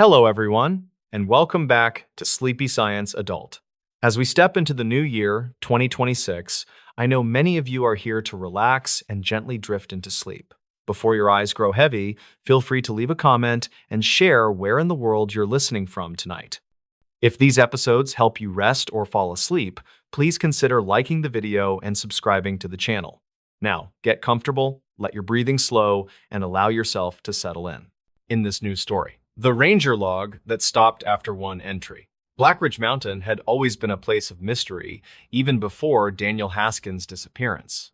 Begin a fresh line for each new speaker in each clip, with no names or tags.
Hello, everyone, and welcome back to Sleepy Science Adult. As we step into the new year, 2026, I know many of you are here to relax and gently drift into sleep. Before your eyes grow heavy, feel free to leave a comment and share where in the world you're listening from tonight. If these episodes help you rest or fall asleep, please consider liking the video and subscribing to the channel. Now, get comfortable, let your breathing slow, and allow yourself to settle in this new story. The ranger log that stopped after one entry. Blackridge Mountain had always been a place of mystery, even before Daniel Haskins' disappearance.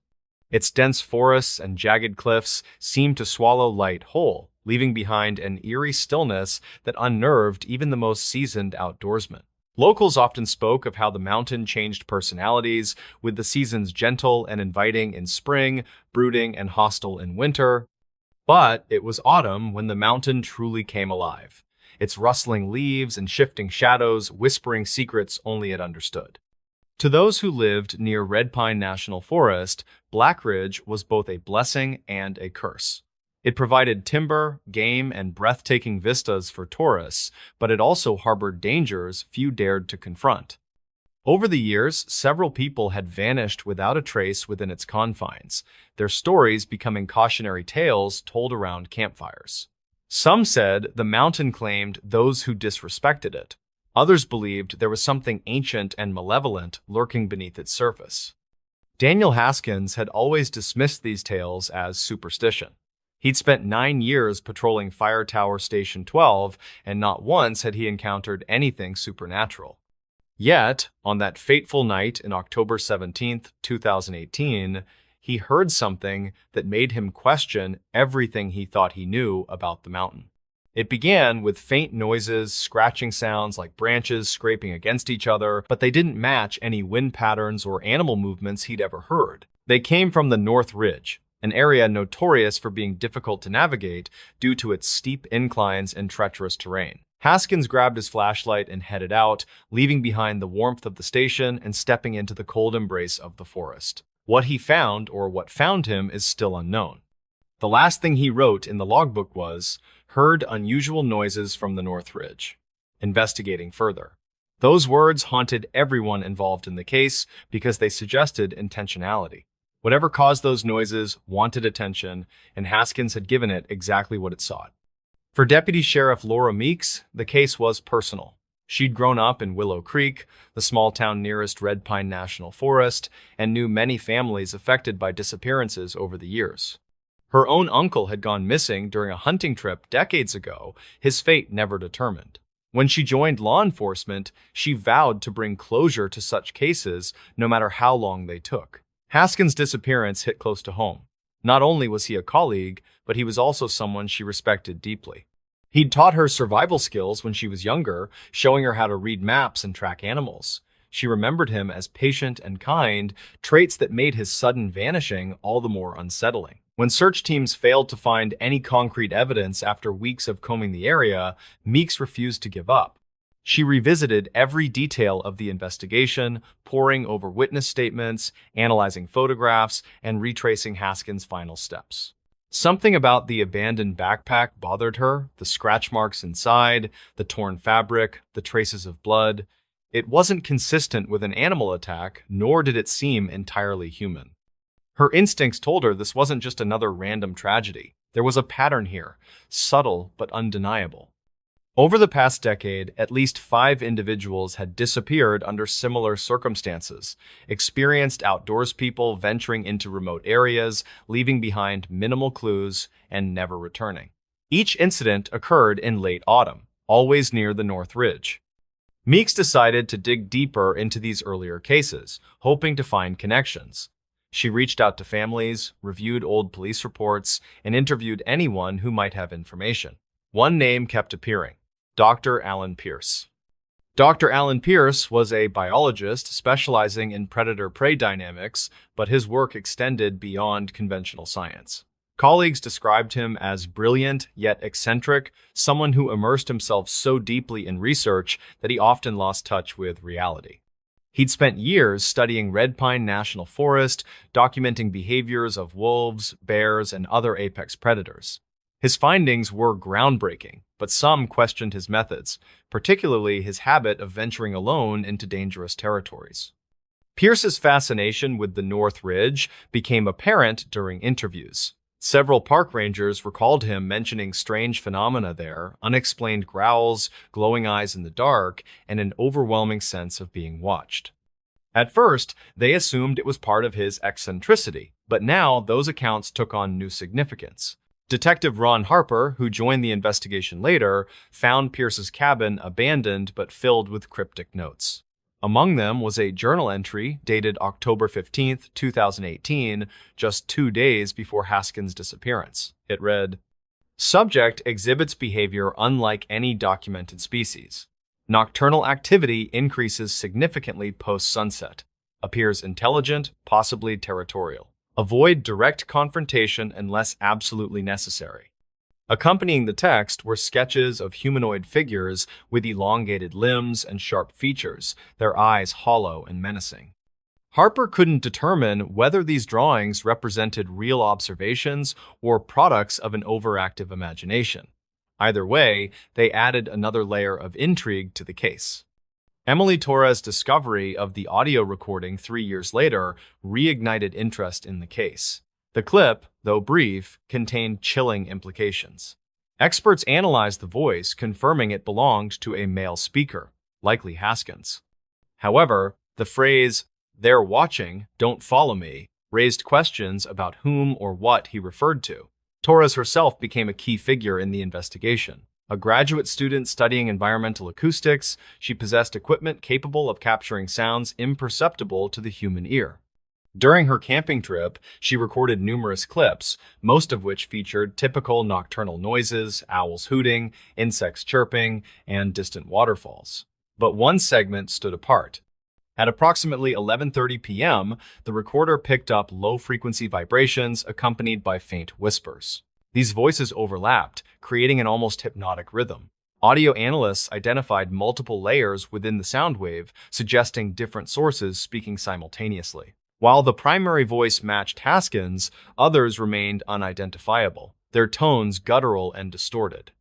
Its dense forests and jagged cliffs seemed to swallow light whole, leaving behind an eerie stillness that unnerved even the most seasoned outdoorsmen. Locals often spoke of how the mountain changed personalities, with the seasons gentle and inviting in spring, brooding and hostile in winter. But it was autumn when the mountain truly came alive, its rustling leaves and shifting shadows whispering secrets only it understood. To those who lived near Red Pine National Forest, Blackridge was both a blessing and a curse. It provided timber, game, and breathtaking vistas for tourists, but it also harbored dangers few dared to confront. Over the years, several people had vanished without a trace within its confines, their stories becoming cautionary tales told around campfires. Some said the mountain claimed those who disrespected it. Others believed there was something ancient and malevolent lurking beneath its surface. Daniel Haskins had always dismissed these tales as superstition. He'd spent 9 years patrolling Fire Tower Station 12, and not once had he encountered anything supernatural. Yet, on that fateful night in October 17, 2018, he heard something that made him question everything he thought he knew about the mountain. It began with faint noises, scratching sounds like branches scraping against each other, but they didn't match any wind patterns or animal movements he'd ever heard. They came from the North Ridge, an area notorious for being difficult to navigate due to its steep inclines and treacherous terrain. Haskins grabbed his flashlight and headed out, leaving behind the warmth of the station and stepping into the cold embrace of the forest. What he found, or what found him, is still unknown. The last thing he wrote in the logbook was, "Heard unusual noises from the North Ridge. Investigating further." Those words haunted everyone involved in the case because they suggested intentionality. Whatever caused those noises wanted attention, and Haskins had given it exactly what it sought. For Deputy Sheriff Laura Meeks, the case was personal. She'd grown up in Willow Creek, the small town nearest Red Pine National Forest, and knew many families affected by disappearances over the years. Her own uncle had gone missing during a hunting trip decades ago, his fate never determined. When she joined law enforcement, she vowed to bring closure to such cases, no matter how long they took. Haskins' disappearance hit close to home. Not only was he a colleague, but he was also someone she respected deeply. He'd taught her survival skills when she was younger, showing her how to read maps and track animals. She remembered him as patient and kind, traits that made his sudden vanishing all the more unsettling. When search teams failed to find any concrete evidence after weeks of combing the area, Meeks refused to give up. She revisited every detail of the investigation, poring over witness statements, analyzing photographs, and retracing Haskins' final steps. Something about the abandoned backpack bothered her, the scratch marks inside, the torn fabric, the traces of blood. It wasn't consistent with an animal attack, nor did it seem entirely human. Her instincts told her this wasn't just another random tragedy. There was a pattern here, subtle but undeniable. Over the past decade, at least 5 individuals had disappeared under similar circumstances, experienced outdoors people venturing into remote areas, leaving behind minimal clues, and never returning. Each incident occurred in late autumn, always near the North Ridge. Meeks decided to dig deeper into these earlier cases, hoping to find connections. She reached out to families, reviewed old police reports, and interviewed anyone who might have information. One name kept appearing: Dr. Alan Pierce. Dr. Alan Pierce was a biologist specializing in predator-prey dynamics, but his work extended beyond conventional science. Colleagues described him as brilliant yet eccentric, someone who immersed himself so deeply in research that he often lost touch with reality. He'd spent years studying Red Pine National Forest, documenting behaviors of wolves, bears, and other apex predators. His findings were groundbreaking, but some questioned his methods, particularly his habit of venturing alone into dangerous territories. Pierce's fascination with the North Ridge became apparent during interviews. Several park rangers recalled him mentioning strange phenomena there, unexplained growls, glowing eyes in the dark, and an overwhelming sense of being watched. At first, they assumed it was part of his eccentricity, but now those accounts took on new significance. Detective Ron Harper, who joined the investigation later, found Pierce's cabin abandoned but filled with cryptic notes. Among them was a journal entry dated October 15, 2018, just 2 days before Haskins' disappearance. It read, "Subject exhibits behavior unlike any documented species. Nocturnal activity increases significantly post-sunset. Appears intelligent, possibly territorial. Avoid direct confrontation unless absolutely necessary." Accompanying the text were sketches of humanoid figures with elongated limbs and sharp features, their eyes hollow and menacing. Harper couldn't determine whether these drawings represented real observations or products of an overactive imagination. Either way, they added another layer of intrigue to the case. Emily Torres' discovery of the audio recording 3 years later reignited interest in the case. The clip, though brief, contained chilling implications. Experts analyzed the voice, confirming it belonged to a male speaker, likely Haskins. However, the phrase, "they're watching, don't follow me," raised questions about whom or what he referred to. Torres herself became a key figure in the investigation. A graduate student studying environmental acoustics, she possessed equipment capable of capturing sounds imperceptible to the human ear. During her camping trip, she recorded numerous clips, most of which featured typical nocturnal noises, owls hooting, insects chirping, and distant waterfalls. But one segment stood apart. At approximately 11:30 p.m., the recorder picked up low-frequency vibrations accompanied by faint whispers. These voices overlapped, creating an almost hypnotic rhythm. Audio analysts identified multiple layers within the sound wave, suggesting different sources speaking simultaneously. While the primary voice matched Haskins, others remained unidentifiable, their tones guttural and distorted.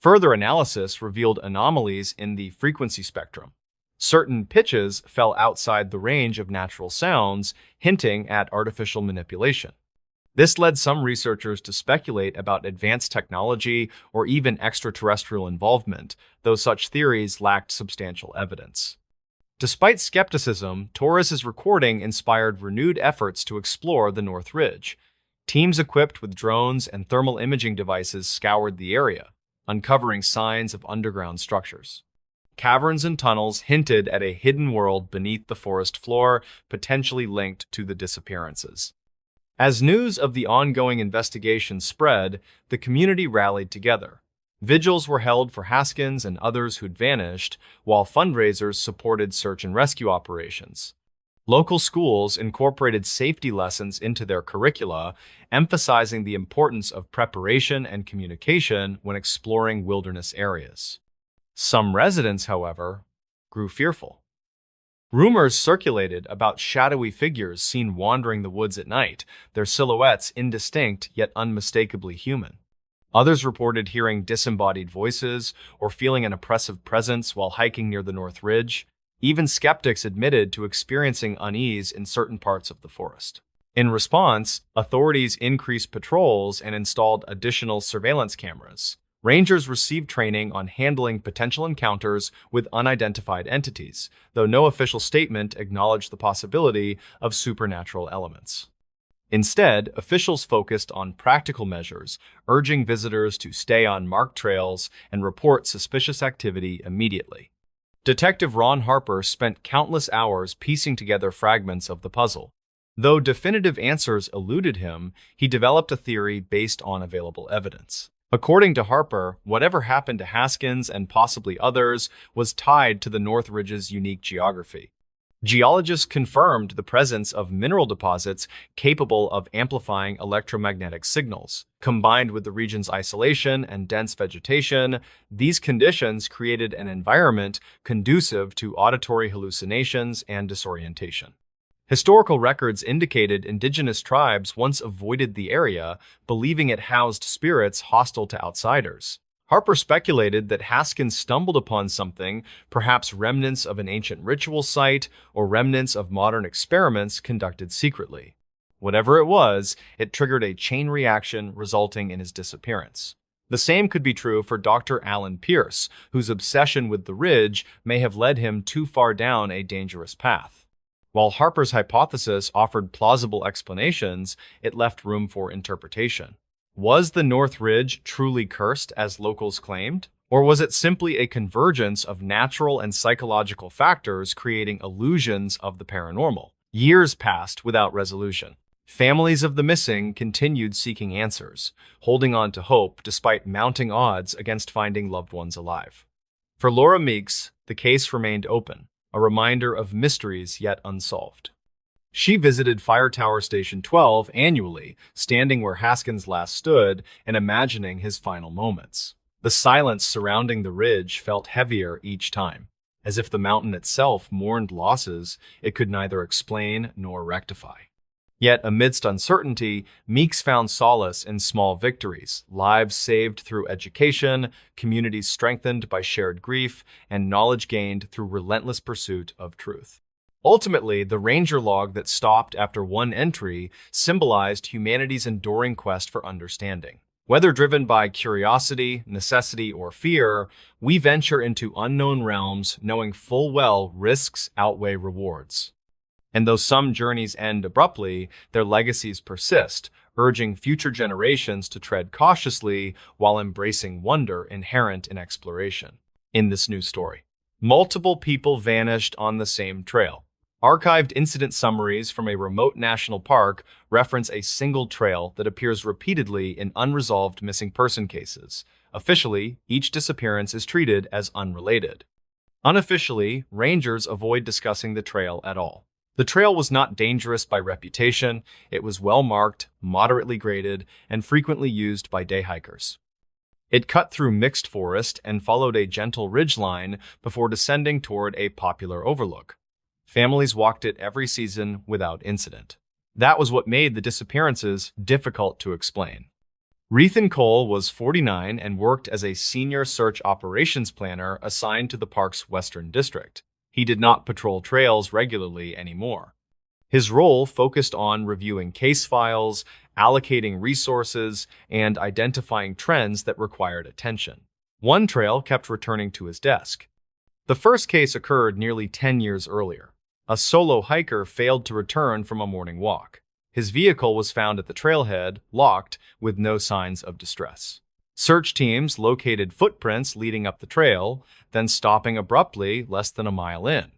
Further analysis revealed anomalies in the frequency spectrum. Certain pitches fell outside the range of natural sounds, hinting at artificial manipulation. This led some researchers to speculate about advanced technology or even extraterrestrial involvement, though such theories lacked substantial evidence. Despite skepticism, Torres' recording inspired renewed efforts to explore the North Ridge. Teams equipped with drones and thermal imaging devices scoured the area, uncovering signs of underground structures. Caverns and tunnels hinted at a hidden world beneath the forest floor, potentially linked to the disappearances. As news of the ongoing investigation spread, the community rallied together. Vigils were held for Haskins and others who'd vanished, while fundraisers supported search and rescue operations. Local schools incorporated safety lessons into their curricula, emphasizing the importance of preparation and communication when exploring wilderness areas. Some residents, however, grew fearful. Rumors circulated about shadowy figures seen wandering the woods at night, their silhouettes indistinct yet unmistakably human. Others reported hearing disembodied voices or feeling an oppressive presence while hiking near the North Ridge. Even skeptics admitted to experiencing unease in certain parts of the forest. In response, authorities increased patrols and installed additional surveillance cameras. Rangers received training on handling potential encounters with unidentified entities, though no official statement acknowledged the possibility of supernatural elements. Instead, officials focused on practical measures, urging visitors to stay on marked trails and report suspicious activity immediately. Detective Ron Harper spent countless hours piecing together fragments of the puzzle. Though definitive answers eluded him, he developed a theory based on available evidence. According to Harper, whatever happened to Haskins and possibly others was tied to the North Ridge's unique geography. Geologists confirmed the presence of mineral deposits capable of amplifying electromagnetic signals. Combined with the region's isolation and dense vegetation, these conditions created an environment conducive to auditory hallucinations and disorientation. Historical records indicated indigenous tribes once avoided the area, believing it housed spirits hostile to outsiders. Harper speculated that Haskins stumbled upon something, perhaps remnants of an ancient ritual site or remnants of modern experiments conducted secretly. Whatever it was, it triggered a chain reaction resulting in his disappearance. The same could be true for Dr. Alan Pierce, whose obsession with the ridge may have led him too far down a dangerous path. While Harper's hypothesis offered plausible explanations, it left room for interpretation. Was the North Ridge truly cursed, as locals claimed? Or was it simply a convergence of natural and psychological factors creating illusions of the paranormal? Years passed without resolution. Families of the missing continued seeking answers, holding on to hope despite mounting odds against finding loved ones alive. For Laura Meeks, the case remained open, a reminder of mysteries yet unsolved. She visited Fire Tower Station 12 annually, standing where Haskins last stood and imagining his final moments. The silence surrounding the ridge felt heavier each time, as if the mountain itself mourned losses it could neither explain nor rectify. Yet, amidst uncertainty, Meeks found solace in small victories, lives saved through education, communities strengthened by shared grief, and knowledge gained through relentless pursuit of truth. Ultimately, the ranger log that stopped after one entry symbolized humanity's enduring quest for understanding. Whether driven by curiosity, necessity, or fear, we venture into unknown realms knowing full well risks outweigh rewards. And though some journeys end abruptly, their legacies persist, urging future generations to tread cautiously while embracing wonder inherent in exploration. In this new story, multiple people vanished on the same trail. Archived incident summaries from a remote national park reference a single trail that appears repeatedly in unresolved missing person cases. Officially, each disappearance is treated as unrelated. Unofficially, rangers avoid discussing the trail at all. The trail was not dangerous by reputation. It was well marked, moderately graded, and frequently used by day hikers. It cut through mixed forest and followed a gentle ridgeline before descending toward a popular overlook. Families walked it every season without incident. That was what made the disappearances difficult to explain. Rethan Cole was 49 and worked as a senior search operations planner assigned to the park's western district. He did not patrol trails regularly anymore. His role focused on reviewing case files, allocating resources, and identifying trends that required attention. One trail kept returning to his desk. The first case occurred nearly 10 years earlier. A solo hiker failed to return from a morning walk. His vehicle was found at the trailhead, locked, with no signs of distress. Search teams located footprints leading up the trail, then stopping abruptly less than a mile in.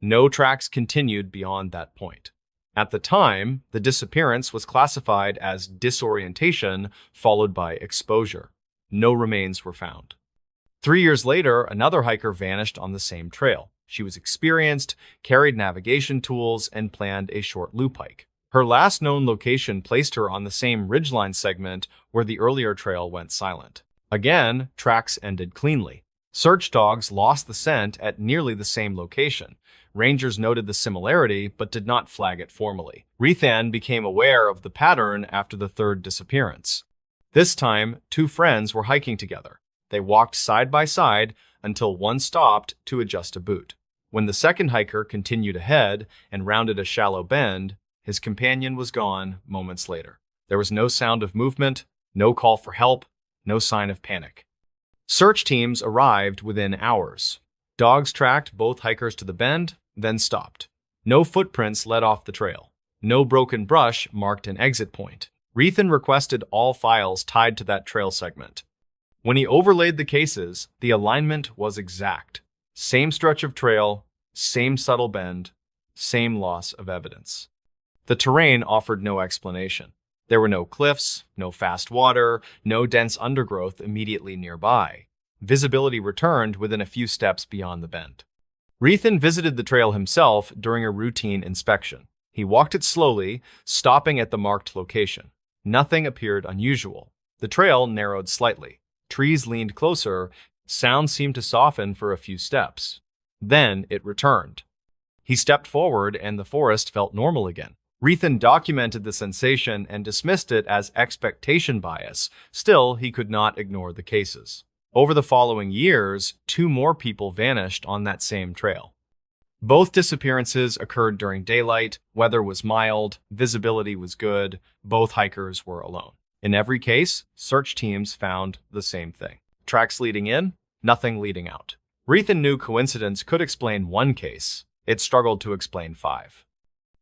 No tracks continued beyond that point. At the time, the disappearance was classified as disorientation followed by exposure. No remains were found. 3 years later, another hiker vanished on the same trail. She was experienced, carried navigation tools, and planned a short loop hike. Her last known location placed her on the same ridgeline segment where the earlier trail went silent. Again, tracks ended cleanly. Search dogs lost the scent at nearly the same location. Rangers noted the similarity but did not flag it formally. Rethan became aware of the pattern after the third disappearance. This time, two friends were hiking together. They walked side by side until one stopped to adjust a boot. When the second hiker continued ahead and rounded a shallow bend, his companion was gone moments later. There was no sound of movement, no call for help, no sign of panic. Search teams arrived within hours. Dogs tracked both hikers to the bend, then stopped. No footprints led off the trail. No broken brush marked an exit point. Rethan requested all files tied to that trail segment. When he overlaid the cases, the alignment was exact. Same stretch of trail, same subtle bend, same loss of evidence. The terrain offered no explanation. There were no cliffs, no fast water, no dense undergrowth immediately nearby. Visibility returned within a few steps beyond the bend. Rethan visited the trail himself during a routine inspection. He walked it slowly, stopping at the marked location. Nothing appeared unusual. The trail narrowed slightly. Trees leaned closer. Sound seemed to soften for a few steps. Then it returned. He stepped forward and the forest felt normal again. Rethan documented the sensation and dismissed it as expectation bias. Still, he could not ignore the cases. Over the following years, 2 more people vanished on that same trail. Both disappearances occurred during daylight, weather was mild, visibility was good, both hikers were alone. In every case, search teams found the same thing. Tracks leading in, nothing leading out. Rethan knew coincidence could explain 1 case. It struggled to explain 5.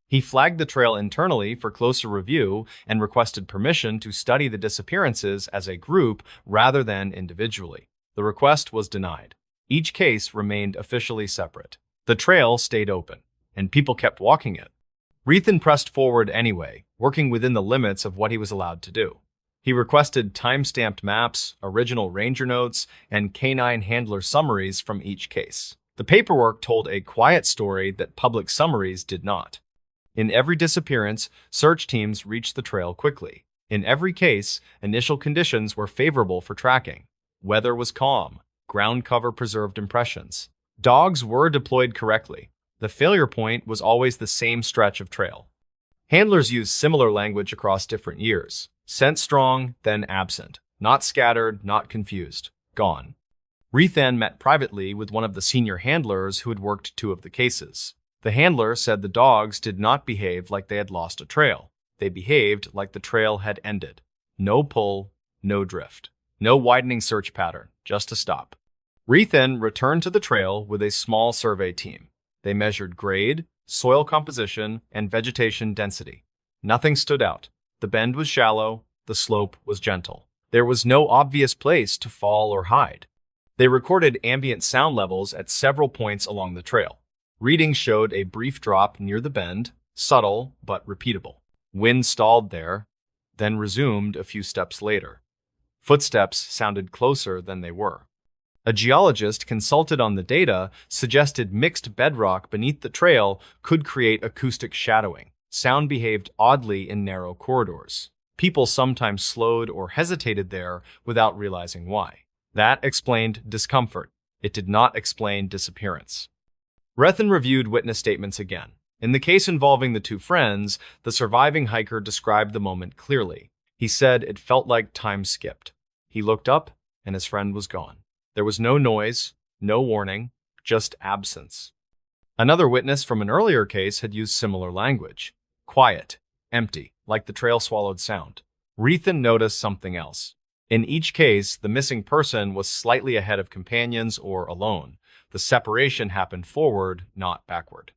He flagged the trail internally for closer review and requested permission to study the disappearances as a group rather than individually. The request was denied. Each case remained officially separate. The trail stayed open, and people kept walking it. Rethan pressed forward anyway, working within the limits of what he was allowed to do. He requested time-stamped maps, original ranger notes, and canine handler summaries from each case. The paperwork told a quiet story that public summaries did not. In every disappearance, search teams reached the trail quickly. In every case, initial conditions were favorable for tracking. Weather was calm. Ground cover preserved impressions. Dogs were deployed correctly. The failure point was always the same stretch of trail. Handlers used similar language across different years. Sent strong, then absent. Not scattered, not confused. Gone. Rethan met privately with one of the senior handlers who had worked 2 of the cases. The handler said the dogs did not behave like they had lost a trail. They behaved like the trail had ended. No pull, no drift. No widening search pattern, just a stop. Rethan returned to the trail with a small survey team. They measured grade, soil composition, and vegetation density. Nothing stood out. The bend was shallow, the slope was gentle. There was no obvious place to fall or hide. They recorded ambient sound levels at several points along the trail. Readings showed a brief drop near the bend, subtle but repeatable. Wind stalled there, then resumed a few steps later. Footsteps sounded closer than they were. A geologist consulted on the data suggested mixed bedrock beneath the trail could create acoustic shadowing. Sound behaved oddly in narrow corridors. People sometimes slowed or hesitated there without realizing why. That explained discomfort. It did not explain disappearance. Rethan reviewed witness statements again. In the case involving the 2 friends, the surviving hiker described the moment clearly. He said it felt like time skipped. He looked up, and his friend was gone. There was no noise, no warning, just absence. Another witness from an earlier case had used similar language. Quiet, empty, like the trail swallowed sound. Rethan noticed something else. In each case, the missing person was slightly ahead of companions or alone. The separation happened forward, not backward.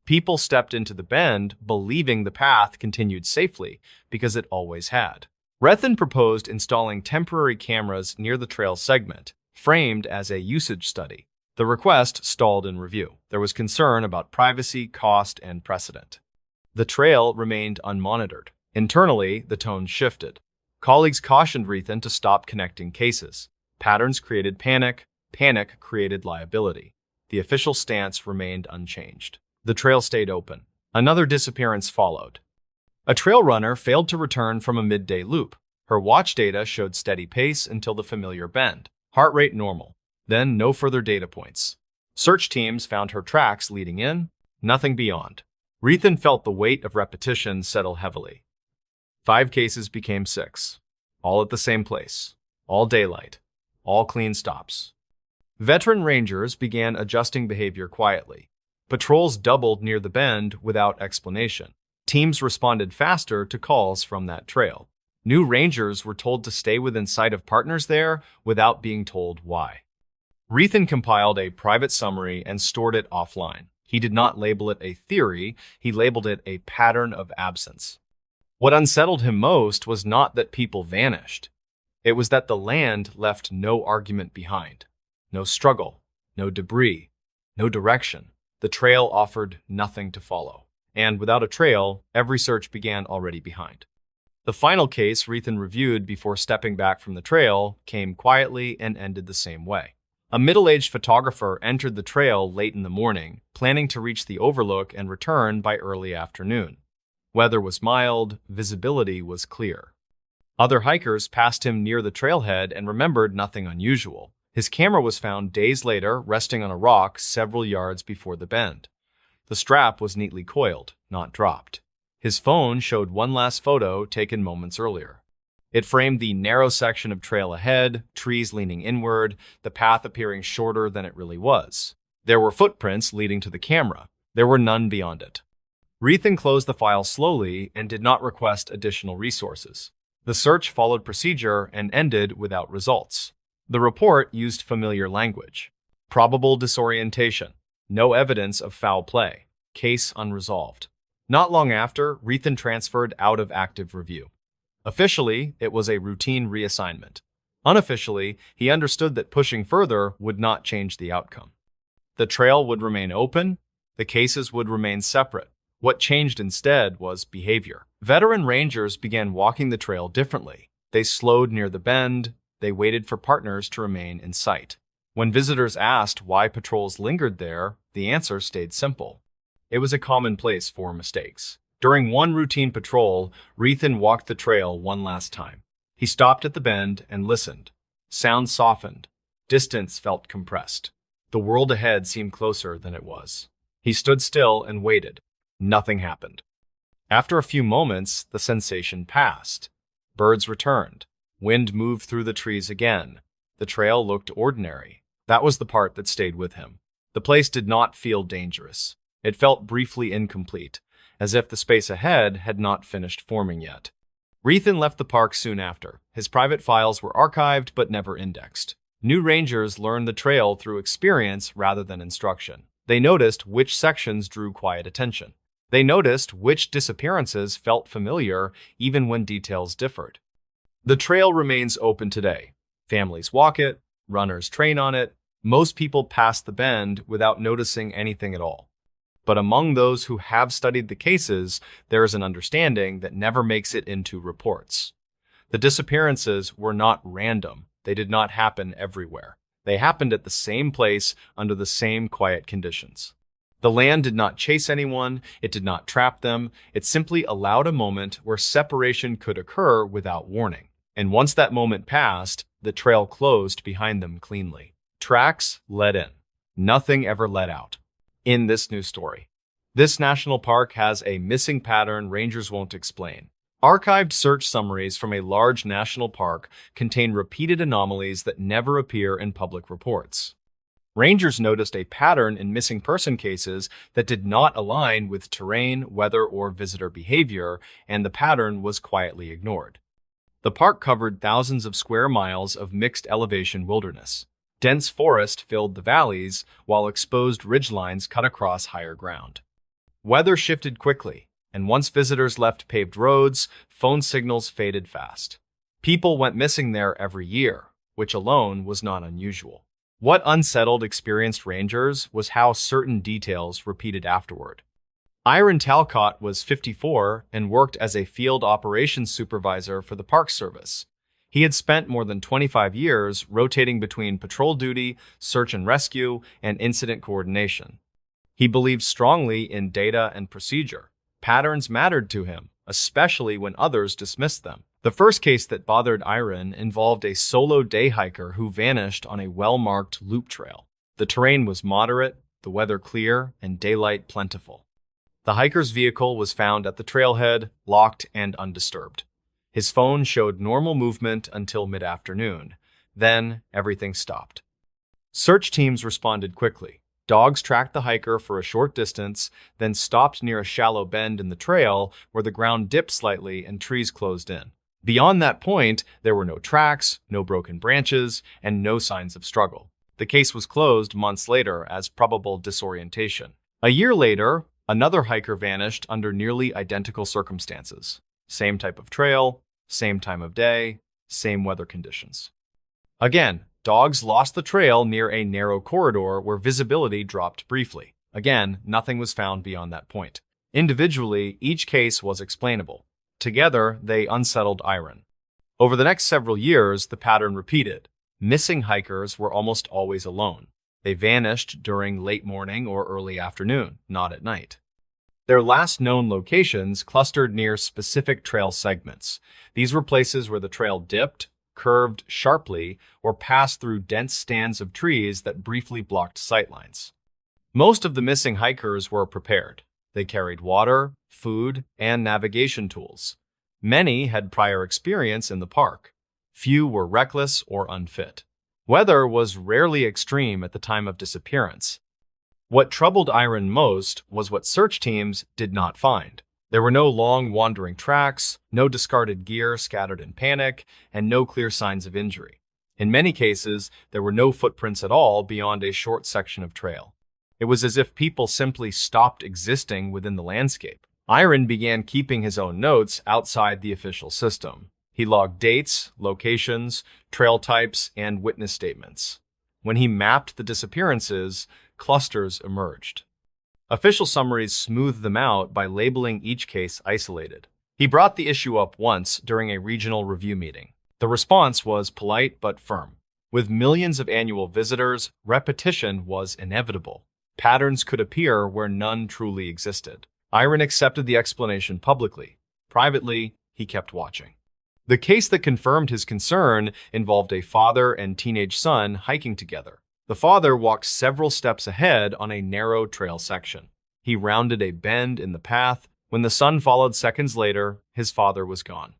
People stepped into the bend, believing the path continued safely, because it always had. Rethan proposed installing temporary cameras near the trail segment, framed as a usage study. The request stalled in review. There was concern about privacy, cost, and precedent. The trail remained unmonitored. Internally, the tone shifted. Colleagues cautioned Rethan to stop connecting cases. Patterns created panic. Panic created liability. The official stance remained unchanged. The trail stayed open. Another disappearance followed. A trail runner failed to return from a midday loop. Her watch data showed steady pace until the familiar bend. Heart rate normal. Then no further data points. Search teams found her tracks leading in, nothing beyond. Rethan felt the weight of repetition settle heavily. 5 cases became 6. All at the same place. All daylight. All clean stops. Veteran rangers began adjusting behavior quietly. Patrols doubled near the bend without explanation. Teams responded faster to calls from that trail. New rangers were told to stay within sight of partners there without being told why. Rethan compiled a private summary and stored it offline. He did not label it a theory, he labeled it a pattern of absence. What unsettled him most was not that people vanished. It was that the land left no argument behind. No struggle, no debris, no direction. The trail offered nothing to follow. And without a trail, every search began already behind. The final case Rethan reviewed before stepping back from the trail came quietly and ended the same way. A middle-aged photographer entered the trail late in the morning, planning to reach the overlook and return by early afternoon. Weather was mild, visibility was clear. Other hikers passed him near the trailhead and remembered nothing unusual. His camera was found days later resting on a rock several yards before the bend. The strap was neatly coiled, not dropped. His phone showed one last photo taken moments earlier. It framed the narrow section of trail ahead, trees leaning inward, the path appearing shorter than it really was. There were footprints leading to the camera. There were none beyond it. Rethan closed the file slowly and did not request additional resources. The search followed procedure and ended without results. The report used familiar language. Probable disorientation. No evidence of foul play. Case unresolved. Not long after, Rethan transferred out of active review. Officially, it was a routine reassignment. Unofficially, he understood that pushing further would not change the outcome. The trail would remain open. The cases would remain separate. What changed instead was behavior. Veteran rangers began walking the trail differently. They slowed near the bend. They waited for partners to remain in sight. When visitors asked why patrols lingered there, the answer stayed simple. It was a common place for mistakes. During one routine patrol, Rethan walked the trail one last time. He stopped at the bend and listened. Sound softened. Distance felt compressed. The world ahead seemed closer than it was. He stood still and waited. Nothing happened. After a few moments, the sensation passed. Birds returned. Wind moved through the trees again. The trail looked ordinary. That was the part that stayed with him. The place did not feel dangerous. It felt briefly incomplete, as if the space ahead had not finished forming yet. Rethan left the park soon after. His private files were archived but never indexed. New rangers learned the trail through experience rather than instruction. They noticed which sections drew quiet attention. They noticed which disappearances felt familiar even when details differed. The trail remains open today. Families walk it, runners train on it. Most people pass the bend without noticing anything at all. But among those who have studied the cases, there is an understanding that never makes it into reports. The disappearances were not random. They did not happen everywhere. They happened at the same place under the same quiet conditions. The land did not chase anyone. It did not trap them. It simply allowed a moment where separation could occur without warning. And once that moment passed, the trail closed behind them cleanly. Tracks led in. Nothing ever led out. In this new story, this national park has a missing pattern rangers won't explain. Archived search summaries from a large national park contain repeated anomalies that never appear in public reports. Rangers noticed a pattern in missing person cases that did not align with terrain, weather, or visitor behavior, and the pattern was quietly ignored. The park covered thousands of square miles of mixed elevation wilderness. Dense forest filled the valleys, while exposed ridgelines cut across higher ground. Weather shifted quickly, and once visitors left paved roads, phone signals faded fast. People went missing there every year, which alone was not unusual. What unsettled experienced rangers was how certain details repeated afterward. Iron Talcott was 54 and worked as a field operations supervisor for the Park Service. He had spent more than 25 years rotating between patrol duty, search and rescue, and incident coordination. He believed strongly in data and procedure. Patterns mattered to him, especially when others dismissed them. The first case that bothered Iron involved a solo day hiker who vanished on a well-marked loop trail. The terrain was moderate, the weather clear, and daylight plentiful. The hiker's vehicle was found at the trailhead, locked and undisturbed. His phone showed normal movement until mid-afternoon. Then, everything stopped. Search teams responded quickly. Dogs tracked the hiker for a short distance, then stopped near a shallow bend in the trail where the ground dipped slightly and trees closed in. Beyond that point, there were no tracks, no broken branches, and no signs of struggle. The case was closed months later as probable disorientation. A year later, another hiker vanished under nearly identical circumstances. Same type of trail, same time of day, same weather conditions. Again, dogs lost the trail near a narrow corridor where visibility dropped briefly. Again, nothing was found beyond that point. Individually, each case was explainable. Together, they unsettled Iron. Over the next several years, the pattern repeated. Missing hikers were almost always alone. They vanished during late morning or early afternoon, not at night. Their last known locations clustered near specific trail segments. These were places where the trail dipped, curved sharply, or passed through dense stands of trees that briefly blocked sightlines. Most of the missing hikers were prepared. They carried water, food, and navigation tools. Many had prior experience in the park. Few were reckless or unfit. Weather was rarely extreme at the time of disappearance. What troubled Iron most was what search teams did not find. There were no long, wandering tracks, no discarded gear scattered in panic, and no clear signs of injury. In many cases, there were no footprints at all beyond a short section of trail. It was as if people simply stopped existing within the landscape. Iron began keeping his own notes outside the official system. He logged dates, locations, trail types, and witness statements. When he mapped the disappearances, clusters emerged. Official summaries smoothed them out by labeling each case isolated. He brought the issue up once during a regional review meeting. The response was polite but firm. With millions of annual visitors, repetition was inevitable. Patterns could appear where none truly existed. Iron accepted the explanation publicly. Privately, he kept watching. The case that confirmed his concern involved a father and teenage son hiking together. The father walked several steps ahead on a narrow trail section. He rounded a bend in the path. When the son followed seconds later, his father was gone.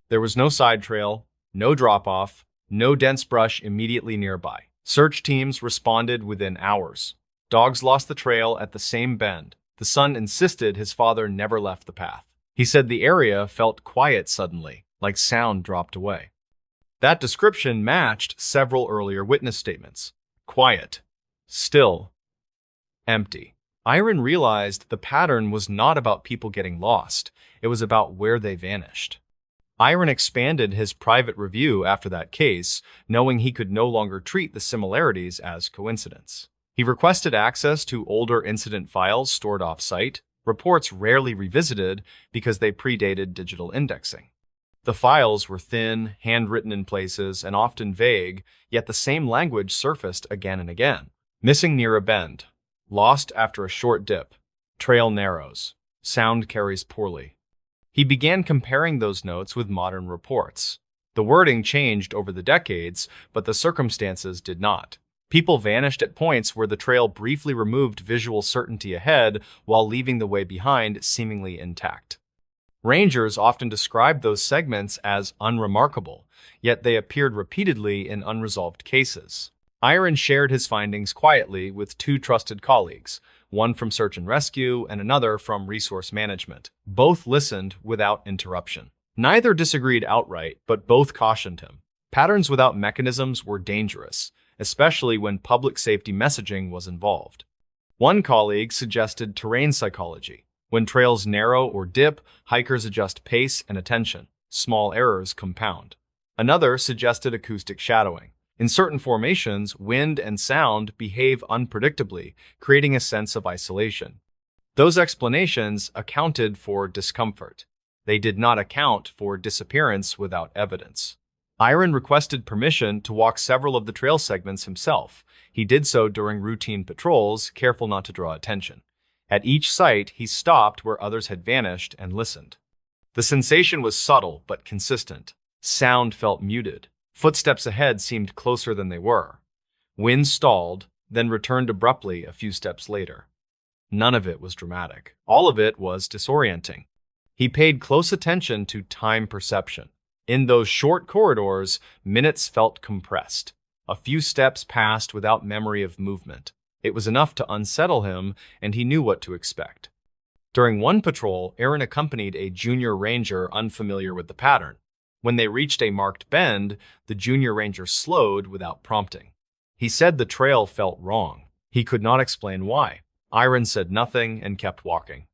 There was no side trail, no drop-off, no dense brush immediately nearby. Search teams responded within hours. Dogs lost the trail at the same bend. The son insisted his father never left the path. He said the area felt quiet suddenly, like sound dropped away. That description matched several earlier witness statements. Quiet, still, empty. Iron realized the pattern was not about people getting lost. It was about where they vanished. Iron expanded his private review after that case, knowing he could no longer treat the similarities as coincidence. He requested access to older incident files stored off-site, reports rarely revisited because they predated digital indexing. The files were thin, handwritten in places, and often vague, yet the same language surfaced again and again. Missing near a bend. Lost after a short dip. Trail narrows. Sound carries poorly. He began comparing those notes with modern reports. The wording changed over the decades, but the circumstances did not. People vanished at points where the trail briefly removed visual certainty ahead while leaving the way behind seemingly intact. Rangers often described those segments as unremarkable, yet they appeared repeatedly in unresolved cases. Iron shared his findings quietly with two trusted colleagues, one from search and rescue and another from resource management. Both listened without interruption. Neither disagreed outright, but both cautioned him. Patterns without mechanisms were dangerous, especially when public safety messaging was involved. One colleague suggested terrain psychology. When trails narrow or dip, hikers adjust pace and attention. Small errors compound. Another suggested acoustic shadowing. In certain formations, wind and sound behave unpredictably, creating a sense of isolation. Those explanations accounted for discomfort. They did not account for disappearance without evidence. Iron requested permission to walk several of the trail segments himself. He did so during routine patrols, careful not to draw attention. At each site, he stopped where others had vanished and listened. The sensation was subtle but consistent. Sound felt muted. Footsteps ahead seemed closer than they were. Wind stalled, then returned abruptly a few steps later. None of it was dramatic. All of it was disorienting. He paid close attention to time perception. In those short corridors, minutes felt compressed. A few steps passed without memory of movement. It was enough to unsettle him, and he knew what to expect. During one patrol, Aaron accompanied a junior ranger unfamiliar with the pattern. When they reached a marked bend, the junior ranger slowed without prompting. He said the trail felt wrong. He could not explain why. Iron said nothing and kept walking.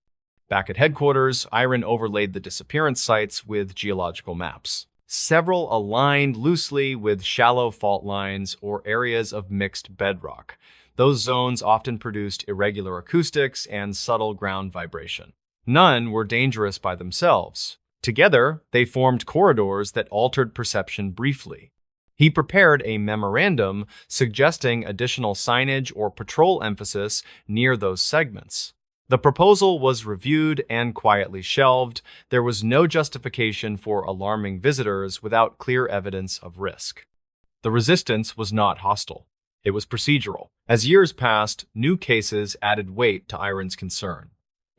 Back at headquarters, Iron overlaid the disappearance sites with geological maps. Several aligned loosely with shallow fault lines or areas of mixed bedrock. Those zones often produced irregular acoustics and subtle ground vibration. None were dangerous by themselves. Together, they formed corridors that altered perception briefly. He prepared a memorandum suggesting additional signage or patrol emphasis near those segments. The proposal was reviewed and quietly shelved. There was no justification for alarming visitors without clear evidence of risk. The resistance was not hostile. It was procedural. As years passed, new cases added weight to Iron's concern.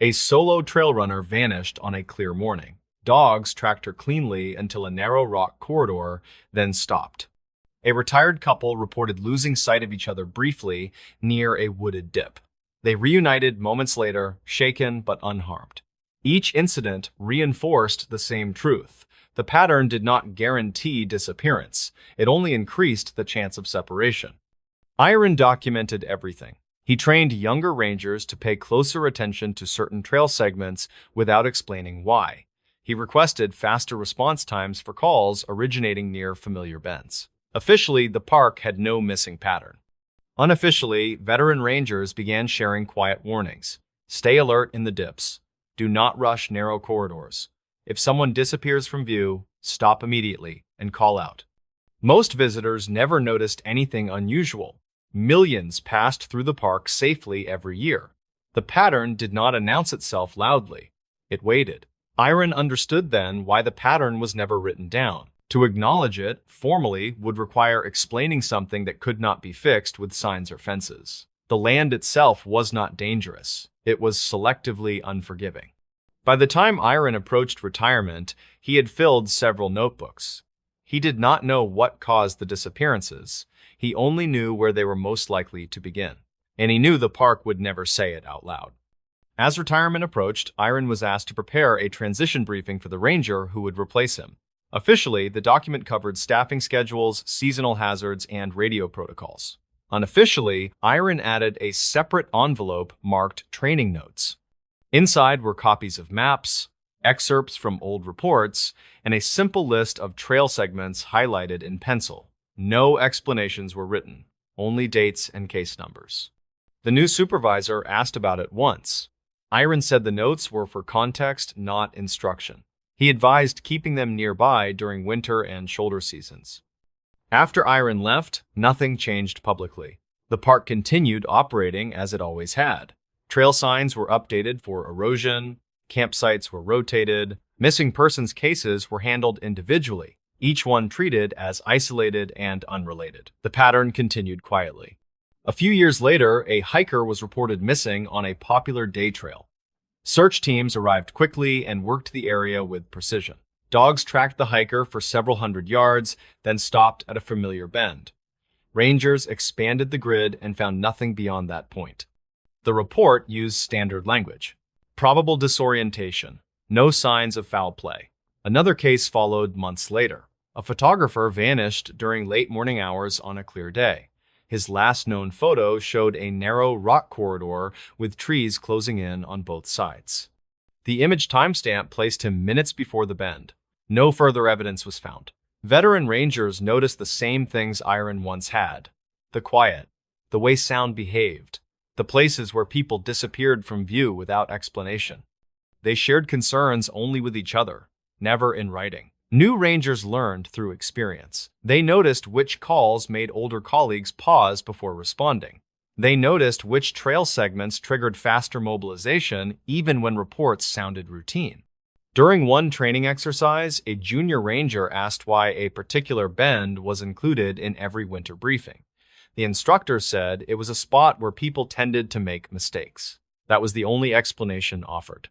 A solo trail runner vanished on a clear morning. Dogs tracked her cleanly until a narrow rock corridor, then stopped. A retired couple reported losing sight of each other briefly near a wooded dip. They reunited moments later, shaken but unharmed. Each incident reinforced the same truth. The pattern did not guarantee disappearance. It only increased the chance of separation. Iron documented everything. He trained younger rangers to pay closer attention to certain trail segments without explaining why. He requested faster response times for calls originating near familiar bends. Officially, the park had no missing pattern. Unofficially, veteran rangers began sharing quiet warnings. Stay alert in the dips. Do not rush narrow corridors. If someone disappears from view, stop immediately and call out. Most visitors never noticed anything unusual. Millions passed through the park safely every year. The pattern did not announce itself loudly. It waited. Iron understood then why the pattern was never written down. To acknowledge it formally would require explaining something that could not be fixed with signs or fences. The land itself was not dangerous. It was selectively unforgiving. By the time Iron approached retirement, he had filled several notebooks. He did not know what caused the disappearances. He only knew where they were most likely to begin. And he knew the park would never say it out loud. As retirement approached, Iron was asked to prepare a transition briefing for the ranger who would replace him. Officially, the document covered staffing schedules, seasonal hazards, and radio protocols. Unofficially, Iron added a separate envelope marked training notes. Inside were copies of maps, excerpts from old reports, and a simple list of trail segments highlighted in pencil. No explanations were written, only dates and case numbers. The new supervisor asked about it once. Iron said the notes were for context, not instruction. He advised keeping them nearby during winter and shoulder seasons. After Iron left, nothing changed publicly. The park continued operating as it always had. Trail signs were updated for erosion, campsites were rotated, missing persons cases were handled individually, each one treated as isolated and unrelated. The pattern continued quietly. A few years later, a hiker was reported missing on a popular day trail. Search teams arrived quickly and worked the area with precision. Dogs tracked the hiker for several hundred yards, then stopped at a familiar bend. Rangers expanded the grid and found nothing beyond that point. The report used standard language. Probable disorientation. No signs of foul play. Another case followed months later. A photographer vanished during late morning hours on a clear day. His last known photo showed a narrow rock corridor with trees closing in on both sides. The image timestamp placed him minutes before the bend. No further evidence was found. Veteran rangers noticed the same things Iron once had. The quiet, the way sound behaved, the places where people disappeared from view without explanation. They shared concerns only with each other, never in writing. New rangers learned through experience. They noticed which calls made older colleagues pause before responding. They noticed which trail segments triggered faster mobilization even when reports sounded routine. During one training exercise, a junior ranger asked why a particular bend was included in every winter briefing. The instructor said it was a spot where people tended to make mistakes. That was the only explanation offered.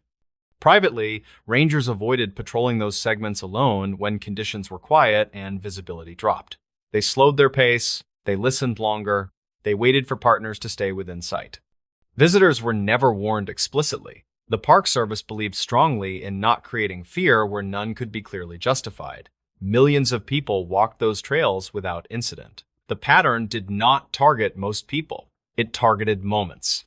Privately, rangers avoided patrolling those segments alone when conditions were quiet and visibility dropped. They slowed their pace, they listened longer, they waited for partners to stay within sight. Visitors were never warned explicitly. The Park Service believed strongly in not creating fear where none could be clearly justified. Millions of people walked those trails without incident. The pattern did not target most people. It targeted moments.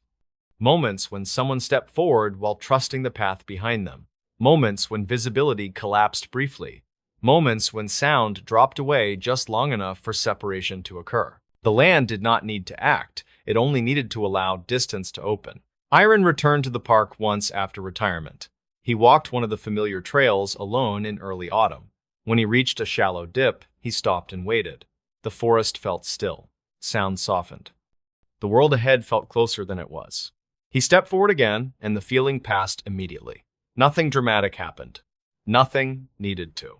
Moments when someone stepped forward while trusting the path behind them. Moments when visibility collapsed briefly. Moments when sound dropped away just long enough for separation to occur. The land did not need to act. It only needed to allow distance to open. Iron returned to the park once after retirement. He walked one of the familiar trails alone in early autumn. When he reached a shallow dip, he stopped and waited. The forest felt still. Sound softened. The world ahead felt closer than it was. He stepped forward again, and the feeling passed immediately. Nothing dramatic happened. Nothing needed to.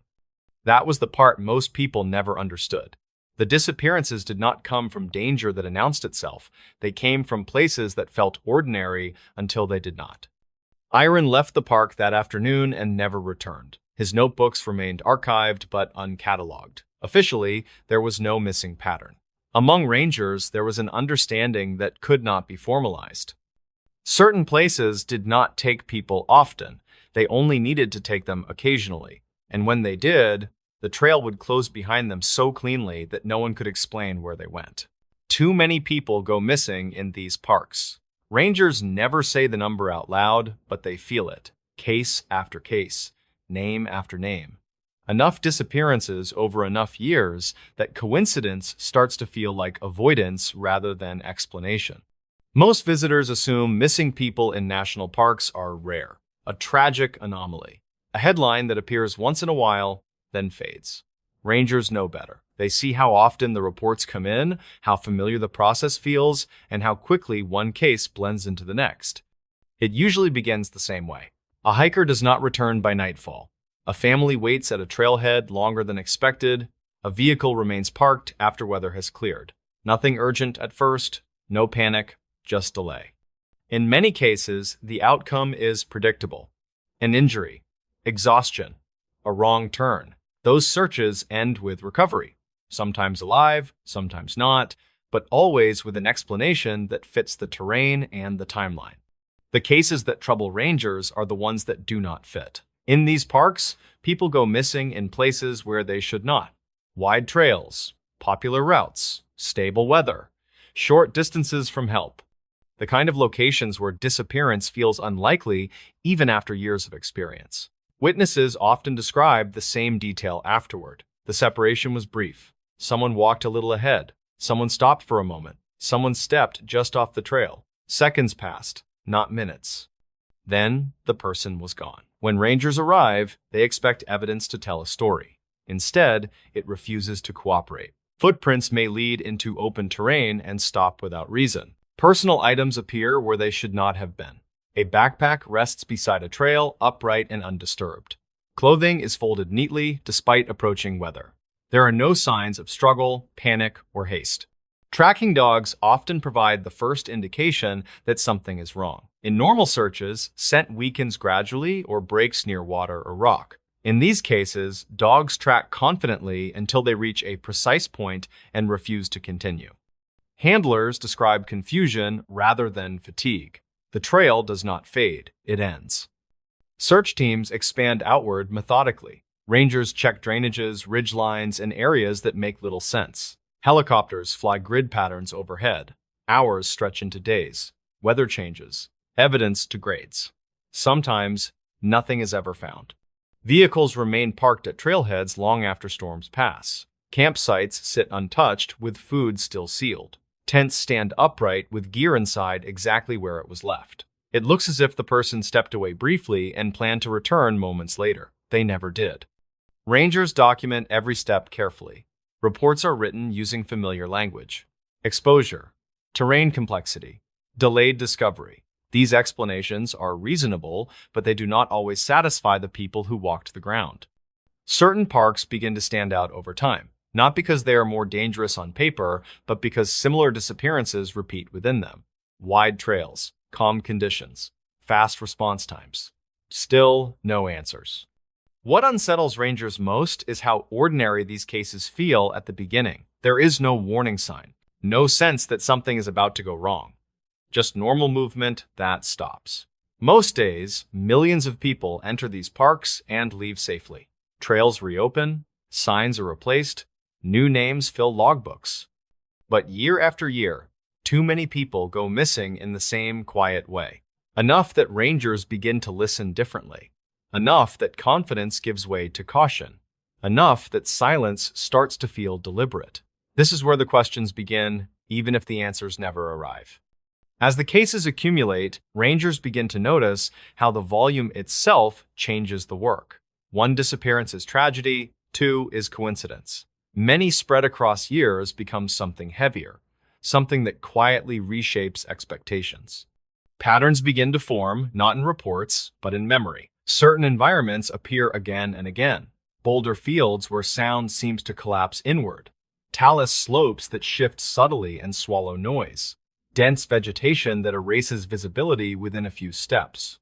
That was the part most people never understood. The disappearances did not come from danger that announced itself. They came from places that felt ordinary until they did not. Iron left the park that afternoon and never returned. His notebooks remained archived but uncatalogued. Officially, there was no missing pattern. Among rangers, there was an understanding that could not be formalized. Certain places did not take people often. They only needed to take them occasionally. And when they did, the trail would close behind them so cleanly that no one could explain where they went. Too many people go missing in these parks. Rangers never say the number out loud, but they feel it. Case after case, name after name. Enough disappearances over enough years that coincidence starts to feel like avoidance rather than explanation. Most visitors assume missing people in national parks are rare, a tragic anomaly, a headline that appears once in a while, then fades. Rangers know better. They see how often the reports come in, how familiar the process feels, and how quickly one case blends into the next. It usually begins the same way. A hiker does not return by nightfall. A family waits at a trailhead longer than expected. A vehicle remains parked after weather has cleared. Nothing urgent at first, no panic, just delay. In many cases, the outcome is predictable. An injury, exhaustion, a wrong turn. Those searches end with recovery. Sometimes alive, sometimes not, but always with an explanation that fits the terrain and the timeline. The cases that trouble rangers are the ones that do not fit. In these parks, people go missing in places where they should not. Wide trails, popular routes, stable weather, short distances from help. The kind of locations where disappearance feels unlikely even after years of experience. Witnesses often describe the same detail afterward. The separation was brief. Someone walked a little ahead. Someone stopped for a moment. Someone stepped just off the trail. Seconds passed, not minutes. Then the person was gone. When rangers arrive, they expect evidence to tell a story. Instead, it refuses to cooperate. Footprints may lead into open terrain and stop without reason. Personal items appear where they should not have been. A backpack rests beside a trail, upright and undisturbed. Clothing is folded neatly despite approaching weather. There are no signs of struggle, panic, or haste. Tracking dogs often provide the first indication that something is wrong. In normal searches, scent weakens gradually or breaks near water or rock. In these cases, dogs track confidently until they reach a precise point and refuse to continue. Handlers describe confusion rather than fatigue. The trail does not fade, it ends. Search teams expand outward methodically. Rangers check drainages, ridgelines, and areas that make little sense. Helicopters fly grid patterns overhead. Hours stretch into days. Weather changes. Evidence degrades. Sometimes, nothing is ever found. Vehicles remain parked at trailheads long after storms pass. Campsites sit untouched with food still sealed. Tents stand upright with gear inside exactly where it was left. It looks as if the person stepped away briefly and planned to return moments later. They never did. Rangers document every step carefully. Reports are written using familiar language. Exposure, terrain complexity, delayed discovery. These explanations are reasonable, but they do not always satisfy the people who walked the ground. Certain parks begin to stand out over time, not because they are more dangerous on paper, but because similar disappearances repeat within them. Wide trails, calm conditions, fast response times. Still no answers. What unsettles rangers most is how ordinary these cases feel at the beginning. There is no warning sign, no sense that something is about to go wrong. Just normal movement that stops. Most days, millions of people enter these parks and leave safely. Trails reopen, signs are replaced, new names fill logbooks. But year after year, too many people go missing in the same quiet way. Enough that rangers begin to listen differently. Enough that confidence gives way to caution. Enough that silence starts to feel deliberate. This is where the questions begin, even if the answers never arrive. As the cases accumulate, rangers begin to notice how the volume itself changes the work. One disappearance is tragedy, two is coincidence. Many spread across years become something heavier, something that quietly reshapes expectations. Patterns begin to form, not in reports, but in memory. Certain environments appear again and again. Boulder fields where sound seems to collapse inward. talus slopes that shift subtly and swallow noise, dense vegetation that erases visibility within a few steps,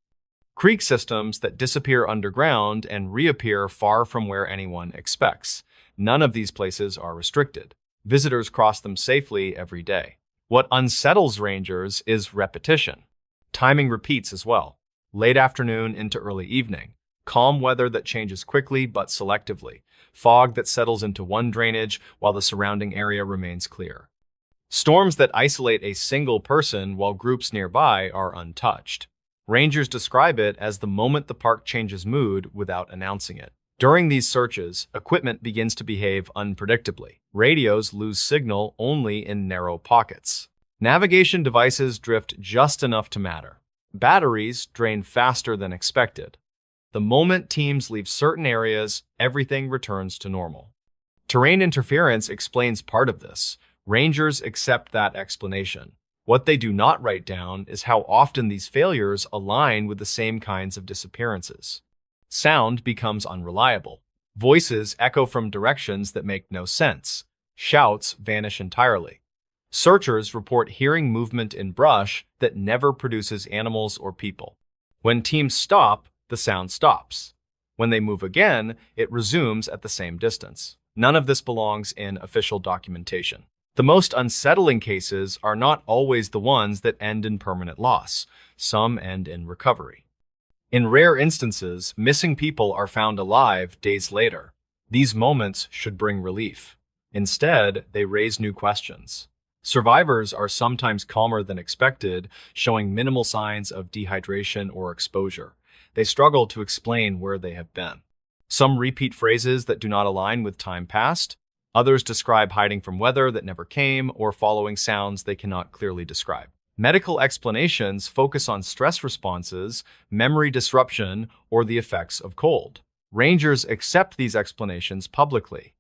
creek systems that disappear underground and reappear far from where anyone expects. None of these places are restricted. Visitors cross them safely every day. What unsettles rangers is repetition. Timing repeats as well. Late afternoon into early evening. Calm weather that changes quickly but selectively. Fog that settles into one drainage while the surrounding area remains clear. Storms that isolate a single person while groups nearby are untouched. Rangers describe it as the moment the park changes mood without announcing it. During these searches, equipment begins to behave unpredictably. Radios lose signal only in narrow pockets. Navigation devices drift just enough to matter. Batteries drain faster than expected. The moment teams leave certain areas, everything returns to normal. Terrain interference explains part of this. Rangers accept that explanation. What they do not write down is how often these failures align with the same kinds of disappearances. Sound becomes unreliable. Voices echo from directions that make no sense. Shouts vanish entirely. Searchers report hearing movement in brush that never produces animals or people. When teams stop, the sound stops. When they move again, it resumes at the same distance. None of this belongs in official documentation. The most unsettling cases are not always the ones that end in permanent loss. Some end in recovery. In rare instances, missing people are found alive days later. These moments should bring relief. Instead, they raise new questions. Survivors are sometimes calmer than expected, showing minimal signs of dehydration or exposure. They struggle to explain where they have been. Some repeat phrases that do not align with time past. Others describe hiding from weather that never came or following sounds they cannot clearly describe. Medical explanations focus on stress responses, memory disruption, or the effects of cold. Rangers accept these explanations publicly.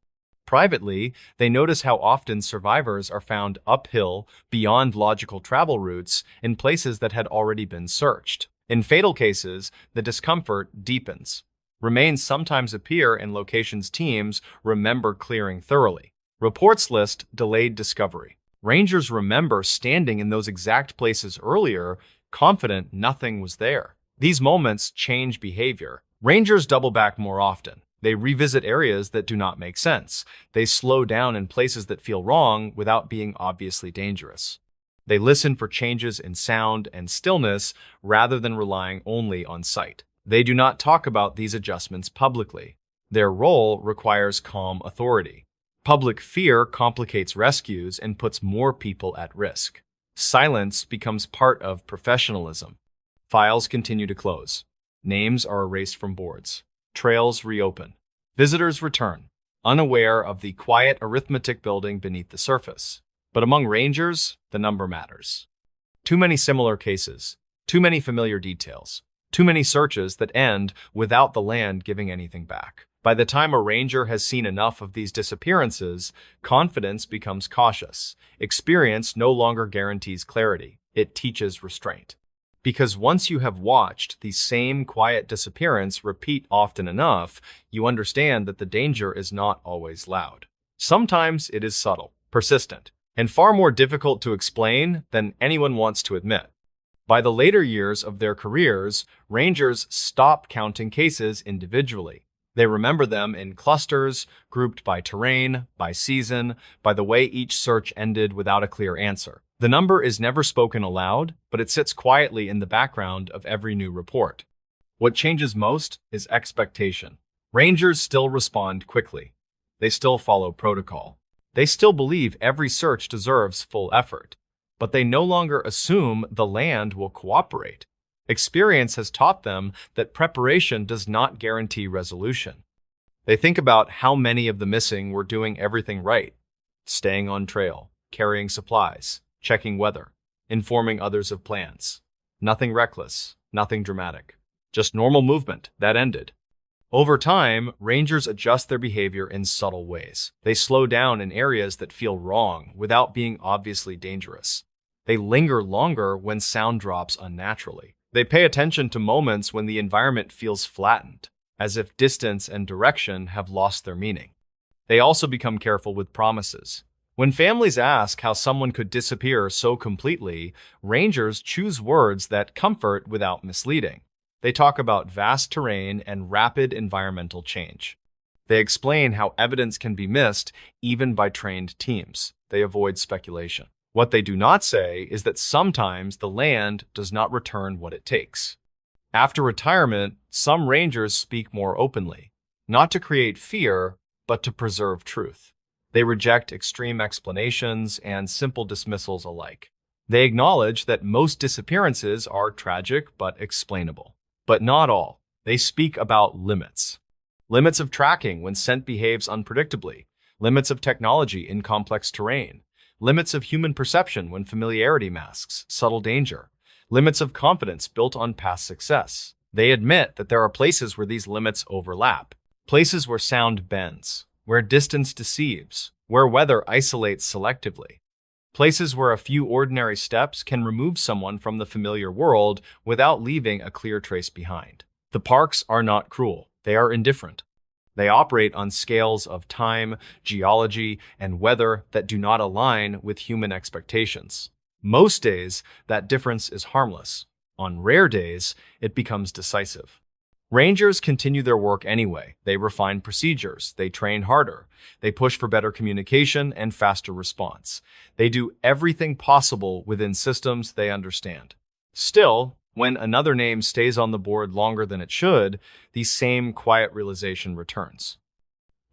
Privately, they notice how often survivors are found uphill beyond logical travel routes in places that had already been searched. In fatal cases, the discomfort deepens. Remains sometimes appear in locations teams remember clearing thoroughly. Reports list delayed discovery. Rangers remember standing in those exact places earlier, confident nothing was there. These moments change behavior. Rangers double back more often. They revisit areas that do not make sense. They slow down in places that feel wrong without being obviously dangerous. They listen for changes in sound and stillness rather than relying only on sight. They do not talk about these adjustments publicly. Their role requires calm authority. Public fear complicates rescues and puts more people at risk. Silence becomes part of professionalism. Files continue to close. Names are erased from boards. Trails reopen. Visitors return, unaware of the quiet arithmetic building beneath the surface. But among rangers, the number matters. Too many similar cases, too many familiar details, too many searches that end without the land giving anything back. By the time a ranger has seen enough of these disappearances, confidence becomes cautious. Experience no longer guarantees clarity. It teaches restraint. Because once you have watched the same quiet disappearance repeat often enough, you understand that the danger is not always loud. Sometimes it is subtle, persistent, and far more difficult to explain than anyone wants to admit. By the later years of their careers, rangers stop counting cases individually. They remember them in clusters, grouped by terrain, by season, by the way each search ended without a clear answer. The number is never spoken aloud, but it sits quietly in the background of every new report. What changes most is expectation. Rangers still respond quickly. They still follow protocol. They still believe every search deserves full effort, but they no longer assume the land will cooperate. Experience has taught them that preparation does not guarantee resolution. They think about how many of the missing were doing everything right, staying on trail, carrying supplies, checking weather, informing others of plans. Nothing reckless, nothing dramatic, just normal movement that ended. Over time, rangers adjust their behavior in subtle ways. They slow down in areas that feel wrong without being obviously dangerous. They linger longer when sound drops unnaturally. They pay attention to moments when the environment feels flattened, as if distance and direction have lost their meaning. They also become careful with promises. When families ask how someone could disappear so completely, rangers choose words that comfort without misleading. They talk about vast terrain and rapid environmental change. They explain how evidence can be missed even by trained teams. They avoid speculation. What they do not say is that sometimes the land does not return what it takes. After retirement, some rangers speak more openly, not to create fear, but to preserve truth. They reject extreme explanations and simple dismissals alike. They acknowledge that most disappearances are tragic but explainable. But not all. They speak about limits. Limits of tracking when scent behaves unpredictably. Limits of technology in complex terrain. Limits of human perception when familiarity masks subtle danger. Limits of confidence built on past success. They admit that there are places where these limits overlap. Places where sound bends, where distance deceives, where weather isolates selectively. Places where a few ordinary steps can remove someone from the familiar world without leaving a clear trace behind. The parks are not cruel. They are indifferent. They operate on scales of time, geology, and weather that do not align with human expectations. Most days, that difference is harmless. On rare days, it becomes decisive. Rangers continue their work anyway. They refine procedures. They train harder. They push for better communication and faster response. They do everything possible within systems they understand. Still, when another name stays on the board longer than it should, the same quiet realization returns.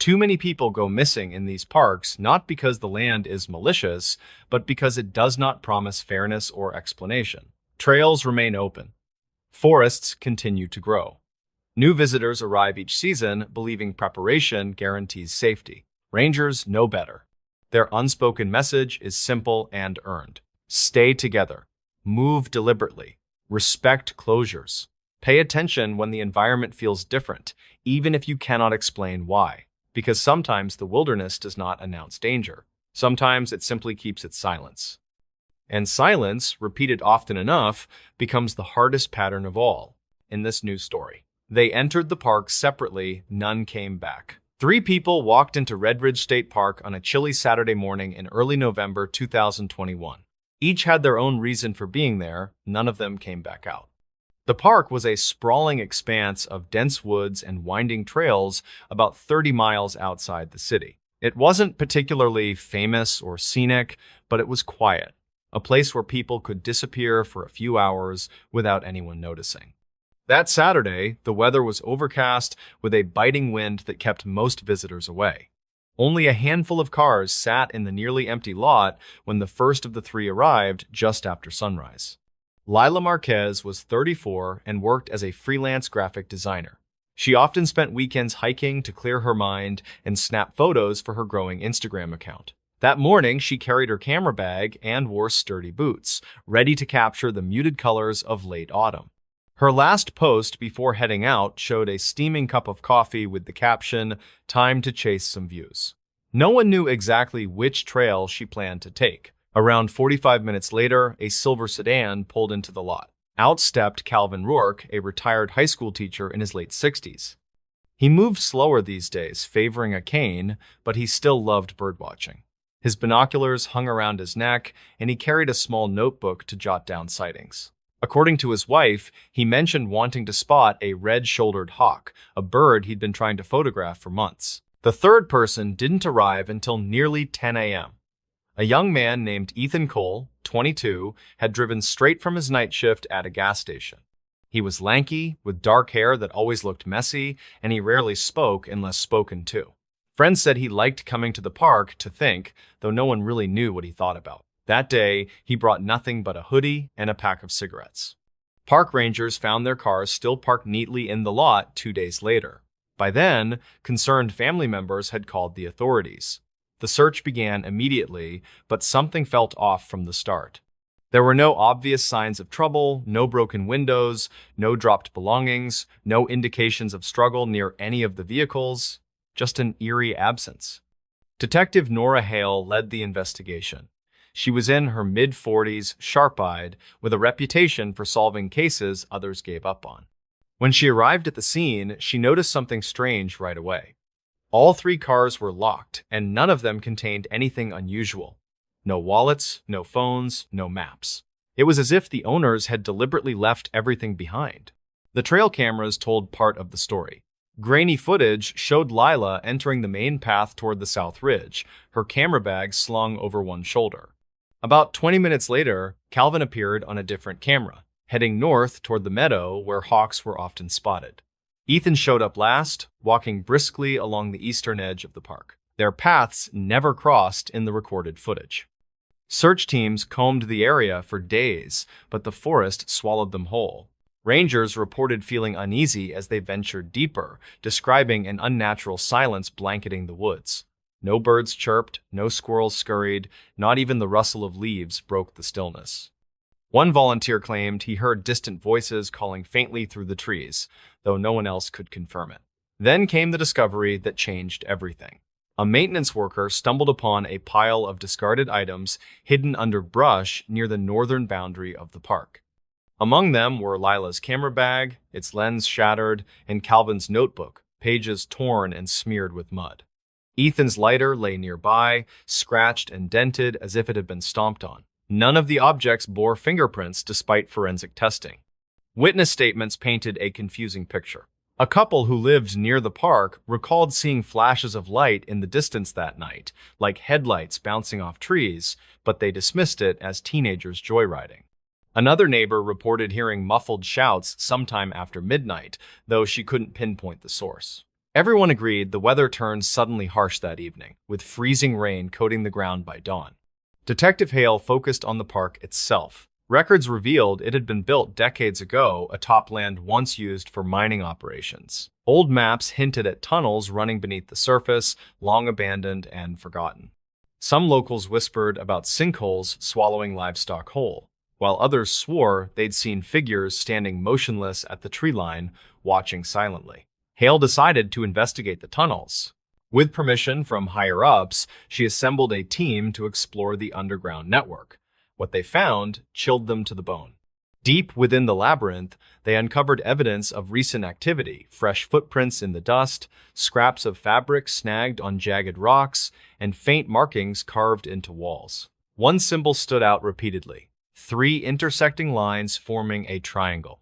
Too many people go missing in these parks not because the land is malicious, but because it does not promise fairness or explanation. Trails remain open. Forests continue to grow. New visitors arrive each season, believing preparation guarantees safety. Rangers know better. Their unspoken message is simple and earned. Stay together. Move deliberately. Respect closures. Pay attention when the environment feels different, even if you cannot explain why. Because sometimes the wilderness does not announce danger. Sometimes it simply keeps its silence. And silence, repeated often enough, becomes the hardest pattern of all in this new story. They entered the park separately, none came back. 3 people walked into Red Ridge State Park on a chilly Saturday morning in early November 2021. Each had their own reason for being there, none of them came back out. The park was a sprawling expanse of dense woods and winding trails about 30 miles outside the city. It wasn't particularly famous or scenic, but it was quiet, a place where people could disappear for a few hours without anyone noticing. That Saturday, the weather was overcast with a biting wind that kept most visitors away. Only a handful of cars sat in the nearly empty lot when the first of the 3 arrived just after sunrise. Lila Marquez was 34 and worked as a freelance graphic designer. She often spent weekends hiking to clear her mind and snap photos for her growing Instagram account. That morning, she carried her camera bag and wore sturdy boots, ready to capture the muted colors of late autumn. Her last post before heading out showed a steaming cup of coffee with the caption, "Time to chase some views." No one knew exactly which trail she planned to take. Around 45 minutes later, a silver sedan pulled into the lot. Out stepped Calvin Rourke, a retired high school teacher in his late 60s. He moved slower these days, favoring a cane, but he still loved birdwatching. His binoculars hung around his neck, and he carried a small notebook to jot down sightings. According to his wife, he mentioned wanting to spot a red-shouldered hawk, a bird he'd been trying to photograph for months. The third person didn't arrive until nearly 10 a.m. A young man named Ethan Cole, 22, had driven straight from his night shift at a gas station. He was lanky, with dark hair that always looked messy, and he rarely spoke unless spoken to. Friends said he liked coming to the park to think, though no one really knew what he thought about. That day, he brought nothing but a hoodie and a pack of cigarettes. Park rangers found their cars still parked neatly in the lot 2 days later. By then, concerned family members had called the authorities. The search began immediately, but something felt off from the start. There were no obvious signs of trouble, no broken windows, no dropped belongings, no indications of struggle near any of the vehicles, just an eerie absence. Detective Nora Hale led the investigation. She was in her mid-40s, sharp-eyed, with a reputation for solving cases others gave up on. When she arrived at the scene, she noticed something strange right away. All three cars were locked, and none of them contained anything unusual. No wallets, no phones, no maps. It was as if the owners had deliberately left everything behind. The trail cameras told part of the story. Grainy footage showed Lila entering the main path toward the South Ridge, her camera bag slung over one shoulder. About 20 minutes later, Calvin appeared on a different camera, heading north toward the meadow where hawks were often spotted. Ethan showed up last, walking briskly along the eastern edge of the park. Their paths never crossed in the recorded footage. Search teams combed the area for days, but the forest swallowed them whole. Rangers reported feeling uneasy as they ventured deeper, describing an unnatural silence blanketing the woods. No birds chirped, no squirrels scurried, not even the rustle of leaves broke the stillness. One volunteer claimed he heard distant voices calling faintly through the trees, though no one else could confirm it. Then came the discovery that changed everything. A maintenance worker stumbled upon a pile of discarded items hidden under brush near the northern boundary of the park. Among them were Lila's camera bag, its lens shattered, and Calvin's notebook, pages torn and smeared with mud. Ethan's lighter lay nearby, scratched and dented as if it had been stomped on. None of the objects bore fingerprints despite forensic testing. Witness statements painted a confusing picture. A couple who lived near the park recalled seeing flashes of light in the distance that night, like headlights bouncing off trees, but they dismissed it as teenagers joyriding. Another neighbor reported hearing muffled shouts sometime after midnight, though she couldn't pinpoint the source. Everyone agreed the weather turned suddenly harsh that evening, with freezing rain coating the ground by dawn. Detective Hale focused on the park itself. Records revealed it had been built decades ago atop land once used for mining operations. Old maps hinted at tunnels running beneath the surface, long abandoned and forgotten. Some locals whispered about sinkholes swallowing livestock whole, while others swore they'd seen figures standing motionless at the tree line, watching silently. Hale decided to investigate the tunnels. With permission from higher-ups, she assembled a team to explore the underground network. What they found chilled them to the bone. Deep within the labyrinth, they uncovered evidence of recent activity, fresh footprints in the dust, scraps of fabric snagged on jagged rocks, and faint markings carved into walls. One symbol stood out repeatedly, 3 intersecting lines forming a triangle.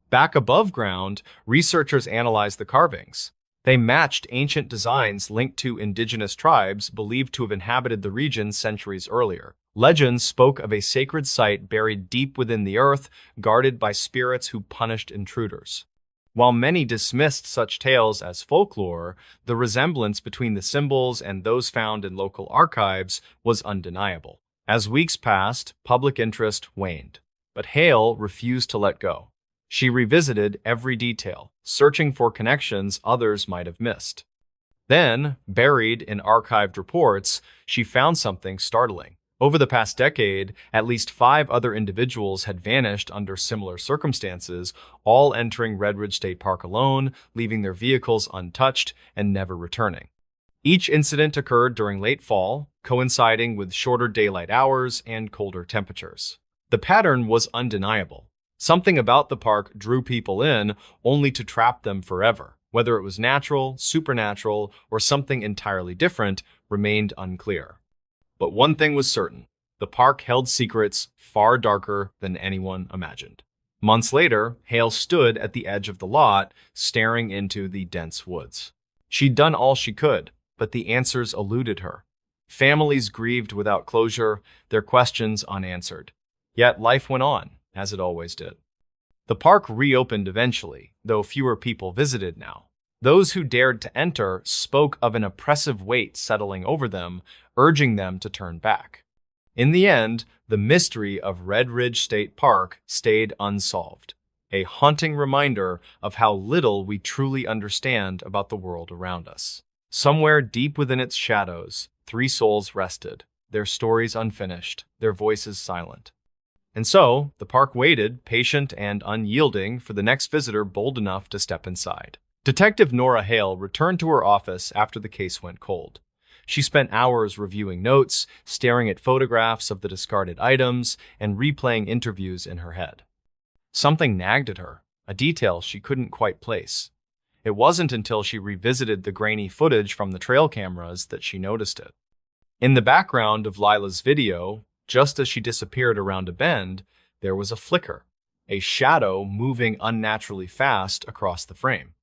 Back above ground, researchers analyzed the carvings. They matched ancient designs linked to indigenous tribes believed to have inhabited the region centuries earlier. Legends spoke of a sacred site buried deep within the earth, guarded by spirits who punished intruders. While many dismissed such tales as folklore, the resemblance between the symbols and those found in local archives was undeniable. As weeks passed, public interest waned, but Hale refused to let go. She revisited every detail, searching for connections others might have missed. Then, buried in archived reports, she found something startling. Over the past decade, at least 5 other individuals had vanished under similar circumstances, all entering Red Ridge State Park alone, leaving their vehicles untouched and never returning. Each incident occurred during late fall, coinciding with shorter daylight hours and colder temperatures. The pattern was undeniable. Something about the park drew people in, only to trap them forever. Whether it was natural, supernatural, or something entirely different remained unclear. But one thing was certain: the park held secrets far darker than anyone imagined. Months later, Hale stood at the edge of the lot, staring into the dense woods. She'd done all she could, but the answers eluded her. Families grieved without closure, their questions unanswered. Yet life went on, as it always did. The park reopened eventually, though fewer people visited now. Those who dared to enter spoke of an oppressive weight settling over them, urging them to turn back. In the end, the mystery of Red Ridge State Park stayed unsolved, a haunting reminder of how little we truly understand about the world around us. Somewhere deep within its shadows, 3 souls rested, their stories unfinished, their voices silent. And so, the park waited, patient and unyielding, for the next visitor bold enough to step inside. Detective Nora Hale returned to her office after the case went cold. She spent hours reviewing notes, staring at photographs of the discarded items, and replaying interviews in her head. Something nagged at her, a detail she couldn't quite place. It wasn't until she revisited the grainy footage from the trail cameras that she noticed it. In the background of Lila's video, just as she disappeared around a bend, there was a flicker, a shadow moving unnaturally fast across the frame.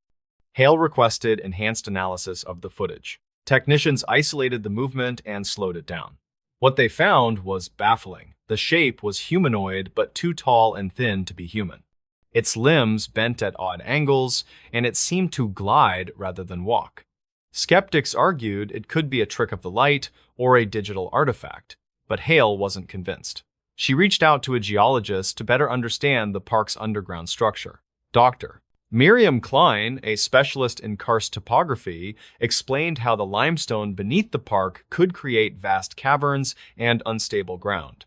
Hale requested enhanced analysis of the footage. Technicians isolated the movement and slowed it down. What they found was baffling. The shape was humanoid, but too tall and thin to be human. Its limbs bent at odd angles, and it seemed to glide rather than walk. Skeptics argued it could be a trick of the light or a digital artifact, but Hale wasn't convinced. She reached out to a geologist to better understand the park's underground structure. Dr. Miriam Klein, a specialist in karst topography, explained how the limestone beneath the park could create vast caverns and unstable ground.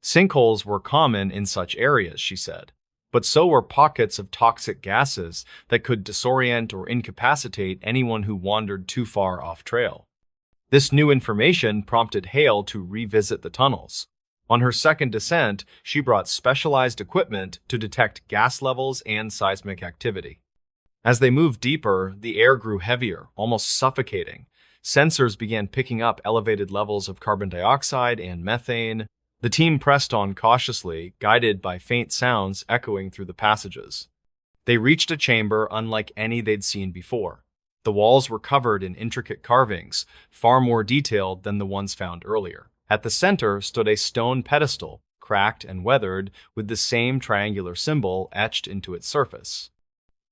Sinkholes were common in such areas, she said, but so were pockets of toxic gases that could disorient or incapacitate anyone who wandered too far off trail. This new information prompted Hale to revisit the tunnels. On her second descent, she brought specialized equipment to detect gas levels and seismic activity. As they moved deeper, the air grew heavier, almost suffocating. Sensors began picking up elevated levels of carbon dioxide and methane. The team pressed on cautiously, guided by faint sounds echoing through the passages. They reached a chamber unlike any they'd seen before. The walls were covered in intricate carvings, far more detailed than the ones found earlier. At the center stood a stone pedestal, cracked and weathered, with the same triangular symbol etched into its surface.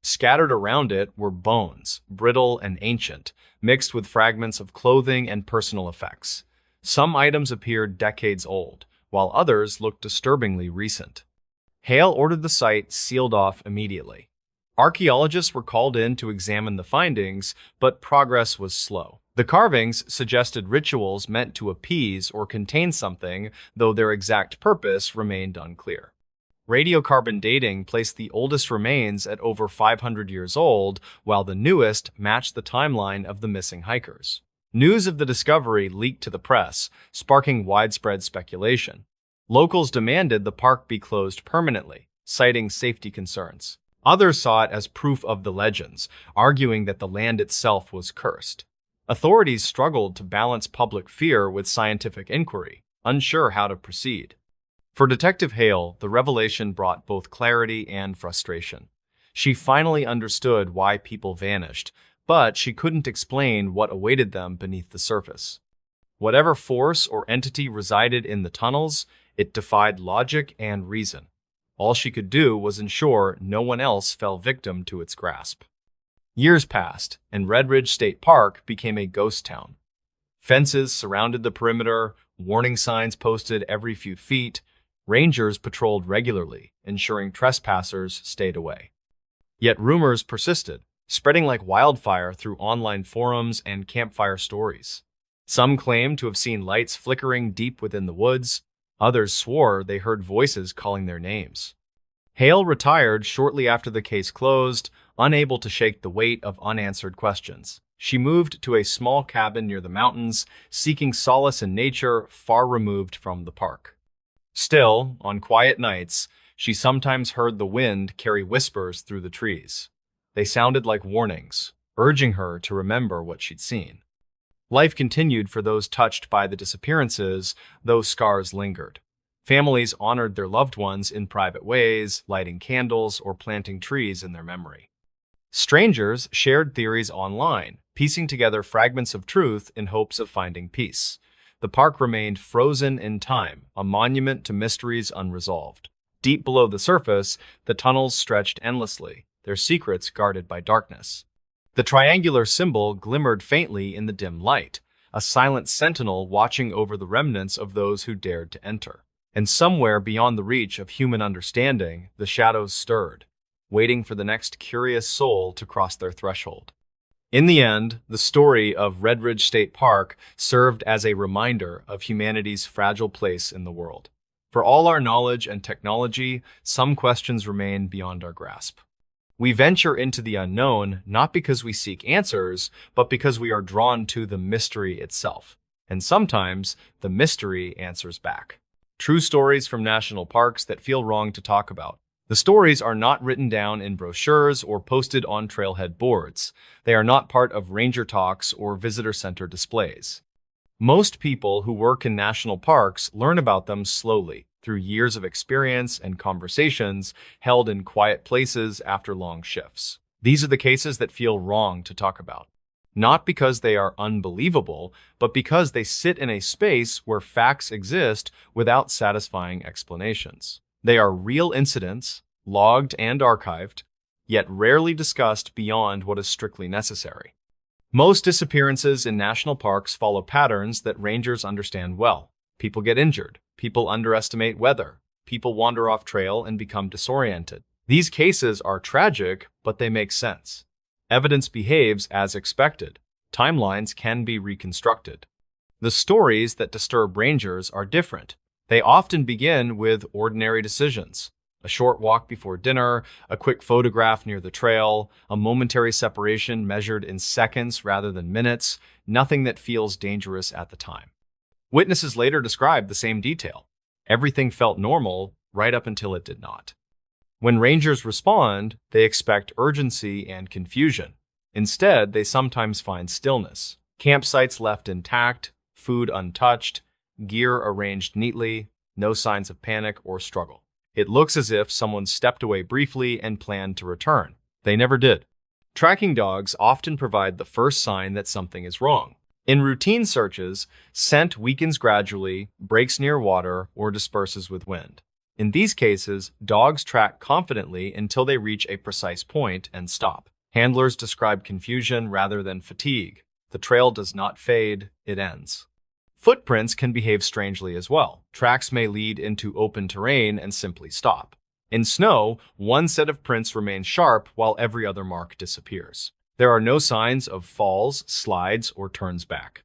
Scattered around it were bones, brittle and ancient, mixed with fragments of clothing and personal effects. Some items appeared decades old, while others looked disturbingly recent. Hale ordered the site sealed off immediately. Archaeologists were called in to examine the findings, but progress was slow. The carvings suggested rituals meant to appease or contain something, though their exact purpose remained unclear. Radiocarbon dating placed the oldest remains at over 500 years old, while the newest matched the timeline of the missing hikers. News of the discovery leaked to the press, sparking widespread speculation. Locals demanded the park be closed permanently, citing safety concerns. Others saw it as proof of the legends, arguing that the land itself was cursed. Authorities struggled to balance public fear with scientific inquiry, unsure how to proceed. For Detective Hale, the revelation brought both clarity and frustration. She finally understood why people vanished, but she couldn't explain what awaited them beneath the surface. Whatever force or entity resided in the tunnels, it defied logic and reason. All she could do was ensure no one else fell victim to its grasp. Years passed, and Red Ridge State Park became a ghost town. Fences surrounded the perimeter, warning signs posted every few feet. Rangers patrolled regularly, ensuring trespassers stayed away. Yet rumors persisted, spreading like wildfire through online forums and campfire stories. Some claimed to have seen lights flickering deep within the woods. Others swore they heard voices calling their names. Hale retired shortly after the case closed, unable to shake the weight of unanswered questions. She moved to a small cabin near the mountains, seeking solace in nature far removed from the park. Still, on quiet nights, she sometimes heard the wind carry whispers through the trees. They sounded like warnings, urging her to remember what she'd seen. Life continued for those touched by the disappearances, though scars lingered. Families honored their loved ones in private ways, lighting candles or planting trees in their memory. Strangers shared theories online, piecing together fragments of truth in hopes of finding peace. The park remained frozen in time, a monument to mysteries unresolved. Deep below the surface, the tunnels stretched endlessly, their secrets guarded by darkness. The triangular symbol glimmered faintly in the dim light, a silent sentinel watching over the remnants of those who dared to enter. And somewhere beyond the reach of human understanding, the shadows stirred, waiting for the next curious soul to cross their threshold. In the end, the story of Red Ridge State Park served as a reminder of humanity's fragile place in the world. For all our knowledge and technology, some questions remain beyond our grasp. We venture into the unknown not because we seek answers, but because we are drawn to the mystery itself. And sometimes, the mystery answers back. True stories from national parks that feel wrong to talk about. The stories are not written down in brochures or posted on trailhead boards. They are not part of ranger talks or visitor center displays. Most people who work in national parks learn about them slowly, through years of experience and conversations held in quiet places after long shifts. These are the cases that feel wrong to talk about. Not because they are unbelievable, but because they sit in a space where facts exist without satisfying explanations. They are real incidents, logged and archived, yet rarely discussed beyond what is strictly necessary. Most disappearances in national parks follow patterns that rangers understand well. People get injured, people underestimate weather, people wander off trail and become disoriented. These cases are tragic, but they make sense. Evidence behaves as expected. Timelines can be reconstructed. The stories that disturb rangers are different. They often begin with ordinary decisions. A short walk before dinner, a quick photograph near the trail, a momentary separation measured in seconds rather than minutes, nothing that feels dangerous at the time. Witnesses later describe the same detail. Everything felt normal right up until it did not. When rangers respond, they expect urgency and confusion. Instead, they sometimes find stillness. Campsites left intact, food untouched, gear arranged neatly, no signs of panic or struggle. It looks as if someone stepped away briefly and planned to return. They never did. Tracking dogs often provide the first sign that something is wrong. In routine searches, scent weakens gradually, breaks near water, or disperses with wind. In these cases, dogs track confidently until they reach a precise point and stop. Handlers describe confusion rather than fatigue. The trail does not fade, it ends. Footprints can behave strangely as well. Tracks may lead into open terrain and simply stop. In snow, one set of prints remains sharp while every other mark disappears. There are no signs of falls, slides, or turns back.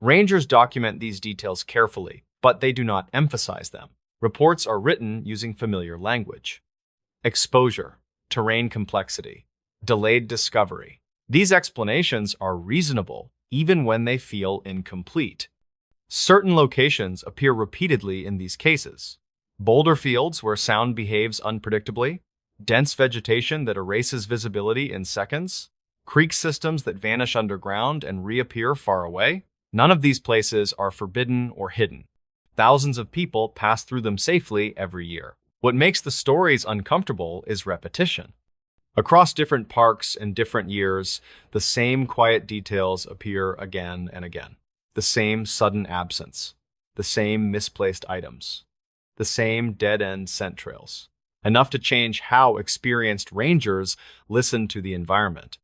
Rangers document these details carefully, but they do not emphasize them. Reports are written using familiar language. Exposure, terrain complexity, delayed discovery. These explanations are reasonable even when they feel incomplete. Certain locations appear repeatedly in these cases. Boulder fields where sound behaves unpredictably, dense vegetation that erases visibility in seconds, creek systems that vanish underground and reappear far away. None of these places are forbidden or hidden. Thousands of people pass through them safely every year. What makes the stories uncomfortable is repetition. Across different parks and different years, the same quiet details appear again and again. The same sudden absence, the same misplaced items, the same dead-end scent trails, enough to change how experienced rangers listen to the environment.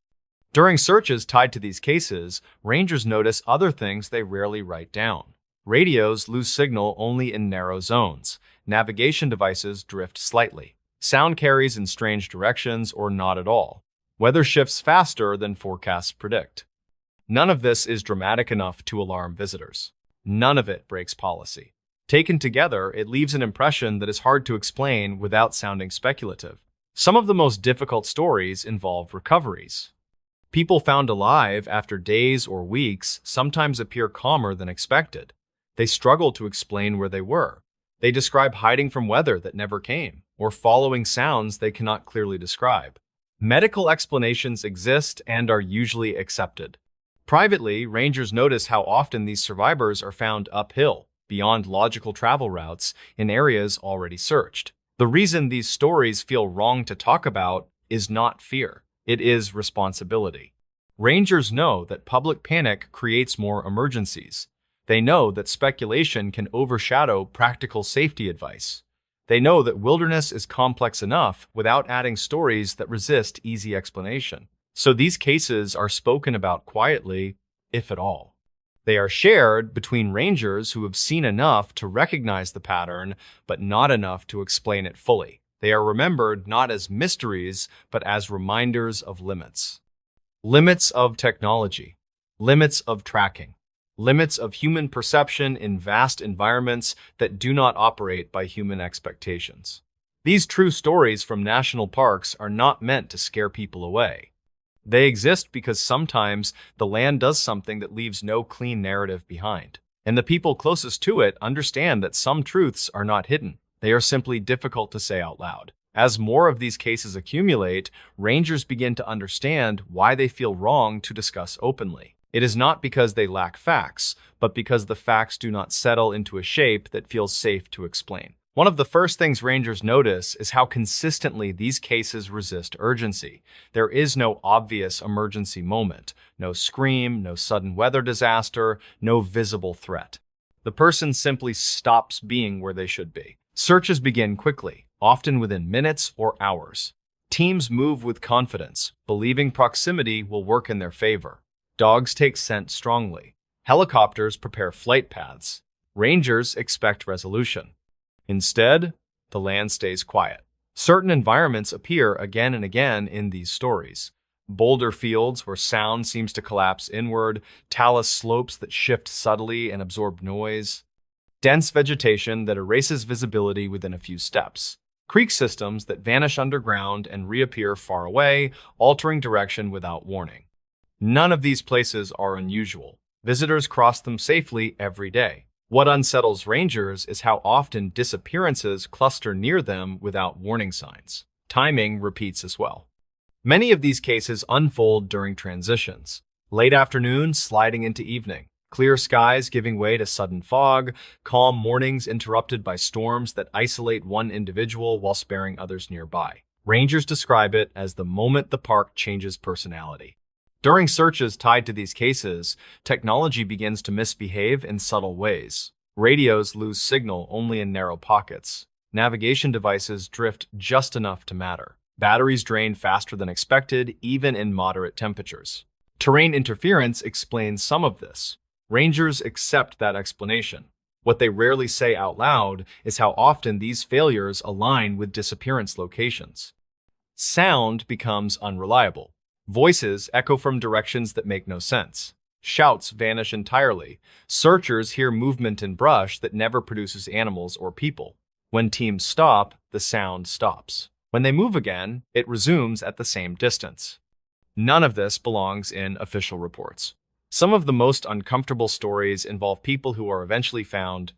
During searches tied to these cases, rangers notice other things they rarely write down. Radios lose signal only in narrow zones. Navigation devices drift slightly. Sound carries in strange directions or not at all. Weather shifts faster than forecasts predict. None of this is dramatic enough to alarm visitors. None of it breaks policy. Taken together, it leaves an impression that is hard to explain without sounding speculative. Some of the most difficult stories involve recoveries. People found alive after days or weeks sometimes appear calmer than expected. They struggle to explain where they were. They describe hiding from weather that never came, or following sounds they cannot clearly describe. Medical explanations exist and are usually accepted. Privately, rangers notice how often these survivors are found uphill, beyond logical travel routes, in areas already searched. The reason these stories feel wrong to talk about is not fear. It is responsibility. Rangers know that public panic creates more emergencies. They know that speculation can overshadow practical safety advice. They know that wilderness is complex enough without adding stories that resist easy explanation. So these cases are spoken about quietly, if at all. They are shared between rangers who have seen enough to recognize the pattern, but not enough to explain it fully. They are remembered not as mysteries, but as reminders of limits. Limits of technology, limits of tracking, limits of human perception in vast environments that do not operate by human expectations. These true stories from national parks are not meant to scare people away. They exist because sometimes the land does something that leaves no clean narrative behind. And the people closest to it understand that some truths are not hidden. They are simply difficult to say out loud. As more of these cases accumulate, rangers begin to understand why they feel wrong to discuss openly. It is not because they lack facts, but because the facts do not settle into a shape that feels safe to explain. One of the first things rangers notice is how consistently these cases resist urgency. There is no obvious emergency moment, no scream, no sudden weather disaster, no visible threat. The person simply stops being where they should be. Searches begin quickly, often within minutes or hours. Teams move with confidence, believing proximity will work in their favor. Dogs take scent strongly. Helicopters prepare flight paths. Rangers expect resolution. Instead, the land stays quiet. Certain environments appear again and again in these stories. Boulder fields where sound seems to collapse inward, talus slopes that shift subtly and absorb noise, dense vegetation that erases visibility within a few steps, creek systems that vanish underground and reappear far away, altering direction without warning. None of these places are unusual. Visitors cross them safely every day. What unsettles rangers is how often disappearances cluster near them without warning signs. Timing repeats as well. Many of these cases unfold during transitions. Late afternoon sliding into evening. Clear skies giving way to sudden fog, calm mornings interrupted by storms that isolate one individual while sparing others nearby. Rangers describe it as the moment the park changes personality. During searches tied to these cases, technology begins to misbehave in subtle ways. Radios lose signal only in narrow pockets. Navigation devices drift just enough to matter. Batteries drain faster than expected, even in moderate temperatures. Terrain interference explains some of this. Rangers accept that explanation. What they rarely say out loud is how often these failures align with disappearance locations. Sound becomes unreliable. Voices echo from directions that make no sense. Shouts vanish entirely. Searchers hear movement in brush that never produces animals or people. When teams stop, the sound stops. When they move again, it resumes at the same distance. None of this belongs in official reports. Some of the most uncomfortable stories involve people who are eventually found.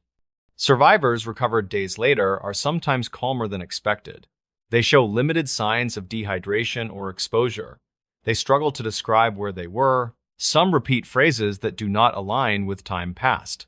Survivors recovered days later are sometimes calmer than expected. They show limited signs of dehydration or exposure. They struggle to describe where they were. Some repeat phrases that do not align with time past.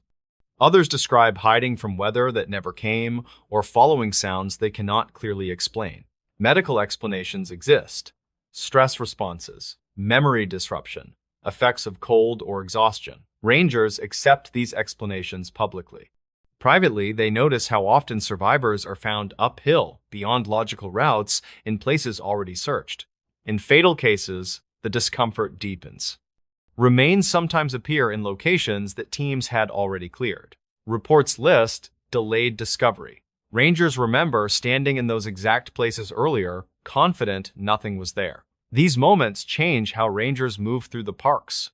Others describe hiding from weather that never came or following sounds they cannot clearly explain. Medical explanations exist. Stress responses, memory disruption, effects of cold or exhaustion. Rangers accept these explanations publicly. Privately, they notice how often survivors are found uphill, beyond logical routes, in places already searched. In fatal cases, the discomfort deepens. Remains sometimes appear in locations that teams had already cleared. Reports list delayed discovery. Rangers remember standing in those exact places earlier, confident nothing was there. These moments change how rangers move through the parks.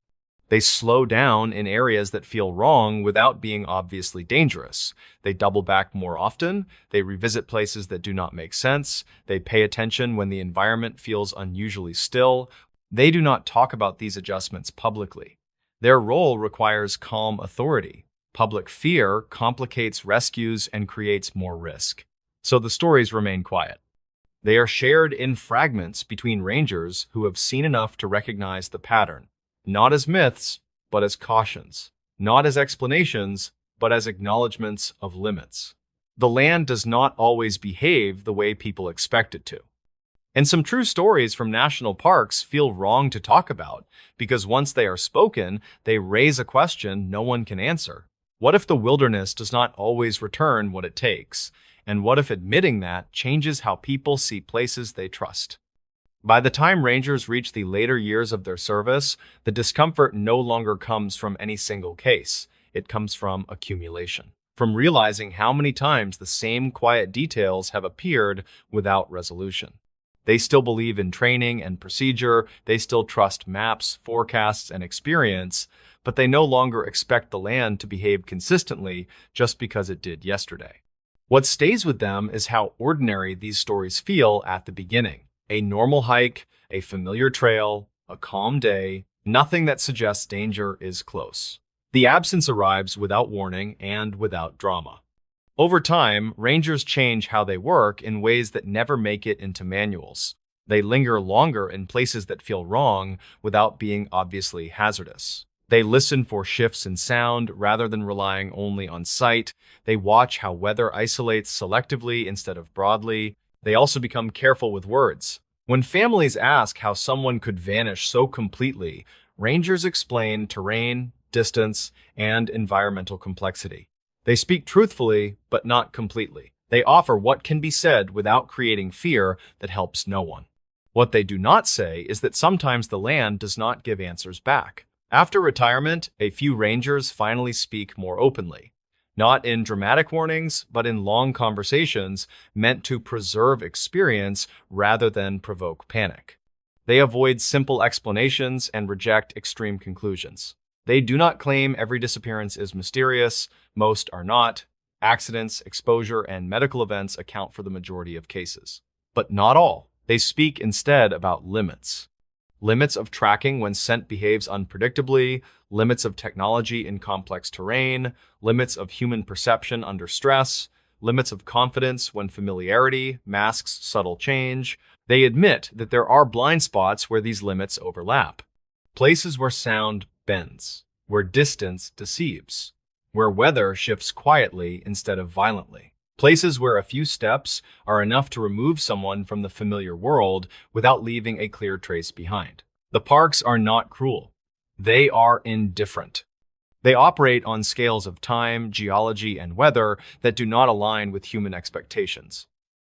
They slow down in areas that feel wrong without being obviously dangerous. They double back more often. They revisit places that do not make sense. They pay attention when the environment feels unusually still. They do not talk about these adjustments publicly. Their role requires calm authority. Public fear complicates rescues and creates more risk. So the stories remain quiet. They are shared in fragments between rangers who have seen enough to recognize the pattern. Not as myths, but as cautions. Not as explanations, but as acknowledgments of limits. The land does not always behave the way people expect it to. And some true stories from national parks feel wrong to talk about because once they are spoken, they raise a question no one can answer. What if the wilderness does not always return what it takes? And what if admitting that changes how people see places they trust? By the time rangers reach the later years of their service, the discomfort no longer comes from any single case. It comes from accumulation, from realizing how many times the same quiet details have appeared without resolution. They still believe in training and procedure, they still trust maps, forecasts, and experience, but they no longer expect the land to behave consistently just because it did yesterday. What stays with them is how ordinary these stories feel at the beginning. A normal hike, a familiar trail, a calm day, nothing that suggests danger is close. The absence arrives without warning and without drama. Over time, rangers change how they work in ways that never make it into manuals. They linger longer in places that feel wrong without being obviously hazardous. They listen for shifts in sound rather than relying only on sight. They watch how weather isolates selectively instead of broadly. They also become careful with words. When families ask how someone could vanish so completely, rangers explain terrain, distance, and environmental complexity. They speak truthfully, but not completely. They offer what can be said without creating fear that helps no one. What they do not say is that sometimes the land does not give answers back. After retirement, a few rangers finally speak more openly, not in dramatic warnings, but in long conversations meant to preserve experience rather than provoke panic. They avoid simple explanations and reject extreme conclusions. They do not claim every disappearance is mysterious, most are not. Accidents, exposure, and medical events account for the majority of cases. But not all. They speak instead about limits. Limits of tracking when scent behaves unpredictably, limits of technology in complex terrain, limits of human perception under stress, limits of confidence when familiarity masks subtle change. They admit that there are blind spots where these limits overlap. Places where sound bends, where distance deceives, where weather shifts quietly instead of violently. Places where a few steps are enough to remove someone from the familiar world without leaving a clear trace behind. The parks are not cruel. They are indifferent. They operate on scales of time, geology, and weather that do not align with human expectations.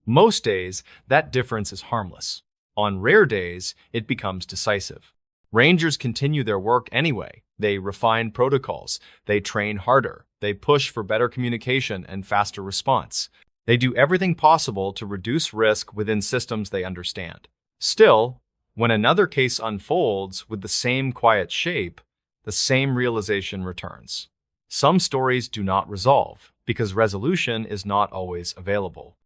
Most days, that difference is harmless. On rare days, it becomes decisive. Rangers continue their work anyway. They refine protocols. They train harder. They push for better communication and faster response. They do everything possible to reduce risk within systems they understand. Still, when another case unfolds with the same quiet shape, the same realization returns. Some stories do not resolve because resolution is not always available.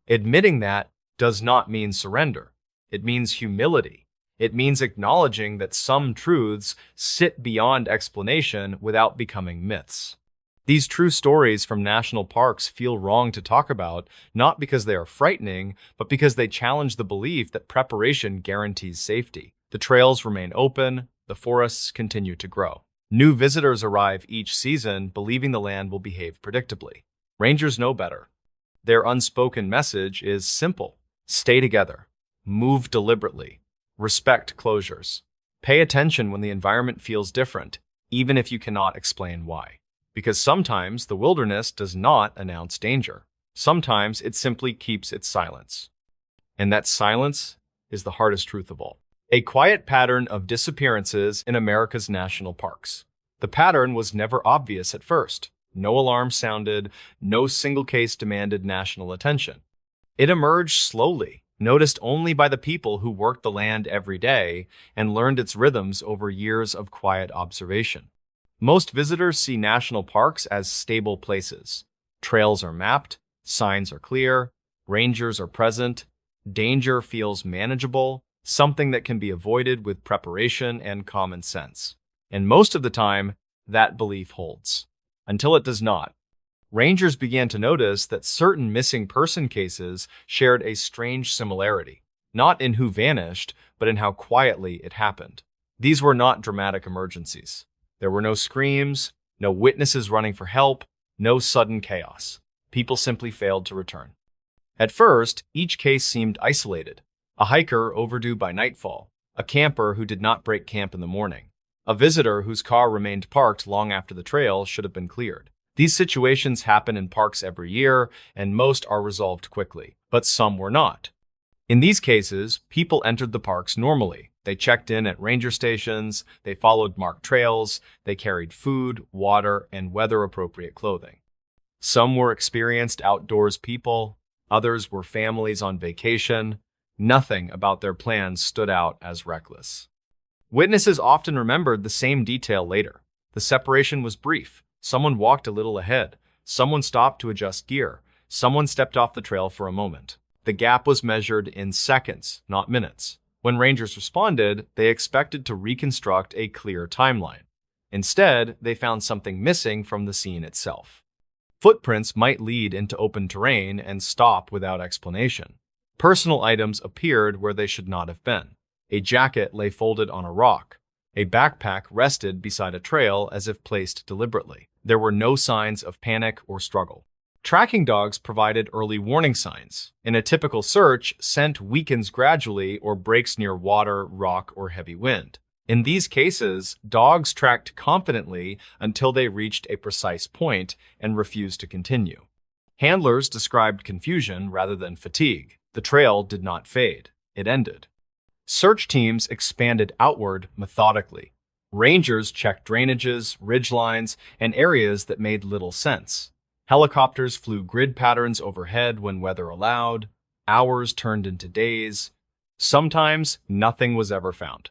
Admitting that does not mean surrender. It means humility. It means acknowledging that some truths sit beyond explanation without becoming myths. These true stories from national parks feel wrong to talk about, not because they are frightening, but because they challenge the belief that preparation guarantees safety. The trails remain open, the forests continue to grow. New visitors arrive each season, believing the land will behave predictably. Rangers know better. Their unspoken message is simple: stay together, move deliberately, respect closures. Pay attention when the environment feels different, even if you cannot explain why. Because sometimes the wilderness does not announce danger. Sometimes it simply keeps its silence. And that silence is the hardest truth of all. A quiet pattern of disappearances in America's national parks. The pattern was never obvious at first. No alarm sounded, no single case demanded national attention. It emerged slowly, noticed only by the people who worked the land every day and learned its rhythms over years of quiet observation. Most visitors see national parks as stable places. Trails are mapped, signs are clear, rangers are present, danger feels manageable, something that can be avoided with preparation and common sense. And most of the time, that belief holds. Until it does not. Rangers began to notice that certain missing person cases shared a strange similarity, not in who vanished, but in how quietly it happened. These were not dramatic emergencies. There were no screams, no witnesses running for help, no sudden chaos. People simply failed to return. At first, each case seemed isolated. A hiker overdue by nightfall, a camper who did not break camp in the morning, a visitor whose car remained parked long after the trail should have been cleared. These situations happen in parks every year, and most are resolved quickly, but some were not. In these cases, people entered the parks normally. They checked in at ranger stations, they followed marked trails, they carried food, water, and weather-appropriate clothing. Some were experienced outdoors people, others were families on vacation. Nothing about their plans stood out as reckless. Witnesses often remembered the same detail later. The separation was brief. Someone walked a little ahead. Someone stopped to adjust gear. Someone stepped off the trail for a moment. The gap was measured in seconds, not minutes. When rangers responded, they expected to reconstruct a clear timeline. Instead, they found something missing from the scene itself. Footprints might lead into open terrain and stop without explanation. Personal items appeared where they should not have been. A jacket lay folded on a rock. A backpack rested beside a trail as if placed deliberately. There were no signs of panic or struggle. Tracking dogs provided early warning signs. In a typical search, scent weakens gradually or breaks near water, rock, or heavy wind. In these cases, dogs tracked confidently until they reached a precise point and refused to continue. Handlers described confusion rather than fatigue. The trail did not fade. It ended. Search teams expanded outward methodically. Rangers checked drainages, ridgelines, and areas that made little sense. Helicopters flew grid patterns overhead when weather allowed. Hours turned into days. Sometimes nothing was ever found.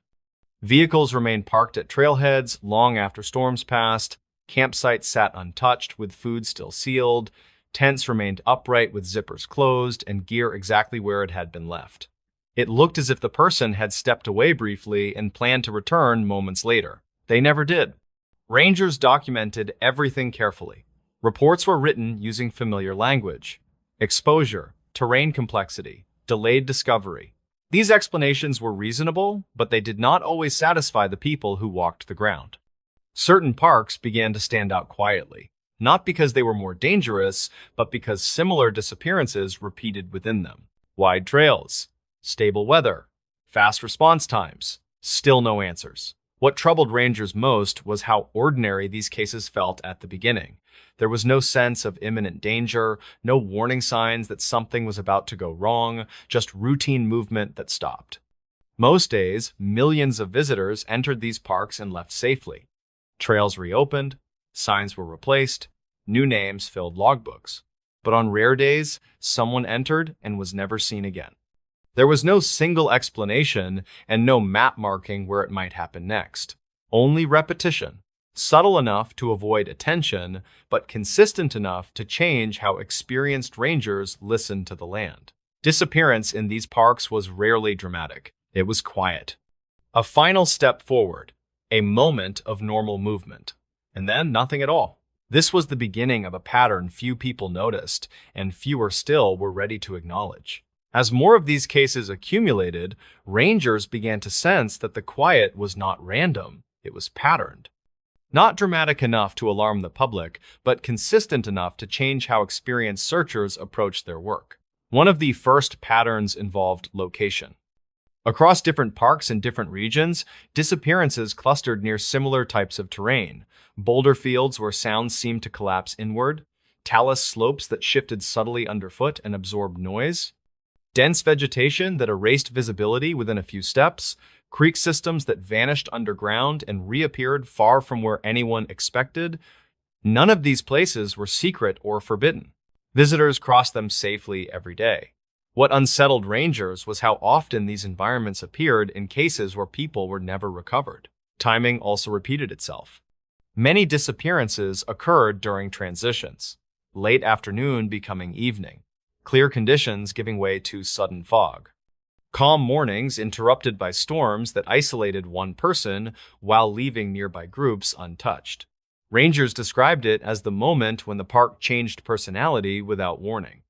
Vehicles remained parked at trailheads long after storms passed. Campsites sat untouched with food still sealed. Tents remained upright with zippers closed and gear exactly where it had been left. It looked as if the person had stepped away briefly and planned to return moments later. They never did. Rangers documented everything carefully. Reports were written using familiar language. Exposure, terrain complexity, delayed discovery. These explanations were reasonable, but they did not always satisfy the people who walked the ground. Certain parks began to stand out quietly, not because they were more dangerous, but because similar disappearances repeated within them. Wide trails, stable weather, fast response times, still no answers. What troubled rangers most was how ordinary these cases felt at the beginning. There was no sense of imminent danger, no warning signs that something was about to go wrong, just routine movement that stopped. Most days, millions of visitors entered these parks and left safely. Trails reopened, signs were replaced, new names filled logbooks. But on rare days, someone entered and was never seen again. There was no single explanation and no map marking where it might happen next. Only repetition. Subtle enough to avoid attention, but consistent enough to change how experienced rangers listened to the land. Disappearance in these parks was rarely dramatic. It was quiet. A final step forward, a moment of normal movement, and then nothing at all. This was the beginning of a pattern few people noticed, and fewer still were ready to acknowledge. As more of these cases accumulated, rangers began to sense that the quiet was not random, it was patterned. Not dramatic enough to alarm the public, but consistent enough to change how experienced searchers approached their work. One of the first patterns involved location. Across different parks in different regions, disappearances clustered near similar types of terrain. Boulder fields where sounds seemed to collapse inward, talus slopes that shifted subtly underfoot and absorbed noise, dense vegetation that erased visibility within a few steps, creek systems that vanished underground and reappeared far from where anyone expected. None of these places were secret or forbidden. Visitors crossed them safely every day. What unsettled rangers was how often these environments appeared in cases where people were never recovered. Timing also repeated itself. Many disappearances occurred during transitions, late afternoon becoming evening, clear conditions giving way to sudden fog. Calm mornings interrupted by storms that isolated one person while leaving nearby groups untouched. Rangers described it as the moment when the park changed personality without warning.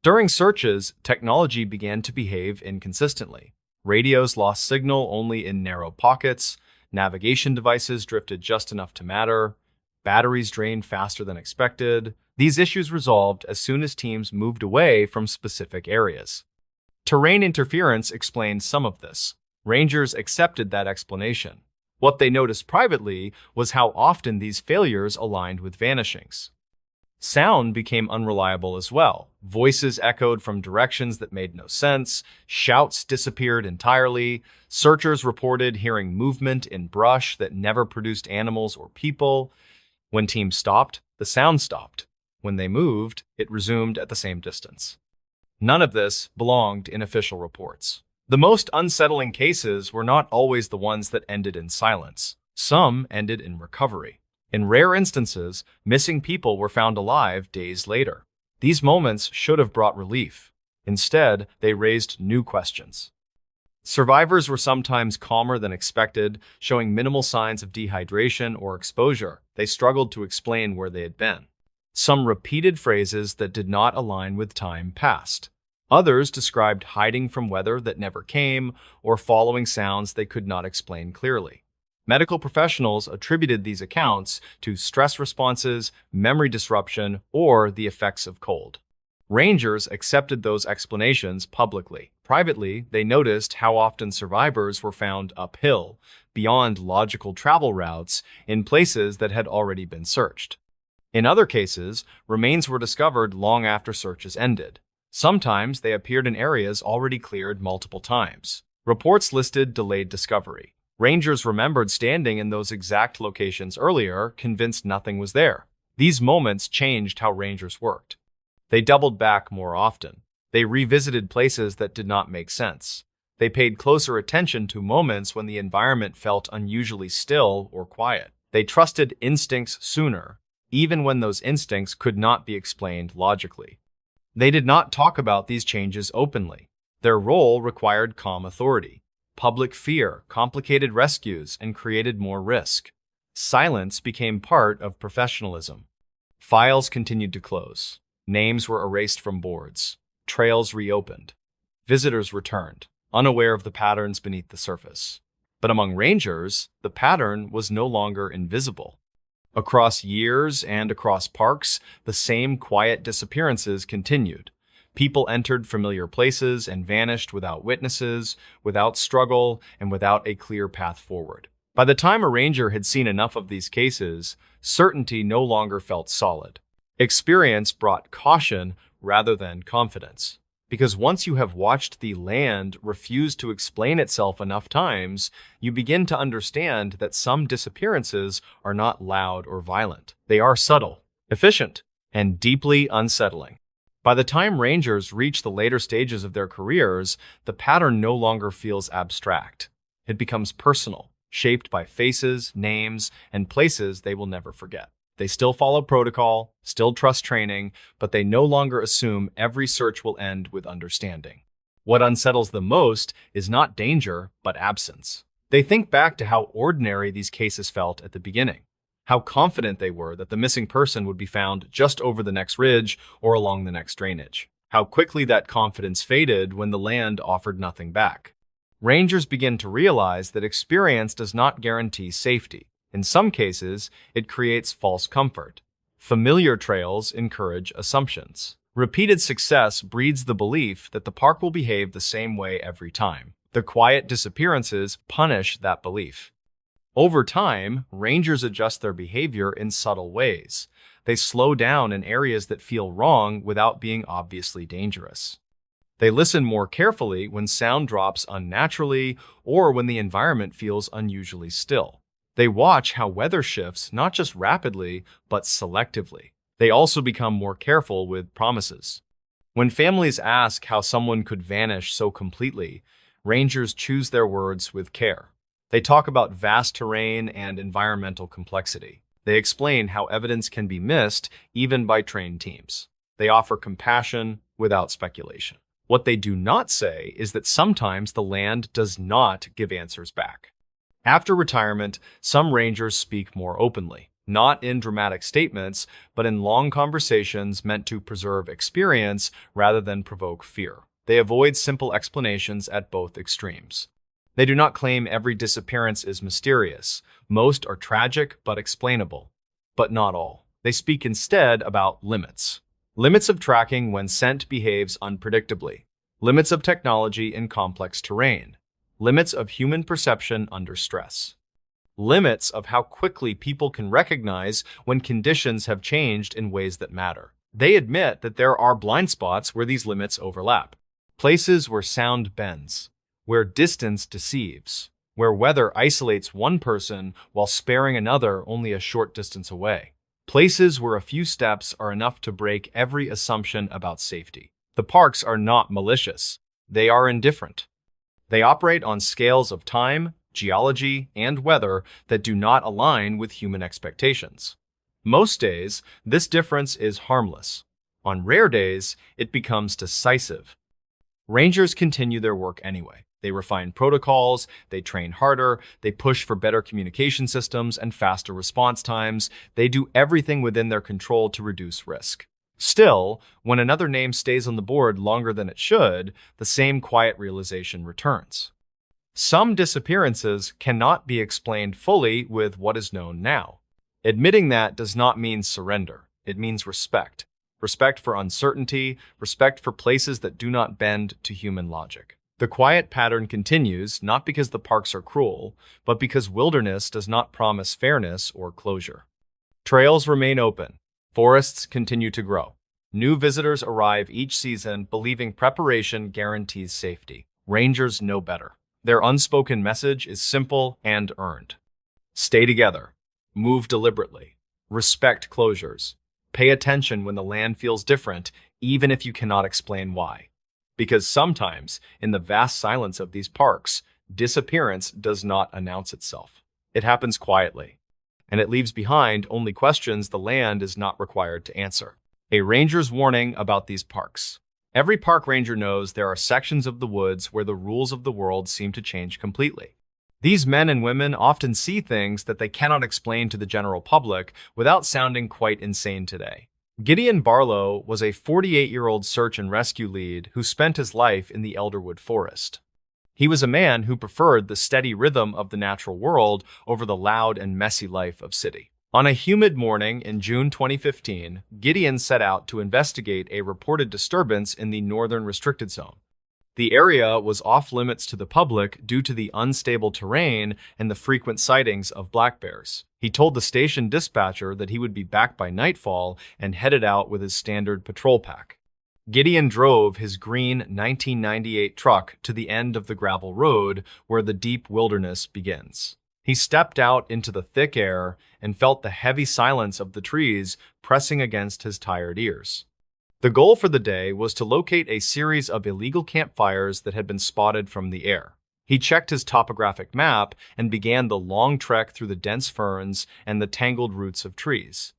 During searches, technology began to behave inconsistently. Radios lost signal only in narrow pockets, navigation devices drifted just enough to matter, batteries drained faster than expected. These issues resolved as soon as teams moved away from specific areas. Terrain interference explained some of this. Rangers accepted that explanation. What they noticed privately was how often these failures aligned with vanishings. Sound became unreliable as well. Voices echoed from directions that made no sense. Shouts disappeared entirely. Searchers reported hearing movement in brush that never produced animals or people. When teams stopped, the sound stopped. When they moved, it resumed at the same distance. None of this belonged in official reports. The most unsettling cases were not always the ones that ended in silence. Some ended in recovery. In rare instances, missing people were found alive days later. These moments should have brought relief. Instead, they raised new questions. Survivors were sometimes calmer than expected, showing minimal signs of dehydration or exposure. They struggled to explain where they had been. Some repeated phrases that did not align with time passed. Others described hiding from weather that never came or following sounds they could not explain clearly. Medical professionals attributed these accounts to stress responses, memory disruption, or the effects of cold. Rangers accepted those explanations publicly. Privately, they noticed how often survivors were found uphill, beyond logical travel routes, in places that had already been searched. In other cases, remains were discovered long after searches ended. Sometimes they appeared in areas already cleared multiple times. Reports listed delayed discovery. Rangers remembered standing in those exact locations earlier, convinced nothing was there. These moments changed how rangers worked. They doubled back more often. They revisited places that did not make sense. They paid closer attention to moments when the environment felt unusually still or quiet. They trusted instincts sooner, even when those instincts could not be explained logically. They did not talk about these changes openly. Their role required calm authority. Public fear complicated rescues and created more risk. Silence became part of professionalism. Files continued to close. Names were erased from boards. Trails reopened. Visitors returned, unaware of the patterns beneath the surface. But among rangers, the pattern was no longer invisible. Across years and across parks, the same quiet disappearances continued. People entered familiar places and vanished without witnesses, without struggle, and without a clear path forward. By the time a ranger had seen enough of these cases, certainty no longer felt solid. Experience brought caution rather than confidence. Because once you have watched the land refuse to explain itself enough times, you begin to understand that some disappearances are not loud or violent. They are subtle, efficient, and deeply unsettling. By the time rangers reach the later stages of their careers, the pattern no longer feels abstract. It becomes personal, shaped by faces, names, and places they will never forget. They still follow protocol, still trust training, but they no longer assume every search will end with understanding. What unsettles them most is not danger, but absence. They think back to how ordinary these cases felt at the beginning, how confident they were that the missing person would be found just over the next ridge or along the next drainage, how quickly that confidence faded when the land offered nothing back. Rangers begin to realize that experience does not guarantee safety. In some cases, it creates false comfort. Familiar trails encourage assumptions. Repeated success breeds the belief that the park will behave the same way every time. The quiet disappearances punish that belief. Over time, rangers adjust their behavior in subtle ways. They slow down in areas that feel wrong without being obviously dangerous. They listen more carefully when sound drops unnaturally or when the environment feels unusually still. They watch how weather shifts not just rapidly, but selectively. They also become more careful with promises. When families ask how someone could vanish so completely, rangers choose their words with care. They talk about vast terrain and environmental complexity. They explain how evidence can be missed even by trained teams. They offer compassion without speculation. What they do not say is that sometimes the land does not give answers back. After retirement, some rangers speak more openly, not in dramatic statements, but in long conversations meant to preserve experience rather than provoke fear. They avoid simple explanations at both extremes. They do not claim every disappearance is mysterious. Most are tragic but explainable, but not all. They speak instead about limits. Limits of tracking when scent behaves unpredictably. Limits of technology in complex terrain. Limits of human perception under stress. Limits of how quickly people can recognize when conditions have changed in ways that matter. They admit that there are blind spots where these limits overlap. Places where sound bends, where distance deceives, where weather isolates one person while sparing another only a short distance away. Places where a few steps are enough to break every assumption about safety. The parks are not malicious. They are indifferent. They operate on scales of time, geology, and weather that do not align with human expectations. Most days, this difference is harmless. On rare days, it becomes decisive. Rangers continue their work anyway. They refine protocols, they train harder, they push for better communication systems and faster response times. They do everything within their control to reduce risk. Still, when another name stays on the board longer than it should, the same quiet realization returns. Some disappearances cannot be explained fully with what is known now. Admitting that does not mean surrender. It means respect. Respect for uncertainty, respect for places that do not bend to human logic. The quiet pattern continues not because the parks are cruel, but because wilderness does not promise fairness or closure. Trails remain open. Forests continue to grow. New visitors arrive each season believing preparation guarantees safety. Rangers know better. Their unspoken message is simple and earned. Stay together. Move deliberately. Respect closures. Pay attention when the land feels different, even if you cannot explain why. Because sometimes, in the vast silence of these parks, disappearance does not announce itself. It happens quietly, and it leaves behind only questions the land is not required to answer. A ranger's warning about these parks. Every park ranger knows there are sections of the woods where the rules of the world seem to change completely. These men and women often see things that they cannot explain to the general public without sounding quite insane today. Gideon Barlow was a 48-year-old search and rescue lead who spent his life in the Elderwood Forest. He was a man who preferred the steady rhythm of the natural world over the loud and messy life of city. On a humid morning in June 2015, Gideon set out to investigate a reported disturbance in the northern restricted zone. The area was off-limits to the public due to the unstable terrain and the frequent sightings of black bears. He told the station dispatcher that he would be back by nightfall and headed out with his standard patrol pack. Gideon drove his green 1998 truck to the end of the gravel road where the deep wilderness begins. He stepped out into the thick air and felt the heavy silence of the trees pressing against his tired ears. The goal for the day was to locate a series of illegal campfires that had been spotted from the air. He checked his topographic map and began the long trek through the dense ferns and the tangled roots of trees.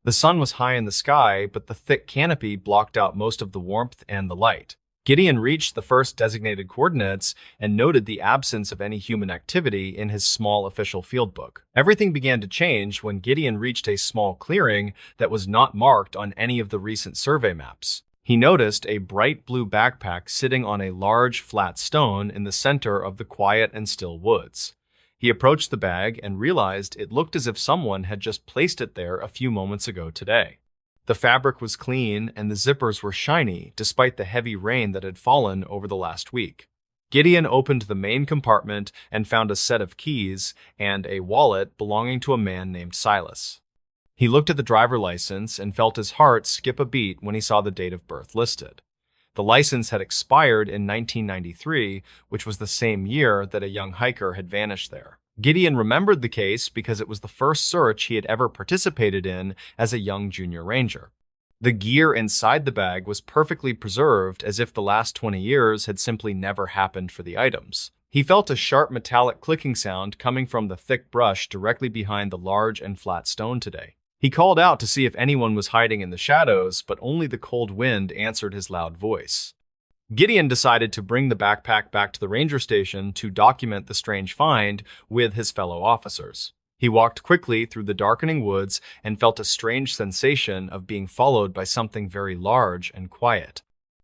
The sun was high in the sky, but the thick canopy blocked out most of the warmth and the light. Gideon reached the first designated coordinates and noted the absence of any human activity in his small official field book. Everything began to change when Gideon reached a small clearing that was not marked on any of the recent survey maps. He noticed a bright blue backpack sitting on a large flat stone in the center of the quiet and still woods. He approached the bag and realized it looked as if someone had just placed it there a few moments ago today. The fabric was clean and the zippers were shiny despite the heavy rain that had fallen over the last week. Gideon opened the main compartment and found a set of keys and a wallet belonging to a man named Silas. He looked at the driver license and felt his heart skip a beat when he saw the date of birth listed. The license had expired in 1993, which was the same year that a young hiker had vanished there. Gideon remembered the case because it was the first search he had ever participated in as a young junior ranger. The gear inside the bag was perfectly preserved as if the last 20 years had simply never happened for the items. He felt a sharp metallic clicking sound coming from the thick brush directly behind the large and flat stone today. He called out to see if anyone was hiding in the shadows, but only the cold wind answered his loud voice. Gideon decided to bring the backpack back to the ranger station to document the strange find with his fellow officers. He walked quickly through the darkening woods and felt a strange sensation of being followed by something very large and quiet.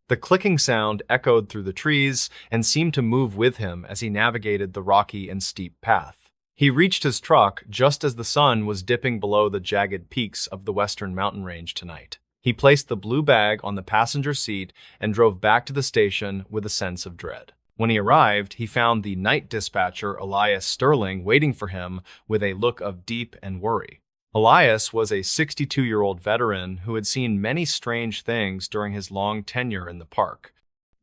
The clicking sound echoed through the trees and seemed to move with him as he navigated the rocky and steep path. He reached his truck just as the sun was dipping below the jagged peaks of the western mountain range tonight. He placed the blue bag on the passenger seat and drove back to the station with a sense of dread. When he arrived, he found the night dispatcher Elias Sterling waiting for him with a look of deep and worry. Elias was a 62-year-old veteran who had seen many strange things during his long tenure in the park.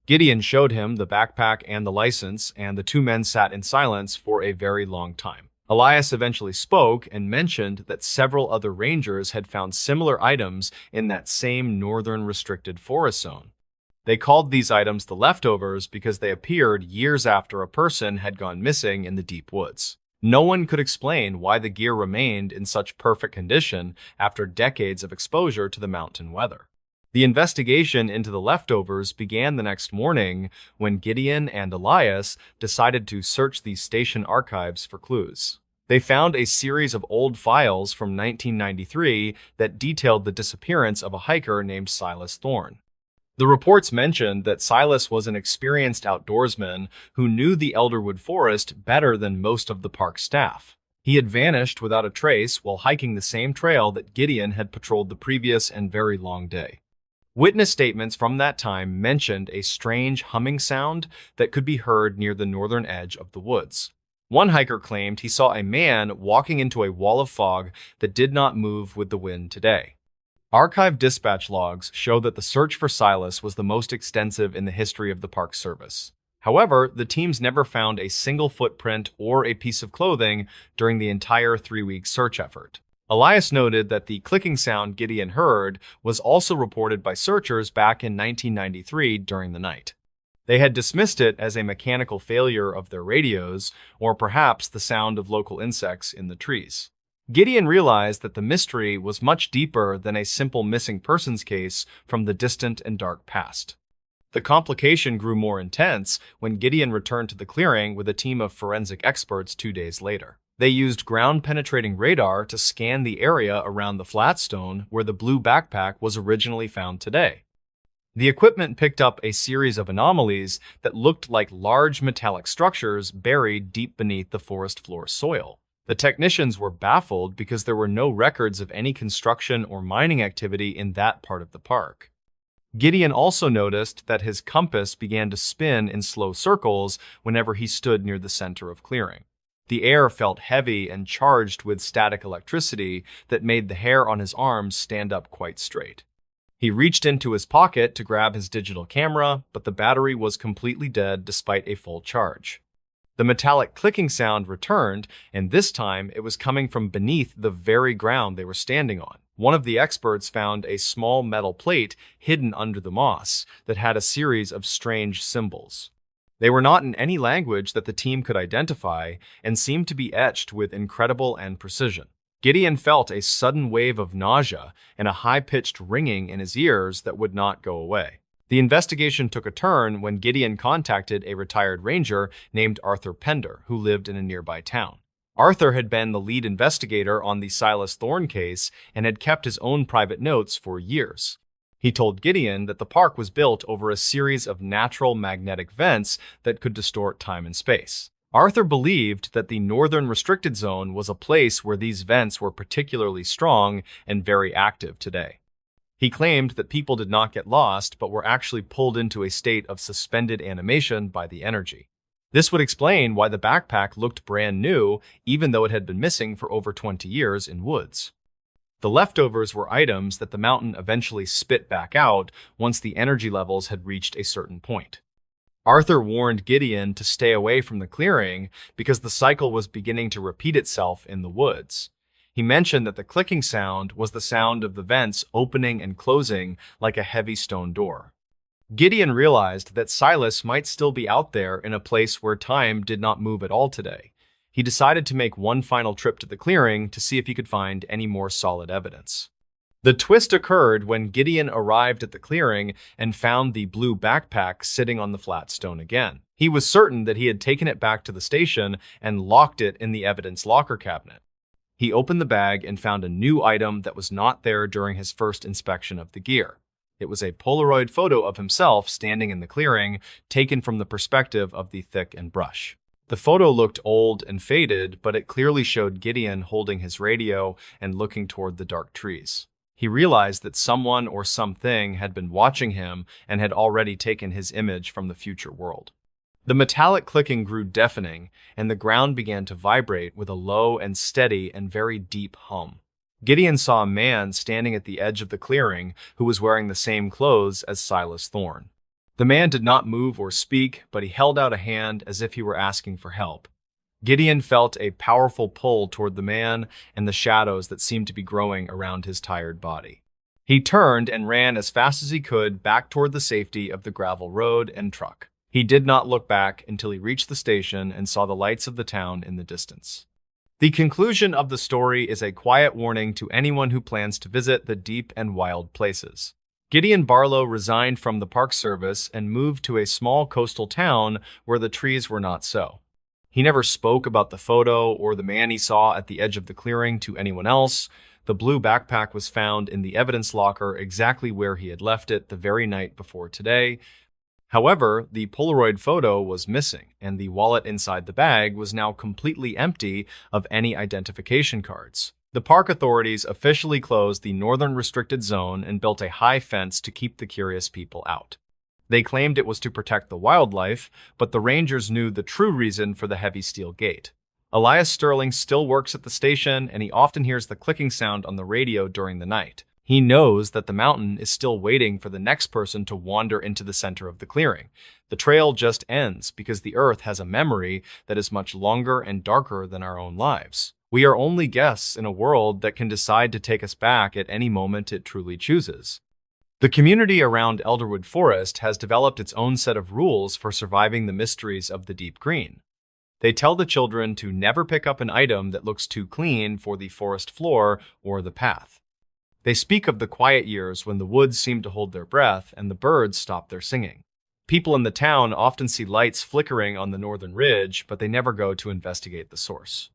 Gideon showed him the backpack and the license, and the two men sat in silence for a very long time. Elias eventually spoke and mentioned that several other rangers had found similar items in that same northern restricted forest zone. They called these items the leftovers because they appeared years after a person had gone missing in the deep woods. No one could explain why the gear remained in such perfect condition after decades of exposure to the mountain weather. The investigation into the leftovers began the next morning when Gideon and Elias decided to search the station archives for clues. They found a series of old files from 1993 that detailed the disappearance of a hiker named Silas Thorne. The reports mentioned that Silas was an experienced outdoorsman who knew the Elderwood Forest better than most of the park staff. He had vanished without a trace while hiking the same trail that Gideon had patrolled the previous and very long day. Witness statements from that time mentioned a strange humming sound that could be heard near the northern edge of the woods. One hiker claimed he saw a man walking into a wall of fog that did not move with the wind today. Archive dispatch logs show that the search for Silas was the most extensive in the history of the Park Service. However, the teams never found a single footprint or a piece of clothing during the entire 3-week search effort. Elias noted that the clicking sound Gideon heard was also reported by searchers back in 1993 during the night. They had dismissed it as a mechanical failure of their radios, or perhaps the sound of local insects in the trees. Gideon realized that the mystery was much deeper than a simple missing persons case from the distant and dark past. The complication grew more intense when Gideon returned to the clearing with a team of forensic experts 2 days later. They used ground-penetrating radar to scan the area around the flat stone where the blue backpack was originally found today. The equipment picked up a series of anomalies that looked like large metallic structures buried deep beneath the forest floor soil. The technicians were baffled because there were no records of any construction or mining activity in that part of the park. Gideon also noticed that his compass began to spin in slow circles whenever he stood near the center of clearing. The air felt heavy and charged with static electricity that made the hair on his arms stand up quite straight. He reached into his pocket to grab his digital camera, but the battery was completely dead despite a full charge. The metallic clicking sound returned, and this time it was coming from beneath the very ground they were standing on. One of the experts found a small metal plate hidden under the moss that had a series of strange symbols. They were not in any language that the team could identify and seemed to be etched with incredible precision. Gideon felt a sudden wave of nausea and a high-pitched ringing in his ears that would not go away. The investigation took a turn when Gideon contacted a retired ranger named Arthur Pender, who lived in a nearby town. Arthur had been the lead investigator on the Silas Thorne case and had kept his own private notes for years. He told Gideon that the park was built over a series of natural magnetic vents that could distort time and space. Arthur believed that the northern restricted zone was a place where these vents were particularly strong and very active today. He claimed that people did not get lost but were actually pulled into a state of suspended animation by the energy. This would explain why the backpack looked brand new even though it had been missing for over 20 years in woods. The leftovers were items that the mountain eventually spit back out once the energy levels had reached a certain point. Arthur warned Gideon to stay away from the clearing because the cycle was beginning to repeat itself in the woods. He mentioned that the clicking sound was the sound of the vents opening and closing like a heavy stone door. Gideon realized that Silas might still be out there in a place where time did not move at all today. He decided to make one final trip to the clearing to see if he could find any more solid evidence. The twist occurred when Gideon arrived at the clearing and found the blue backpack sitting on the flat stone again. He was certain that he had taken it back to the station and locked it in the evidence locker cabinet. He opened the bag and found a new item that was not there during his first inspection of the gear. It was a Polaroid photo of himself standing in the clearing, taken from the perspective of the thick and brush. The photo looked old and faded, but it clearly showed Gideon holding his radio and looking toward the dark trees. He realized that someone or something had been watching him and had already taken his image from the future world. The metallic clicking grew deafening, and the ground began to vibrate with a low and steady and very deep hum. Gideon saw a man standing at the edge of the clearing who was wearing the same clothes as Silas Thorne. The man did not move or speak, but he held out a hand as if he were asking for help. Gideon felt a powerful pull toward the man and the shadows that seemed to be growing around his tired body. He turned and ran as fast as he could back toward the safety of the gravel road and truck. He did not look back until he reached the station and saw the lights of the town in the distance. The conclusion of the story is a quiet warning to anyone who plans to visit the deep and wild places. Gideon Barlow resigned from the Park Service and moved to a small coastal town where the trees were not so. He never spoke about the photo or the man he saw at the edge of the clearing to anyone else. The blue backpack was found in the evidence locker exactly where he had left it the very night before today. However, the Polaroid photo was missing, and the wallet inside the bag was now completely empty of any identification cards. The park authorities officially closed the northern restricted zone and built a high fence to keep the curious people out. They claimed it was to protect the wildlife, but the rangers knew the true reason for the heavy steel gate. Elias Sterling still works at the station, and he often hears the clicking sound on the radio during the night. He knows that the mountain is still waiting for the next person to wander into the center of the clearing. The trail just ends because the Earth has a memory that is much longer and darker than our own lives. We are only guests in a world that can decide to take us back at any moment it truly chooses. The community around Elderwood Forest has developed its own set of rules for surviving the mysteries of the deep green. They tell the children to never pick up an item that looks too clean for the forest floor or the path. They speak of the quiet years when the woods seem to hold their breath and the birds stop their singing. People in the town often see lights flickering on the northern ridge, but they never go to investigate the source.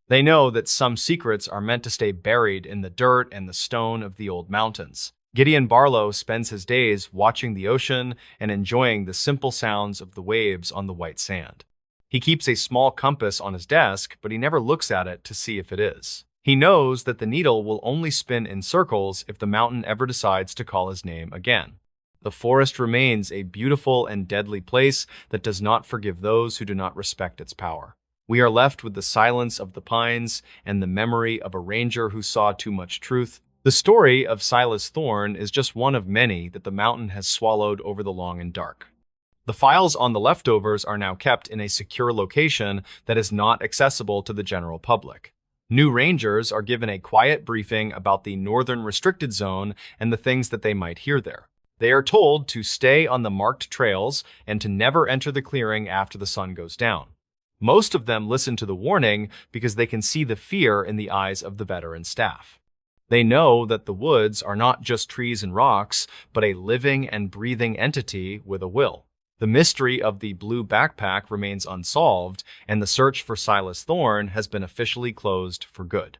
They know that some secrets are meant to stay buried in the dirt and the stone of the old mountains. Gideon Barlow spends his days watching the ocean and enjoying the simple sounds of the waves on the white sand. He keeps a small compass on his desk, but he never looks at it to see if it is. He knows that the needle will only spin in circles if the mountain ever decides to call his name again. The forest remains a beautiful and deadly place that does not forgive those who do not respect its power. We are left with the silence of the pines and the memory of a ranger who saw too much truth. The story of Silas Thorne is just one of many that the mountain has swallowed over the long and dark. The files on the leftovers are now kept in a secure location that is not accessible to the general public. New rangers are given a quiet briefing about the northern restricted zone and the things that they might hear there. They are told to stay on the marked trails and to never enter the clearing after the sun goes down. Most of them listen to the warning because they can see the fear in the eyes of the veteran staff. They know that the woods are not just trees and rocks, but a living and breathing entity with a will. The mystery of the blue backpack remains unsolved, and the search for Silas Thorne has been officially closed for good.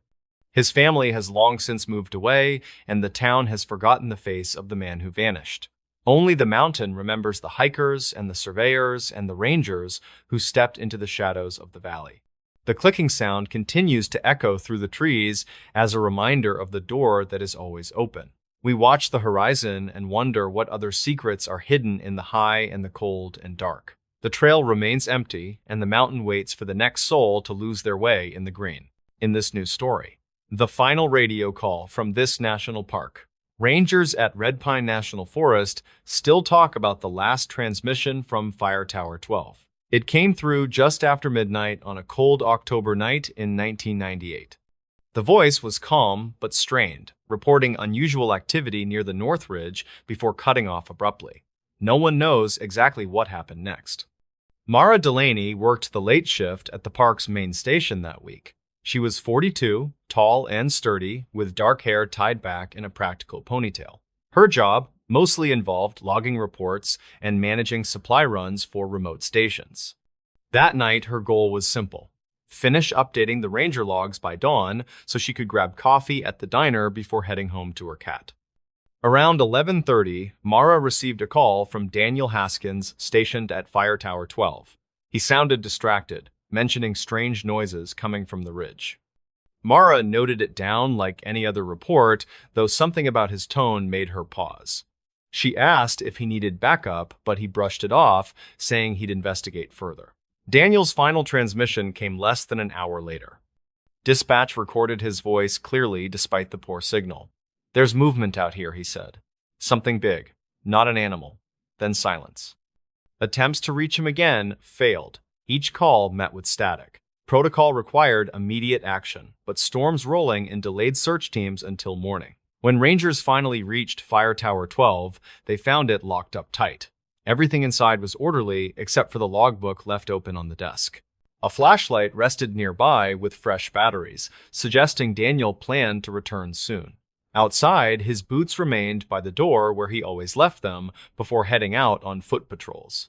His family has long since moved away, and the town has forgotten the face of the man who vanished. Only the mountain remembers the hikers and the surveyors and the rangers who stepped into the shadows of the valley. The clicking sound continues to echo through the trees as a reminder of the door that is always open. We watch the horizon and wonder what other secrets are hidden in the high and the cold and dark. The trail remains empty, and the mountain waits for the next soul to lose their way in the green. In this new story, the final radio call from this national park. Rangers at Red Pine National Forest still talk about the last transmission from Fire Tower 12. It came through just after midnight on a cold October night in 1998. The voice was calm but strained, reporting unusual activity near the North Ridge before cutting off abruptly. No one knows exactly what happened next. Mara Delaney worked the late shift at the park's main station that week. She was 42, tall and sturdy, with dark hair tied back in a practical ponytail. Her job mostly involved logging reports and managing supply runs for remote stations. That night, her goal was simple: finish updating the ranger logs by dawn so she could grab coffee at the diner before heading home to her cat. Around 11:30, Mara received a call from Daniel Haskins, stationed at Fire Tower 12. He sounded distracted, mentioning strange noises coming from the ridge. Mara noted it down like any other report, though something about his tone made her pause. She asked if he needed backup, but he brushed it off, saying he'd investigate further. Daniel's final transmission came less than an hour later. Dispatch recorded his voice clearly despite the poor signal. "There's movement out here," he said. "Something big, not an animal." Then silence. Attempts to reach him again failed. Each call met with static. Protocol required immediate action, but storms rolling and delayed search teams until morning. When rangers finally reached Fire Tower 12, they found it locked up tight. Everything inside was orderly except for the logbook left open on the desk. A flashlight rested nearby with fresh batteries, suggesting Daniel planned to return soon. Outside, his boots remained by the door where he always left them before heading out on foot patrols.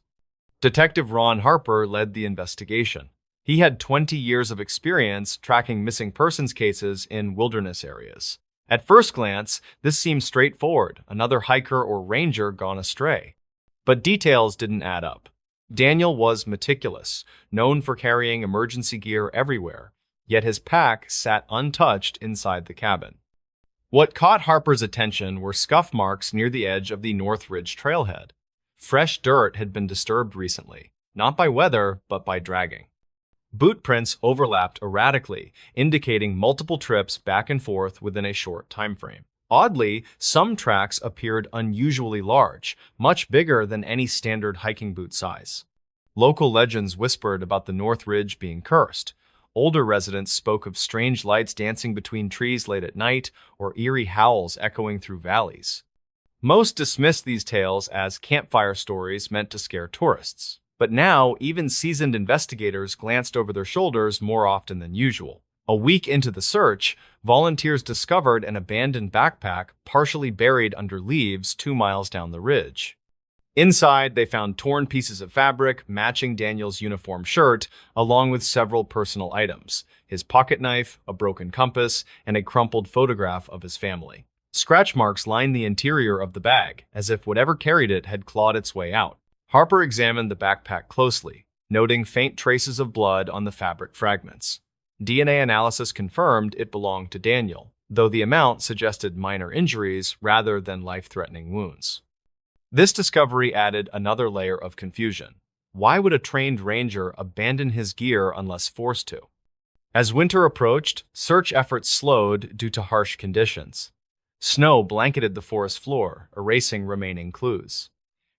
Detective Ron Harper led the investigation. He had 20 years of experience tracking missing persons cases in wilderness areas. At first glance, this seemed straightforward, another hiker or ranger gone astray. But details didn't add up. Daniel was meticulous, known for carrying emergency gear everywhere, yet his pack sat untouched inside the cabin. What caught Harper's attention were scuff marks near the edge of the North Ridge trailhead. Fresh dirt had been disturbed recently, not by weather, but by dragging. Boot prints overlapped erratically, indicating multiple trips back and forth within a short time frame. Oddly, some tracks appeared unusually large, much bigger than any standard hiking boot size. Local legends whispered about the North Ridge being cursed. Older residents spoke of strange lights dancing between trees late at night or eerie howls echoing through valleys. Most dismissed these tales as campfire stories meant to scare tourists. But now, even seasoned investigators glanced over their shoulders more often than usual. A week into the search, volunteers discovered an abandoned backpack partially buried under leaves 2 miles down the ridge. Inside, they found torn pieces of fabric matching Daniel's uniform shirt, along with several personal items: his pocket knife, a broken compass, and a crumpled photograph of his family. Scratch marks lined the interior of the bag, as if whatever carried it had clawed its way out. Harper examined the backpack closely, noting faint traces of blood on the fabric fragments. DNA analysis confirmed it belonged to Daniel, though the amount suggested minor injuries rather than life-threatening wounds. This discovery added another layer of confusion. Why would a trained ranger abandon his gear unless forced to? As winter approached, search efforts slowed due to harsh conditions. Snow blanketed the forest floor, erasing remaining clues.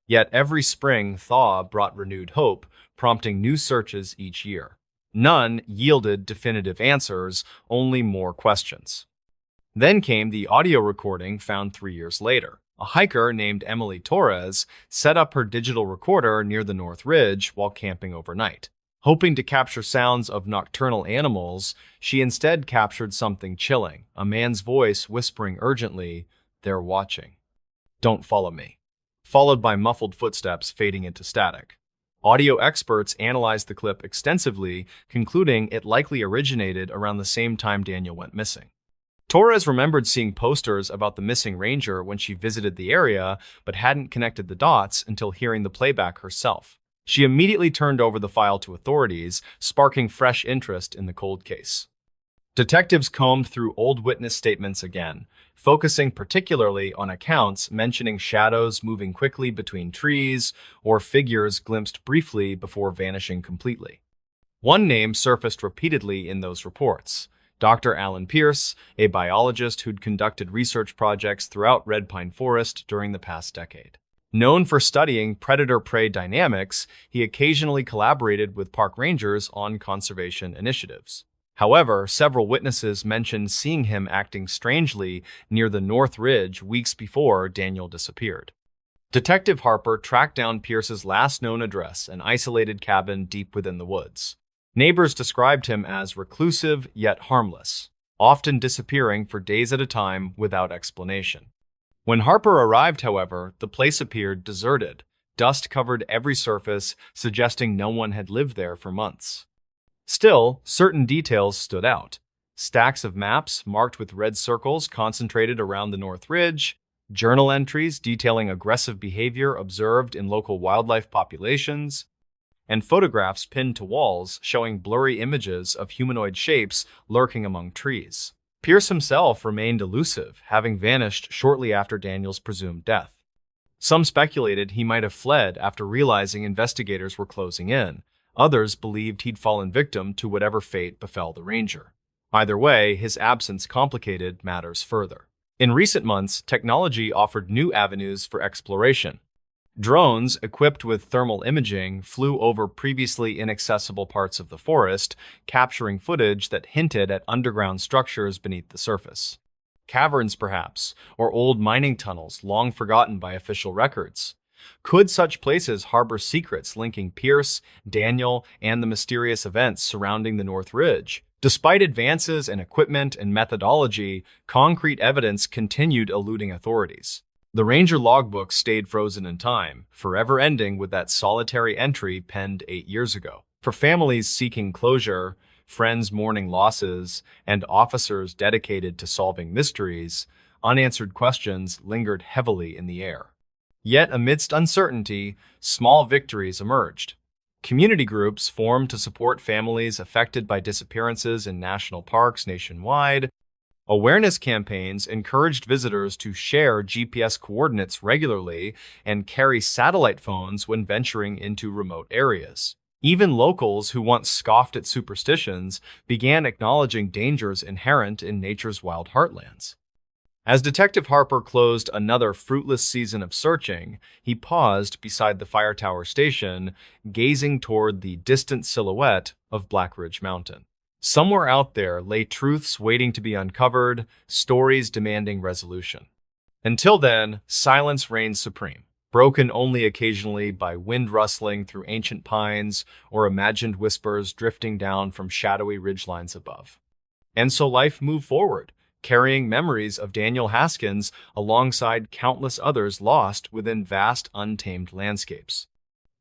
Yet every spring thaw brought renewed hope, prompting new searches each year. None yielded definitive answers, only more questions. Then came the audio recording found 3 years later. A hiker named Emily Torres set up her digital recorder near the North Ridge while camping overnight. Hoping to capture sounds of nocturnal animals, she instead captured something chilling, a man's voice whispering urgently, "They're watching. Don't follow me," followed by muffled footsteps fading into static. Audio experts analyzed the clip extensively, concluding it likely originated around the same time Daniel went missing. Torres remembered seeing posters about the missing ranger when she visited the area, but hadn't connected the dots until hearing the playback herself. She immediately turned over the file to authorities, sparking fresh interest in the cold case. Detectives combed through old witness statements again, focusing particularly on accounts mentioning shadows moving quickly between trees or figures glimpsed briefly before vanishing completely. One name surfaced repeatedly in those reports: Dr. Alan Pierce, a biologist who'd conducted research projects throughout Red Pine Forest during the past decade. Known for studying predator-prey dynamics, he occasionally collaborated with park rangers on conservation initiatives. However, several witnesses mentioned seeing him acting strangely near the North Ridge weeks before Daniel disappeared. Detective Harper tracked down Pierce's last known address, an isolated cabin deep within the woods. Neighbors described him as reclusive yet harmless, often disappearing for days at a time without explanation. When Harper arrived, however, the place appeared deserted. Dust covered every surface, suggesting no one had lived there for months. Still, certain details stood out. Stacks of maps marked with red circles concentrated around the North Ridge, journal entries detailing aggressive behavior observed in local wildlife populations, and photographs pinned to walls showing blurry images of humanoid shapes lurking among trees. Pierce himself remained elusive, having vanished shortly after Daniel's presumed death. Some speculated he might have fled after realizing investigators were closing in. Others believed he'd fallen victim to whatever fate befell the ranger. Either way, his absence complicated matters further. In recent months, technology offered new avenues for exploration. Drones, equipped with thermal imaging, flew over previously inaccessible parts of the forest, capturing footage that hinted at underground structures beneath the surface. Caverns, perhaps, or old mining tunnels long forgotten by official records. Could such places harbor secrets linking Pierce, Daniel, and the mysterious events surrounding the North Ridge? Despite advances in equipment and methodology, concrete evidence continued eluding authorities. The Ranger logbook stayed frozen in time, forever ending with that solitary entry penned 8 years ago. For families seeking closure, friends mourning losses, and officers dedicated to solving mysteries, unanswered questions lingered heavily in the air. Yet amidst uncertainty, small victories emerged. Community groups formed to support families affected by disappearances in national parks nationwide. Awareness campaigns encouraged visitors to share GPS coordinates regularly and carry satellite phones when venturing into remote areas. Even locals who once scoffed at superstitions began acknowledging dangers inherent in nature's wild heartlands. As Detective Harper closed another fruitless season of searching, he paused beside the fire tower station, gazing toward the distant silhouette of Black Ridge Mountain. Somewhere out there lay truths waiting to be uncovered, stories demanding resolution. Until then, silence reigned supreme, broken only occasionally by wind rustling through ancient pines or imagined whispers drifting down from shadowy ridgelines above. And so life moved forward, carrying memories of Daniel Haskins alongside countless others lost within vast, untamed landscapes.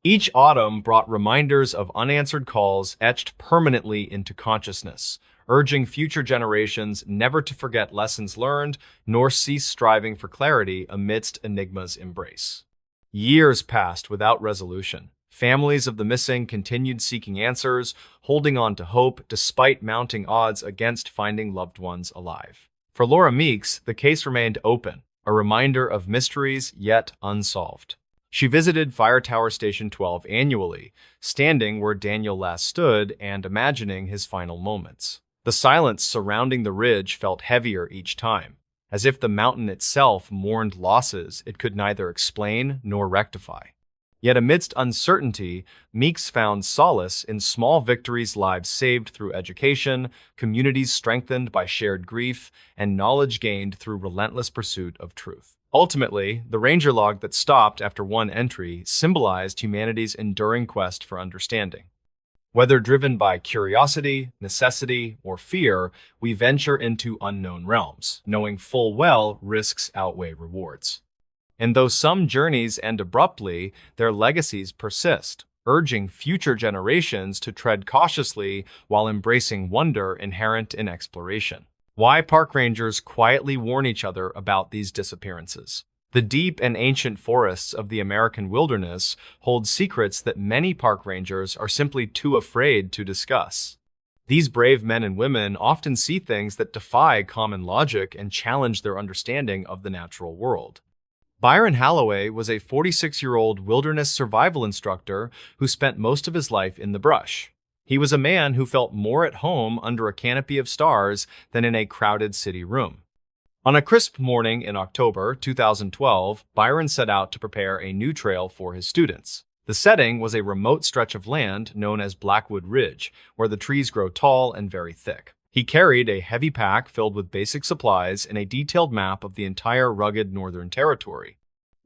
Each autumn brought reminders of unanswered calls etched permanently into consciousness, urging future generations never to forget lessons learned nor cease striving for clarity amidst enigma's embrace. Years passed without resolution. Families of the missing continued seeking answers, holding on to hope despite mounting odds against finding loved ones alive. For Laura Meeks, the case remained open, a reminder of mysteries yet unsolved. She visited Fire Tower Station 12 annually, standing where Daniel last stood and imagining his final moments. The silence surrounding the ridge felt heavier each time, as if the mountain itself mourned losses it could neither explain nor rectify. Yet amidst uncertainty, Meeks found solace in small victories, lives saved through education, communities strengthened by shared grief, and knowledge gained through relentless pursuit of truth. Ultimately, the Ranger log that stopped after one entry symbolized humanity's enduring quest for understanding. Whether driven by curiosity, necessity, or fear, we venture into unknown realms, knowing full well risks outweigh rewards. And though some journeys end abruptly, their legacies persist, urging future generations to tread cautiously while embracing wonder inherent in exploration. Why park rangers quietly warn each other about these disappearances. The deep and ancient forests of the American wilderness hold secrets that many park rangers are simply too afraid to discuss. These brave men and women often see things that defy common logic and challenge their understanding of the natural world. Byron Halloway was a 46-year-old wilderness survival instructor who spent most of his life in the brush. He was a man who felt more at home under a canopy of stars than in a crowded city room. On a crisp morning in October 2012, Byron set out to prepare a new trail for his students. The setting was a remote stretch of land known as Blackwood Ridge, where the trees grow tall and very thick. He carried a heavy pack filled with basic supplies and a detailed map of the entire rugged Northern Territory.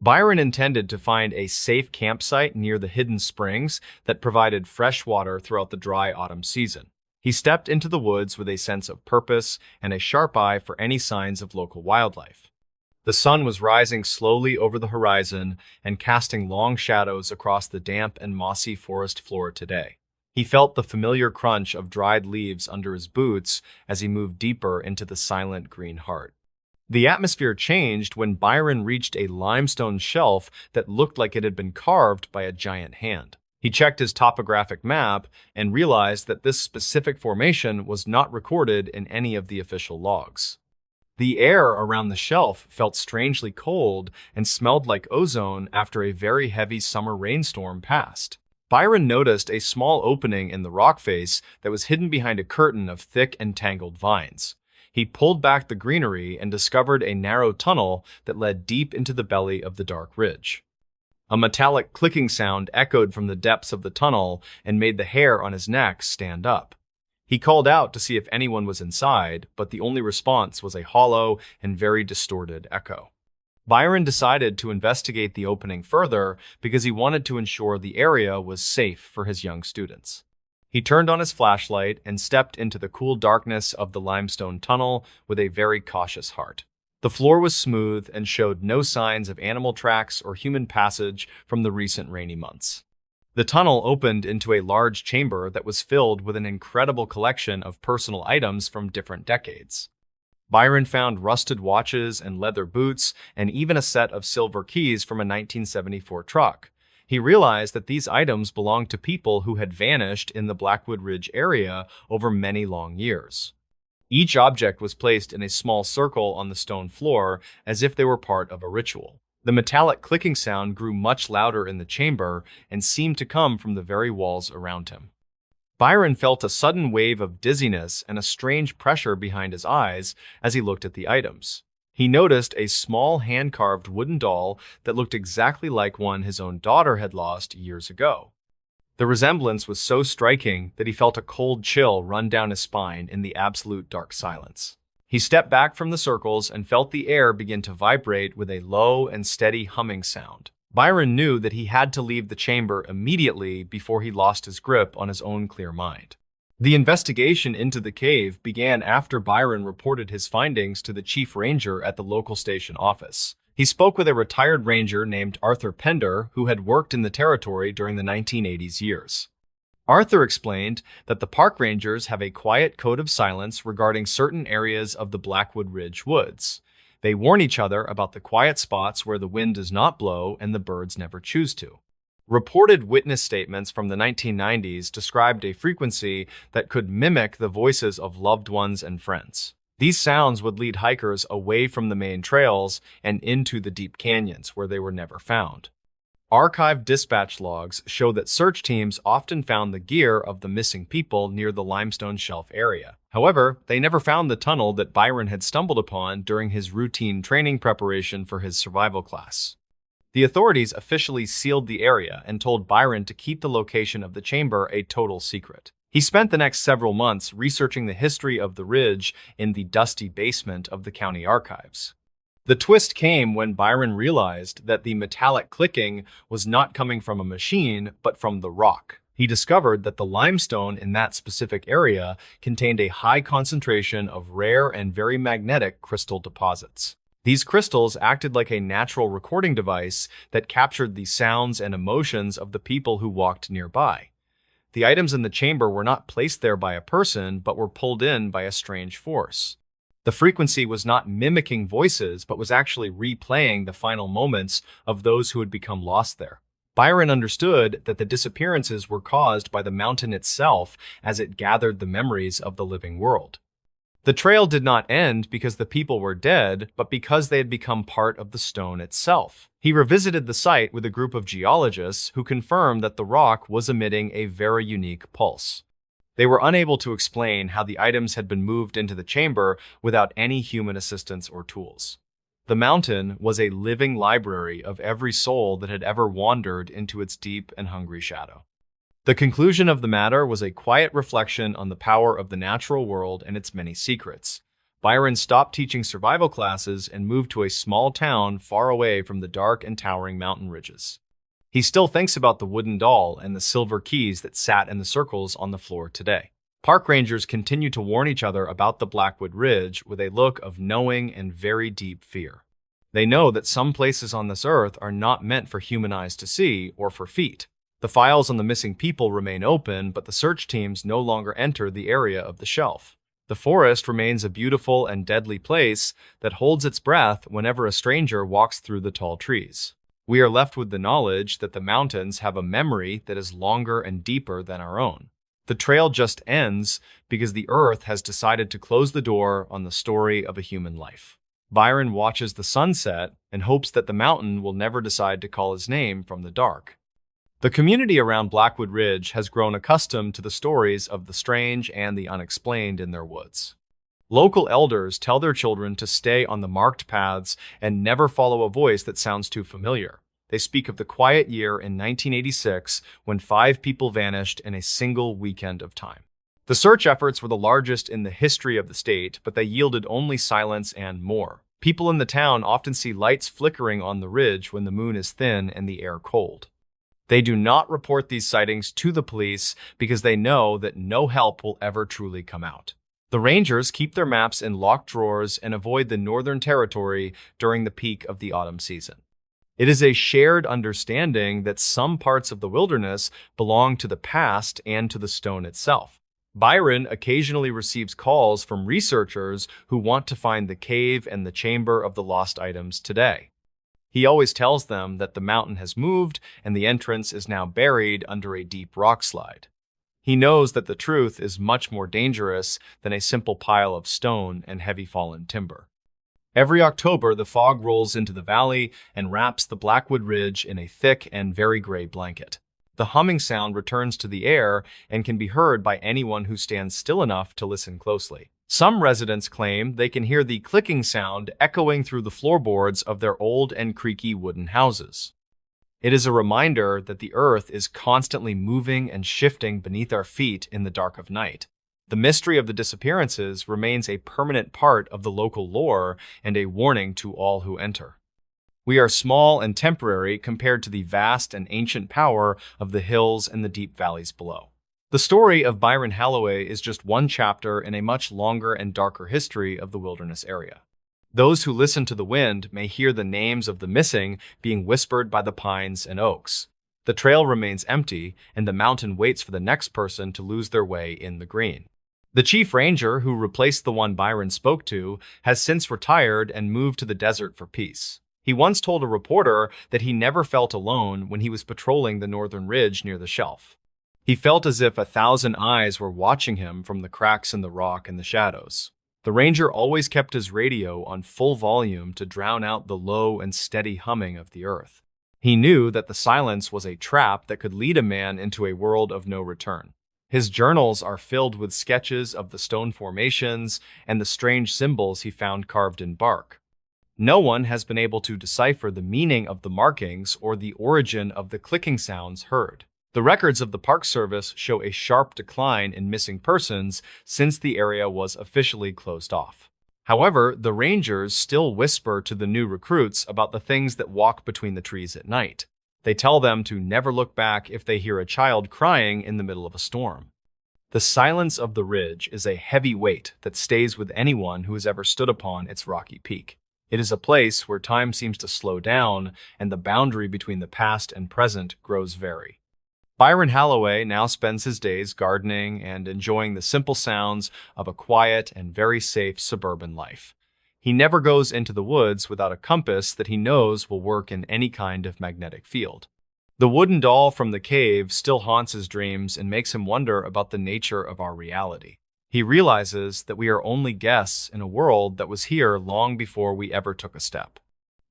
Byron intended to find a safe campsite near the hidden springs that provided fresh water throughout the dry autumn season. He stepped into the woods with a sense of purpose and a sharp eye for any signs of local wildlife. The sun was rising slowly over the horizon and casting long shadows across the damp and mossy forest floor today. He felt the familiar crunch of dried leaves under his boots as he moved deeper into the silent green heart. The atmosphere changed when Byron reached a limestone shelf that looked like it had been carved by a giant hand. He checked his topographic map and realized that this specific formation was not recorded in any of the official logs. The air around the shelf felt strangely cold and smelled like ozone after a very heavy summer rainstorm passed. Byron noticed a small opening in the rock face that was hidden behind a curtain of thick and tangled vines. He pulled back the greenery and discovered a narrow tunnel that led deep into the belly of the dark ridge. A metallic clicking sound echoed from the depths of the tunnel and made the hair on his neck stand up. He called out to see if anyone was inside, but the only response was a hollow and very distorted echo. Byron decided to investigate the opening further because he wanted to ensure the area was safe for his young students. He turned on his flashlight and stepped into the cool darkness of the limestone tunnel with a very cautious heart. The floor was smooth and showed no signs of animal tracks or human passage from the recent rainy months. The tunnel opened into a large chamber that was filled with an incredible collection of personal items from different decades. Byron found rusted watches and leather boots, and even a set of silver keys from a 1974 truck. He realized that these items belonged to people who had vanished in the Blackwood Ridge area over many long years. Each object was placed in a small circle on the stone floor, as if they were part of a ritual. The metallic clicking sound grew much louder in the chamber and seemed to come from the very walls around him. Byron felt a sudden wave of dizziness and a strange pressure behind his eyes as he looked at the items. He noticed a small hand-carved wooden doll that looked exactly like one his own daughter had lost years ago. The resemblance was so striking that he felt a cold chill run down his spine in the absolute dark silence. He stepped back from the circles and felt the air begin to vibrate with a low and steady humming sound. Byron knew that he had to leave the chamber immediately before he lost his grip on his own clear mind. The investigation into the cave began after Byron reported his findings to the chief ranger at the local station office. He spoke with a retired ranger named Arthur Pender, who had worked in the territory during the 1980s years. Arthur explained that the park rangers have a quiet code of silence regarding certain areas of the Blackwood Ridge woods. They warn each other about the quiet spots where the wind does not blow and the birds never choose to. Reported witness statements from the 1990s described a frequency that could mimic the voices of loved ones and friends. These sounds would lead hikers away from the main trails and into the deep canyons where they were never found. Archived dispatch logs show that search teams often found the gear of the missing people near the limestone shelf area. However, they never found the tunnel that Byron had stumbled upon during his routine training preparation for his survival class. The authorities officially sealed the area and told Byron to keep the location of the chamber a total secret. He spent the next several months researching the history of the ridge in the dusty basement of the county archives. The twist came when Byron realized that the metallic clicking was not coming from a machine, but from the rock. He discovered that the limestone in that specific area contained a high concentration of rare and very magnetic crystal deposits. These crystals acted like a natural recording device that captured the sounds and emotions of the people who walked nearby. The items in the chamber were not placed there by a person, but were pulled in by a strange force. The frequency was not mimicking voices, but was actually replaying the final moments of those who had become lost there. Byron understood that the disappearances were caused by the mountain itself as it gathered the memories of the living world. The trail did not end because the people were dead, but because they had become part of the stone itself. He revisited the site with a group of geologists who confirmed that the rock was emitting a very unique pulse. They were unable to explain how the items had been moved into the chamber without any human assistance or tools. The mountain was a living library of every soul that had ever wandered into its deep and hungry shadow. The conclusion of the matter was a quiet reflection on the power of the natural world and its many secrets. Byron stopped teaching survival classes and moved to a small town far away from the dark and towering mountain ridges. He still thinks about the wooden doll and the silver keys that sat in the circles on the floor today. Park rangers continue to warn each other about the Blackwood Ridge with a look of knowing and very deep fear. They know that some places on this earth are not meant for human eyes to see or for feet. The files on the missing people remain open, but the search teams no longer enter the area of the shelf. The forest remains a beautiful and deadly place that holds its breath whenever a stranger walks through the tall trees. We are left with the knowledge that the mountains have a memory that is longer and deeper than our own. The trail just ends because the earth has decided to close the door on the story of a human life. Byron watches the sunset and hopes that the mountain will never decide to call his name from the dark. The community around Blackwood Ridge has grown accustomed to the stories of the strange and the unexplained in their woods. Local elders tell their children to stay on the marked paths and never follow a voice that sounds too familiar. They speak of the quiet year in 1986 when 5 people vanished in a single weekend of time. The search efforts were the largest in the history of the state, but they yielded only silence and more. People in the town often see lights flickering on the ridge when the moon is thin and the air cold. They do not report these sightings to the police because they know that no help will ever truly come out. The rangers keep their maps in locked drawers and avoid the Northern Territory during the peak of the autumn season. It is a shared understanding that some parts of the wilderness belong to the past and to the stone itself. Byron occasionally receives calls from researchers who want to find the cave and the chamber of the lost items today. He always tells them that the mountain has moved and the entrance is now buried under a deep rock slide. He knows that the truth is much more dangerous than a simple pile of stone and heavy fallen timber. Every October, the fog rolls into the valley and wraps the Blackwood Ridge in a thick and very gray blanket. The humming sound returns to the air and can be heard by anyone who stands still enough to listen closely. Some residents claim they can hear the clicking sound echoing through the floorboards of their old and creaky wooden houses. It is a reminder that the earth is constantly moving and shifting beneath our feet in the dark of night. The mystery of the disappearances remains a permanent part of the local lore and a warning to all who enter. We are small and temporary compared to the vast and ancient power of the hills and the deep valleys below. The story of Byron Halloway is just one chapter in a much longer and darker history of the wilderness area. Those who listen to the wind may hear the names of the missing being whispered by the pines and oaks. The trail remains empty, and the mountain waits for the next person to lose their way in the green. The chief ranger, who replaced the one Byron spoke to, has since retired and moved to the desert for peace. He once told a reporter that he never felt alone when he was patrolling the northern ridge near the shelf. He felt as if 1,000 eyes were watching him from the cracks in the rock and the shadows. The ranger always kept his radio on full volume to drown out the low and steady humming of the earth. He knew that the silence was a trap that could lead a man into a world of no return. His journals are filled with sketches of the stone formations and the strange symbols he found carved in bark. No one has been able to decipher the meaning of the markings or the origin of the clicking sounds heard. The records of the Park Service show a sharp decline in missing persons since the area was officially closed off. However, the rangers still whisper to the new recruits about the things that walk between the trees at night. They tell them to never look back if they hear a child crying in the middle of a storm. The silence of the ridge is a heavy weight that stays with anyone who has ever stood upon its rocky peak. It is a place where time seems to slow down and the boundary between the past and present grows very. Byron Halloway now spends his days gardening and enjoying the simple sounds of a quiet and very safe suburban life. He never goes into the woods without a compass that he knows will work in any kind of magnetic field. The wooden doll from the cave still haunts his dreams and makes him wonder about the nature of our reality. He realizes that we are only guests in a world that was here long before we ever took a step.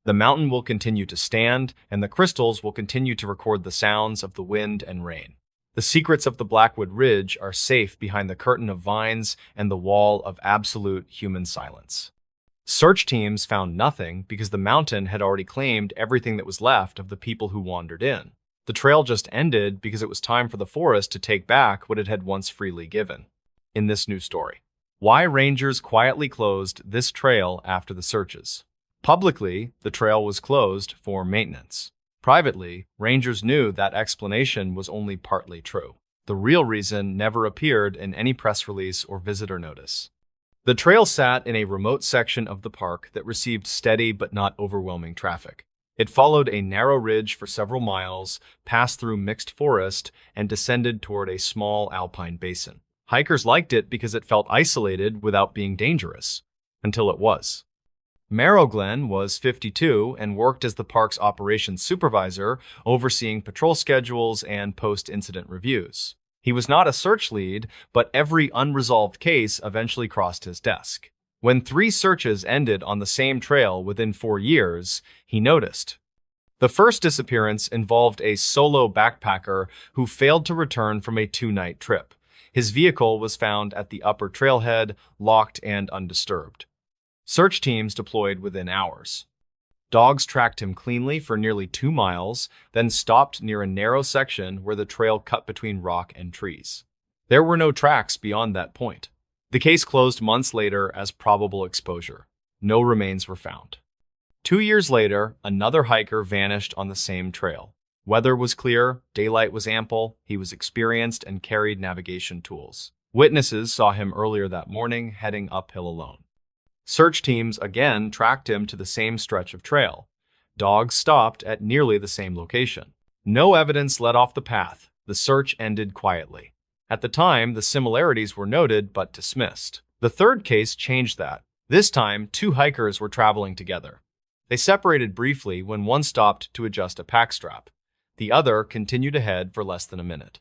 The mountain will continue to stand, and the crystals will continue to record the sounds of the wind and rain. The secrets of the Blackwood Ridge are safe behind the curtain of vines and the wall of absolute human silence. Search teams found nothing because the mountain had already claimed everything that was left of the people who wandered in. The trail just ended because it was time for the forest to take back what it had once freely given. In this new story, why rangers quietly closed this trail after the searches. Publicly, the trail was closed for maintenance. Privately, rangers knew that explanation was only partly true. The real reason never appeared in any press release or visitor notice. The trail sat in a remote section of the park that received steady but not overwhelming traffic. It followed a narrow ridge for several miles, passed through mixed forest, and descended toward a small alpine basin. Hikers liked it because it felt isolated without being dangerous, until it was. Glenn was 52 and worked as the park's operations supervisor, overseeing patrol schedules and post-incident reviews. He was not a search lead, but every unresolved case eventually crossed his desk. When 3 searches ended on the same trail within 4 years, he noticed. The first disappearance involved a solo backpacker who failed to return from a 2-night trip. His vehicle was found at the upper trailhead, locked and undisturbed. Search teams deployed within hours. Dogs tracked him cleanly for nearly 2 miles, then stopped near a narrow section where the trail cut between rock and trees. There were no tracks beyond that point. The case closed months later as probable exposure. No remains were found. 2 years later, another hiker vanished on the same trail. Weather was clear, daylight was ample, he was experienced and carried navigation tools. Witnesses saw him earlier that morning heading uphill alone. Search teams again tracked him to the same stretch of trail. Dogs stopped at nearly the same location. No evidence led off the path. The search ended quietly. At the time, the similarities were noted but dismissed. The third case changed that. This time, two hikers were traveling together. They separated briefly when one stopped to adjust a pack strap. The other continued ahead for less than a minute.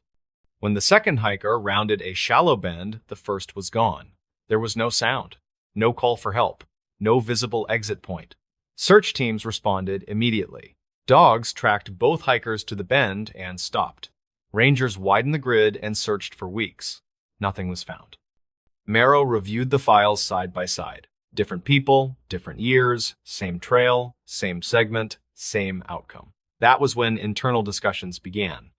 When the second hiker rounded a shallow bend, the first was gone. There was no sound, no call for help, no visible exit point. Search teams responded immediately. Dogs tracked both hikers to the bend and stopped. Rangers widened the grid and searched for weeks. Nothing was found. Merrow reviewed the files side by side. Different people, different years, same trail, same segment, same outcome. That was when internal discussions began.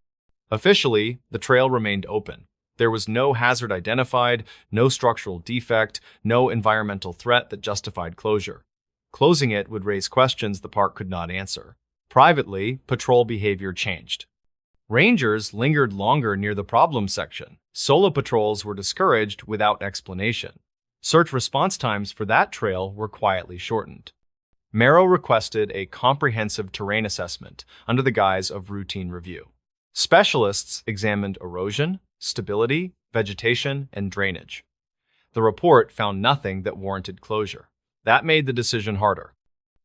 Officially, the trail remained open. There was no hazard identified, no structural defect, no environmental threat that justified closure. Closing it would raise questions the park could not answer. Privately, patrol behavior changed. Rangers lingered longer near the problem section. Solo patrols were discouraged without explanation. Search response times for that trail were quietly shortened. Merrow requested a comprehensive terrain assessment under the guise of routine review. Specialists examined erosion, stability, vegetation, and drainage. The report found nothing that warranted closure. That made the decision harder.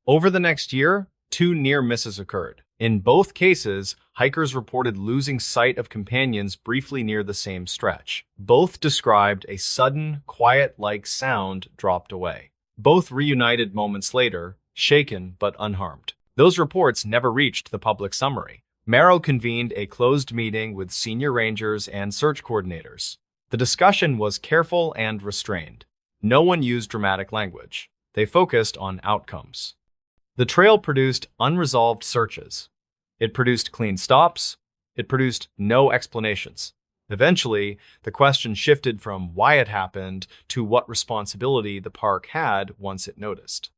Over the next year, two near misses occurred. In both cases, hikers reported losing sight of companions briefly near the same stretch. Both described a sudden, quiet-like sound dropped away. Both reunited moments later, shaken but unharmed. Those reports never reached the public summary. Merrow convened a closed meeting with senior rangers and search coordinators. The discussion was careful and restrained. No one used dramatic language. They focused on outcomes. The trail produced unresolved searches. It produced clean stops. It produced no explanations. Eventually, the question shifted from why it happened to what responsibility the park had once it noticed.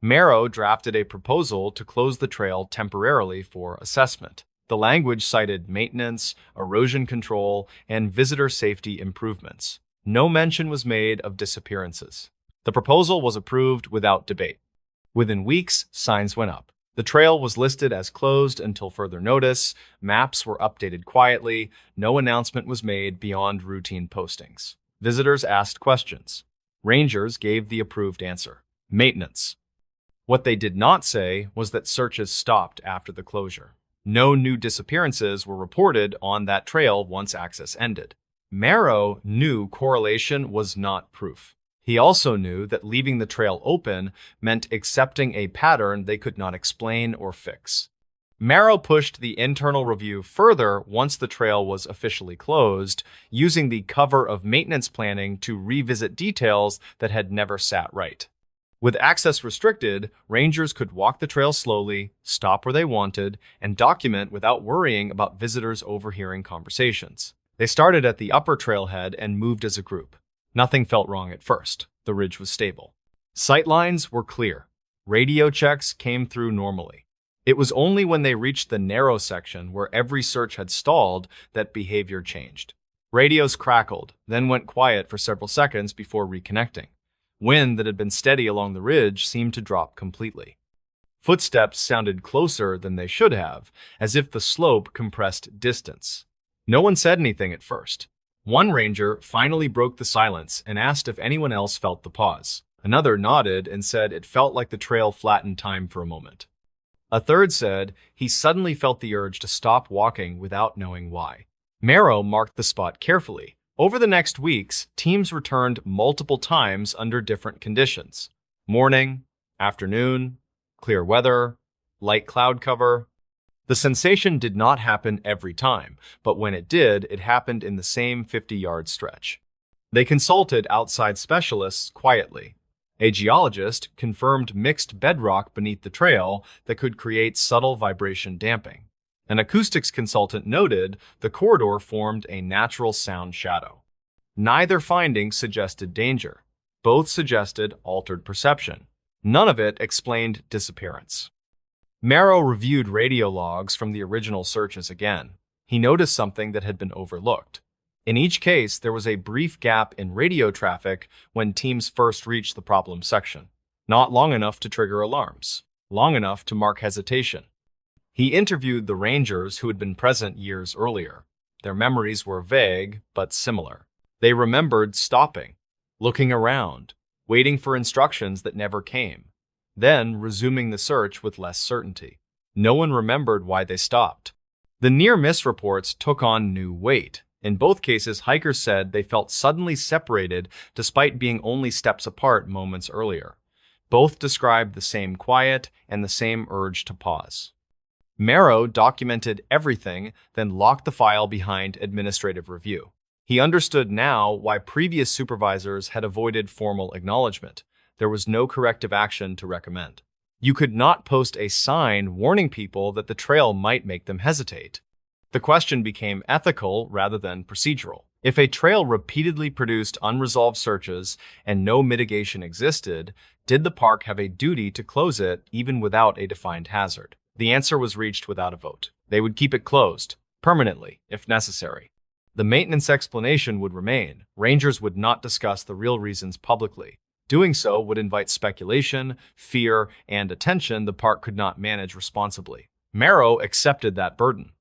Merrow drafted a proposal to close the trail temporarily for assessment. The language cited maintenance, erosion control, and visitor safety improvements. No mention was made of disappearances. The proposal was approved without debate. Within weeks, signs went up. The trail was listed as closed until further notice, maps were updated quietly, no announcement was made beyond routine postings. Visitors asked questions. Rangers gave the approved answer: maintenance. What they did not say was that searches stopped after the closure. No new disappearances were reported on that trail once access ended. Merrow knew correlation was not proof. He also knew that leaving the trail open meant accepting a pattern they could not explain or fix. Merrow pushed the internal review further once the trail was officially closed, using the cover of maintenance planning to revisit details that had never sat right. With access restricted, rangers could walk the trail slowly, stop where they wanted, and document without worrying about visitors overhearing conversations. They started at the upper trailhead and moved as a group. Nothing felt wrong at first. The ridge was stable. Sightlines were clear. Radio checks came through normally. It was only when they reached the narrow section where every search had stalled that behavior changed. Radios crackled, then went quiet for several seconds before reconnecting. Wind that had been steady along the ridge seemed to drop completely. Footsteps sounded closer than they should have, as if the slope compressed distance. No one said anything at first. One ranger finally broke the silence and asked if anyone else felt the pause. Another nodded and said it felt like the trail flattened time for a moment. A third said he suddenly felt the urge to stop walking without knowing why. Merrow marked the spot carefully. Over the next weeks, teams returned multiple times under different conditions: morning, afternoon, clear weather, light cloud cover. The sensation did not happen every time, but when it did, it happened in the same 50-yard stretch. They consulted outside specialists quietly. A geologist confirmed mixed bedrock beneath the trail that could create subtle vibration damping. An acoustics consultant noted the corridor formed a natural sound shadow. Neither finding suggested danger. Both suggested altered perception. None of it explained disappearance. Marrow reviewed radio logs from the original searches again. He noticed something that had been overlooked. In each case, there was a brief gap in radio traffic when teams first reached the problem section. Not long enough to trigger alarms, long enough to mark hesitation. He interviewed the Rangers who had been present years earlier. Their memories were vague, but similar. They remembered stopping, looking around, waiting for instructions that never came, then resuming the search with less certainty. No one remembered why they stopped. The near-miss reports took on new weight. In both cases, hikers said they felt suddenly separated despite being only steps apart moments earlier. Both described the same quiet and the same urge to pause. Marrow documented everything, then locked the file behind administrative review. He understood now why previous supervisors had avoided formal acknowledgement. There was no corrective action to recommend. You could not post a sign warning people that the trail might make them hesitate. The question became ethical rather than procedural. If a trail repeatedly produced unresolved searches and no mitigation existed, did the park have a duty to close it even without a defined hazard? The answer was reached without a vote. They would keep it closed, permanently, if necessary. The maintenance explanation would remain. Rangers would not discuss the real reasons publicly. Doing so would invite speculation, fear, and attention the park could not manage responsibly. Marrow accepted that burden.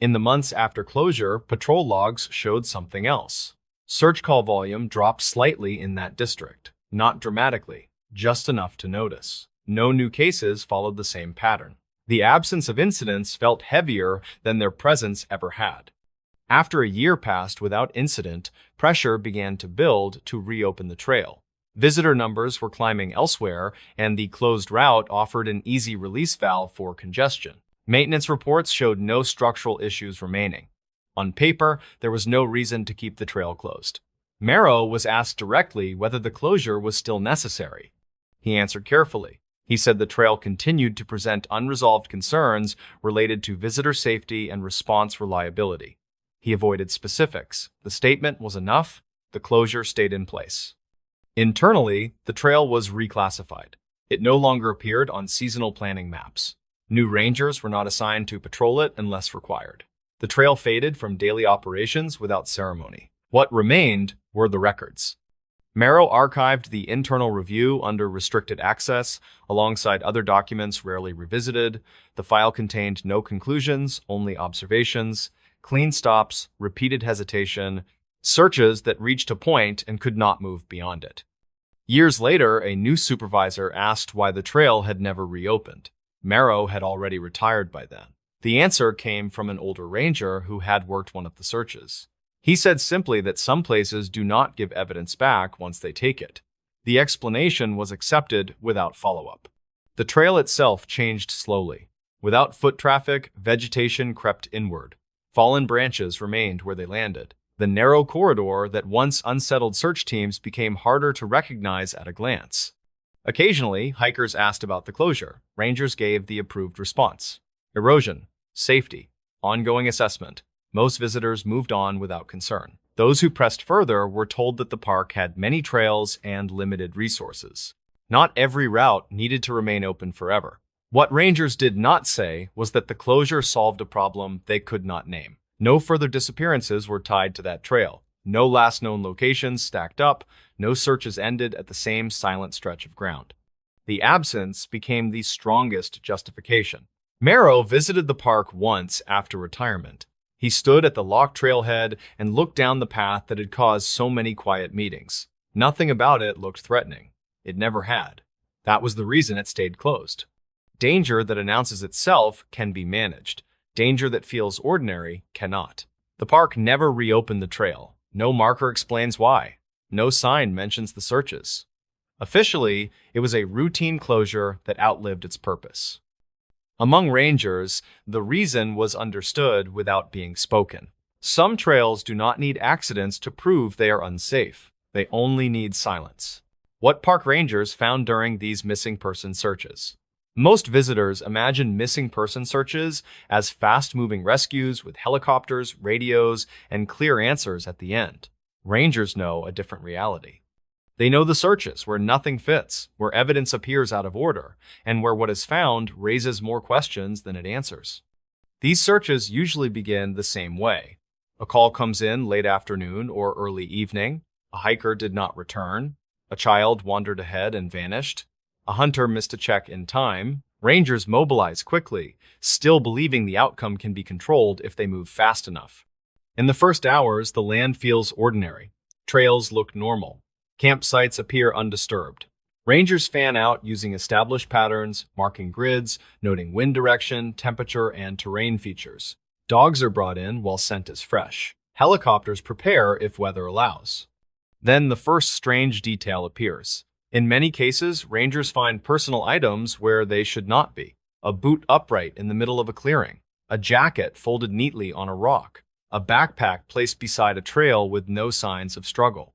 In the months after closure, patrol logs showed something else. Search call volume dropped slightly in that district. Not dramatically, just enough to notice. No new cases followed the same pattern. The absence of incidents felt heavier than their presence ever had. After a year passed without incident, pressure began to build to reopen the trail. Visitor numbers were climbing elsewhere, and the closed route offered an easy release valve for congestion. Maintenance reports showed no structural issues remaining. On paper, there was no reason to keep the trail closed. Marrow was asked directly whether the closure was still necessary. He answered carefully. He said the trail continued to present unresolved concerns related to visitor safety and response reliability. He avoided specifics. The statement was enough. The closure stayed in place. Internally, the trail was reclassified. It no longer appeared on seasonal planning maps. New rangers were not assigned to patrol it unless required. The trail faded from daily operations without ceremony. What remained were the records. Marrow archived the internal review under restricted access, alongside other documents rarely revisited. The file contained no conclusions, only observations, clean stops, repeated hesitation, searches that reached a point and could not move beyond it. Years later, a new supervisor asked why the trail had never reopened. Marrow had already retired by then. The answer came from an older ranger who had worked one of the searches. He said simply that some places do not give evidence back once they take it. The explanation was accepted without follow-up. The trail itself changed slowly. Without foot traffic, vegetation crept inward. Fallen branches remained where they landed. The narrow corridor that once unsettled search teams became harder to recognize at a glance. Occasionally, hikers asked about the closure. Rangers gave the approved response. Erosion, safety, ongoing assessment. Most visitors moved on without concern. Those who pressed further were told that the park had many trails and limited resources. Not every route needed to remain open forever. What rangers did not say was that the closure solved a problem they could not name. No further disappearances were tied to that trail. No last known locations stacked up. No searches ended at the same silent stretch of ground. The absence became the strongest justification. Marrow visited the park once after retirement. He stood at the locked trailhead and looked down the path that had caused so many quiet meetings. Nothing about it looked threatening. It never had. That was the reason it stayed closed. Danger that announces itself can be managed. Danger that feels ordinary cannot. The park never reopened the trail. No marker explains why. No sign mentions the searches. Officially, it was a routine closure that outlived its purpose. Among rangers, the reason was understood without being spoken. Some trails do not need accidents to prove they are unsafe. They only need silence. What park rangers found during these missing person searches? Most visitors imagine missing person searches as fast-moving rescues with helicopters, radios, and clear answers at the end. Rangers know a different reality. They know the searches where nothing fits, where evidence appears out of order, and where what is found raises more questions than it answers. These searches usually begin the same way. A call comes in late afternoon or early evening. A hiker did not return. A child wandered ahead and vanished. A hunter missed a check in time. Rangers mobilize quickly, still believing the outcome can be controlled if they move fast enough. In the first hours, the land feels ordinary. Trails look normal. Campsites appear undisturbed. Rangers fan out using established patterns, marking grids, noting wind direction, temperature, and terrain features. Dogs are brought in while scent is fresh. Helicopters prepare if weather allows. Then the first strange detail appears. In many cases, rangers find personal items where they should not be. A boot upright in the middle of a clearing. A jacket folded neatly on a rock. A backpack placed beside a trail with no signs of struggle.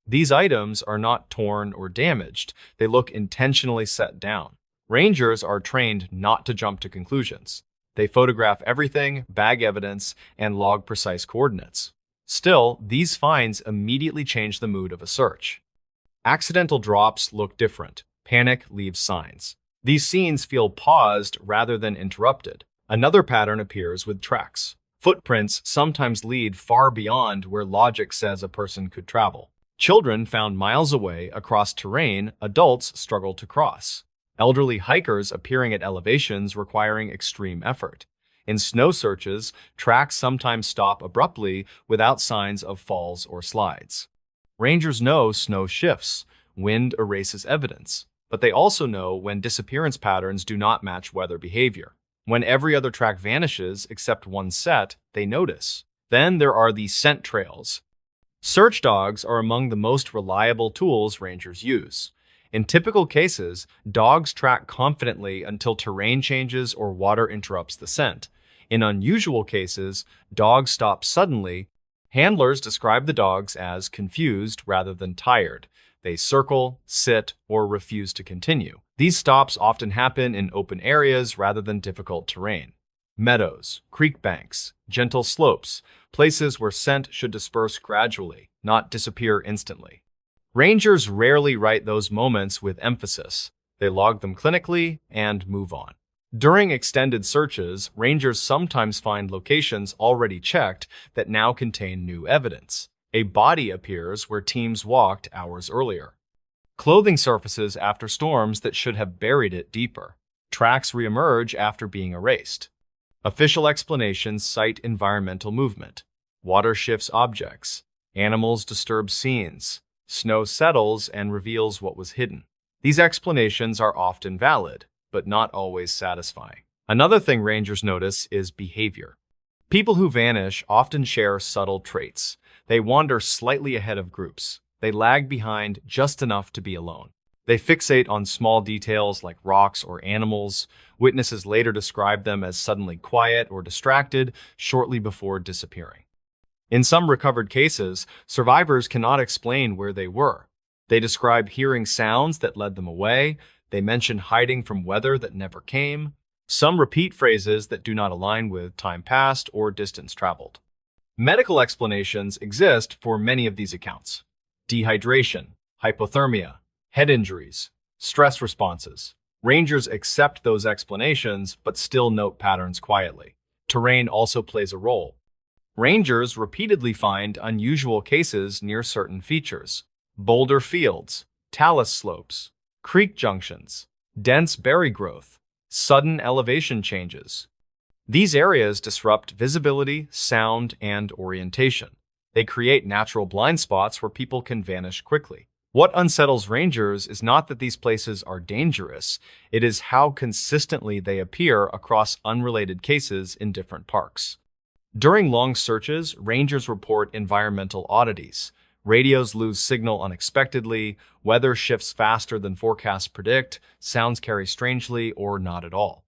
These items are not torn or damaged. They look intentionally set down. Rangers are trained not to jump to conclusions. They photograph everything, bag evidence, and log precise coordinates. Still, these finds immediately change the mood of a search. Accidental drops look different. Panic leaves signs. These scenes feel paused rather than interrupted. Another pattern appears with tracks. Footprints sometimes lead far beyond where logic says a person could travel. Children found miles away across terrain adults struggle to cross. Elderly hikers appearing at elevations requiring extreme effort. In snow searches, tracks sometimes stop abruptly without signs of falls or slides. Rangers know snow shifts, wind erases evidence, but they also know when disappearance patterns do not match weather behavior. When every other track vanishes except one set, they notice. Then there are the scent trails. Search dogs are among the most reliable tools rangers use. In typical cases, dogs track confidently until terrain changes or water interrupts the scent. In unusual cases, dogs stop suddenly. Handlers describe the dogs as confused rather than tired. They circle, sit, or refuse to continue. These stops often happen in open areas rather than difficult terrain. Meadows, creek banks, gentle slopes, places where scent should disperse gradually, not disappear instantly. Rangers rarely write those moments with emphasis. They log them clinically and move on. During extended searches, rangers sometimes find locations already checked that now contain new evidence. A body appears where teams walked hours earlier. Clothing surfaces after storms that should have buried it deeper. Tracks reemerge after being erased. Official explanations cite environmental movement. Water shifts objects. Animals disturb scenes. Snow settles and reveals what was hidden. These explanations are often valid, but not always satisfying. Another thing rangers notice is behavior. People who vanish often share subtle traits. They wander slightly ahead of groups. They lag behind just enough to be alone. They fixate on small details like rocks or animals. Witnesses later describe them as suddenly quiet or distracted shortly before disappearing. In some recovered cases, survivors cannot explain where they were. They describe hearing sounds that led them away. They mention hiding from weather that never came. Some repeat phrases that do not align with time passed or distance traveled. Medical explanations exist for many of these accounts. Dehydration, hypothermia, head injuries, stress responses. Rangers accept those explanations but still note patterns quietly. Terrain also plays a role. Rangers repeatedly find unusual cases near certain features. Boulder fields, talus slopes, creek junctions, dense berry growth, sudden elevation changes. These areas disrupt visibility, sound, and orientation. They create natural blind spots where people can vanish quickly. What unsettles rangers is not that these places are dangerous, it is how consistently they appear across unrelated cases in different parks. During long searches, rangers report environmental oddities. Radios lose signal unexpectedly, weather shifts faster than forecasts predict, sounds carry strangely or not at all.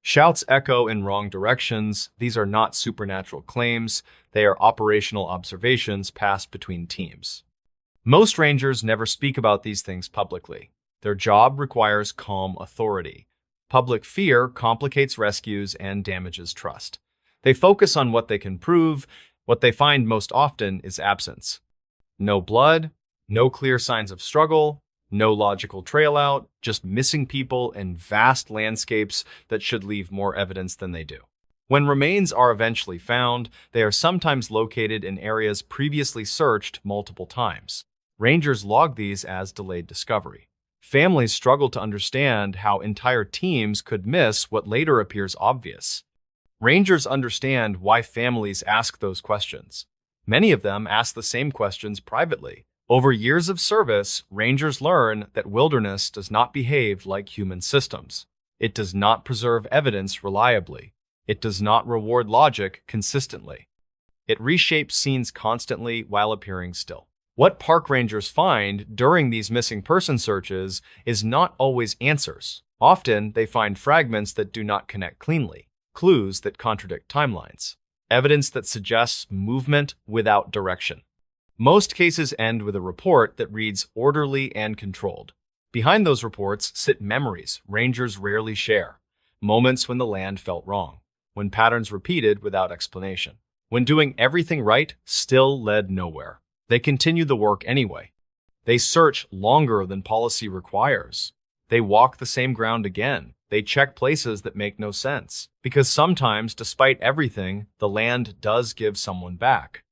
Shouts echo in wrong directions. These are not supernatural claims, they are operational observations passed between teams. Most rangers never speak about these things publicly. Their job requires calm authority. Public fear complicates rescues and damages trust. They focus on what they can prove. What they find most often is absence. No blood, No clear signs of struggle, no logical trail out, just missing people in vast landscapes that should leave more evidence than they do. When remains are eventually found, they are sometimes located in areas previously searched multiple times. Rangers log these as delayed discovery. Families struggle to understand how entire teams could miss what later appears obvious. Rangers understand why families ask those questions. Many of them ask the same questions privately. Over years of service, Rangers learn that wilderness does not behave like human systems. It does not preserve evidence reliably. It does not reward logic consistently. It reshapes scenes constantly while appearing still. What park rangers find during these missing person searches is not always answers. Often, they find fragments that do not connect cleanly, clues that contradict timelines, evidence that suggests movement without direction. Most cases end with a report that reads orderly and controlled. Behind those reports sit memories rangers rarely share, moments when the land felt wrong, when patterns repeated without explanation, when doing everything right still led nowhere. They continue the work anyway. They search longer than policy requires. They walk the same ground again. They check places that make no sense. Because sometimes, despite everything, the land does give someone back.